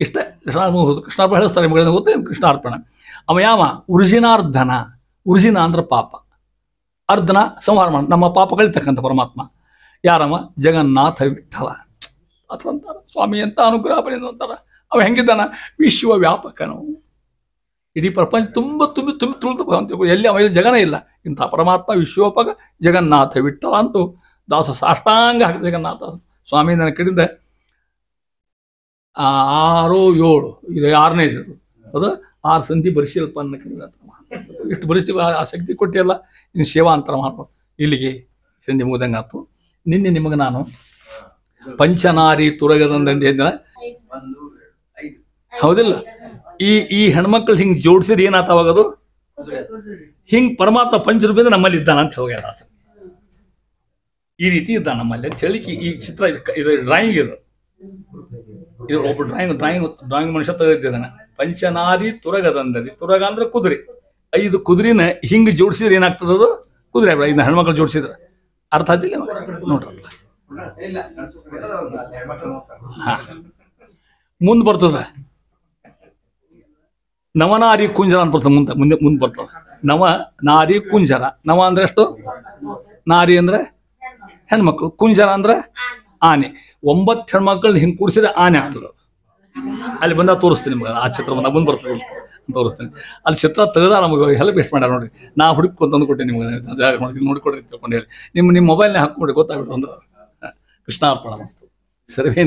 Speaker 1: ಇಷ್ಟ ಕೃಷ್ಣಾರ್ಪಣೆ ಹೇಳಿಸ್ತಾರೆ ಮಗಳ ಗೊತ್ತೇ, ಕೃಷ್ಣಾರ್ಪಣೆ. ಅವ ಯಾವ ಉರ್ಜಿನಾರ್ಧನ, ಉರ್ಜಿನ ಅಂದ್ರೆ ಪಾಪ, ಅರ್ಧನ ಸಂಹಾರ ಮಾಡಿ ನಮ್ಮ ಪಾಪ ಕಳಿತಕ್ಕಂಥ ಪರಮಾತ್ಮ ಯಾರಮ್ಮ, ಜಗನ್ನಾಥ ವಿಠಲ ಅಥವಾ ಅಂತಾರೆ. ಸ್ವಾಮಿ ಅಂತ ಅನುಗ್ರಹ ಬರೆದು ಅಂತಾರೆ. ಅವ ಹೆಂಗಿದ್ದಾನ, ವಿಶ್ವವ್ಯಾಪಕನು, ಇಡೀ ಪ್ರಪಂಚ ತುಂಬ ತುಂಬಿ ತುಂಬಿ ತುಳಿದು ಎಲ್ಲಿ ಅವ ಜಗನೇ ಇಲ್ಲ. ಇಂಥ ಪರಮಾತ್ಮ ವಿಶ್ವವ್ಯಾಪಕ ಜಗನ್ನಾಥ ವಿಠಲ ಅಂತೂ ದಾಸ ಸಾಷ್ಟಾಂಗ ಹಾಕಿ ಜಗನ್ನಾಥ ಸ್ವಾಮಿ ನನ್ನ ಕಡೆಯಿಂದ 6, 7 ಇದು 6ನೇ ಇದು, ಅದು 6 ಸಂಧಿ ಬರಿಸಿಲ್ಪ ನನ್ನ ಕಡೆಯಿಂದ ಎಷ್ಟು ಬರಿಸ್ತೀವಿ, ಆ ಶಕ್ತಿ ಕೊಟ್ಟಿಲ್ಲ. ಇನ್ನು ಸೇವಾ ಅಂತರ ಮಾಡ್ಬೋದು. ಇಲ್ಲಿಗೆ ಸಂಧಿ ಮುಗ್ದಂಗೆ ಆಯ್ತು. ನಿನ್ನೆ ನಿಮಗೆ ನಾನು ಪಂಚನಾರಿ ತುರಗದಂದ ಹೌದಿಲ್ಲ, ಈ ಹೆಣ್ಮಕ್ಳು ಹಿಂಗೆ ಜೋಡಿಸಿದ್ರೆ ಏನಾಗ್ತಾವಾಗ ಅದು ಹಿಂಗೆ ಪರಮಾತ್ಮ ಪಂಚರೂಪದಿಂದ ನಮ್ಮಲ್ಲಿ ಇದ್ದಾನ ಅಂತ ಹೋಗ್ಯಾರ ದಾಸರು. ಈ ರೀತಿ ಇದ್ದ ನಮ್ಮಲ್ಲಿ ಅಂತ ಹೇಳಿ ಈ ಚಿತ್ರ ಇದು ಡ್ರಾಯಿಂಗ್ ಇದು ಒಬ್ಬ ಡ್ರಾಯಿಂಗ್ ಮನುಷ್ಯ ತೆಗೆದಿದ್ದಾನೆ. ಪಂಚನಾರಿ ತುರಗದಂದದಿ, ತುರಗ ಅಂದ್ರೆ ಕುದುರೆ. 5 ಕುದುರೆನ ಹಿಂಗೆ ಜೋಡಿಸಿದ್ರೆ ಏನಾಗ್ತದ ಅದು ಕುದುರೆ. 5 ಹೆಣ್ಮಕ್ಳು ಜೋಡಿಸಿದ್ರೆ ಅರ್ಥ ಆಯ್ತಿಲ್ಲ ನೋಡ್ರಿ. ಹಾ ಮುಂದೆ ಬರ್ತದ ನವನಾರಿ ಕುಂಜರ ಅಂತ ಬರ್ತದೆ. ಮುಂದೆ ಬರ್ತದೆ ನವ ನಾರಿ ಕುಂಜರ. ನವ ಅಂದ್ರೆ ಎಷ್ಟು? ನಾರಿ ಅಂದ್ರೆ ಹೆಣ್ಮಕ್ಳು, ಕುಂಜರ ಅಂದ್ರೆ ಆನೆ. 9 ಹೆಣ್ಮಕ್ಳು ಹಿಂಗೆ ಕೂಡಿಸಿದ್ರೆ ಆನೆ ಆಗ್ತದೆ. ಅಲ್ಲಿ ಬಂದಾಗ ತೋರಿಸ್ತೀನಿ ನಿಮ್ಗೆ ಆ ಚಿತ್ರ ಮುಂದೆ ಬರ್ತದೆ ತೋರಿಸ್ತೀನಿ. ಅಲ್ಲಿ ಚಿತ್ರ ತೆಗೆದ ನಮಗೆ ಹೆಲ್ಪ್ ಎಷ್ಟು ಮಾಡ್ಯಾರ ನೋಡ್ರಿ. ನಾ ಹುಡುಕಿ ತಂದು ಕೊಟ್ಟೆ ನಿಮ್ಗೆ ನೋಡಿಕೊಡ್ರಿ ತಿಳ್ಕೊಂಡು ಹೇಳಿ ನಿಮ್ಮ ಮೊಬೈಲ್ನೇ ಹಾಕ್ಬಿಡಿ ಗೊತ್ತಾಗ್ಬಿಟ್ಟು ಅಂದ್ರೆ. ಕೃಷ್ಣಾರ್ಪಣ ಮಸ್ತು. ಸರ್ವೇ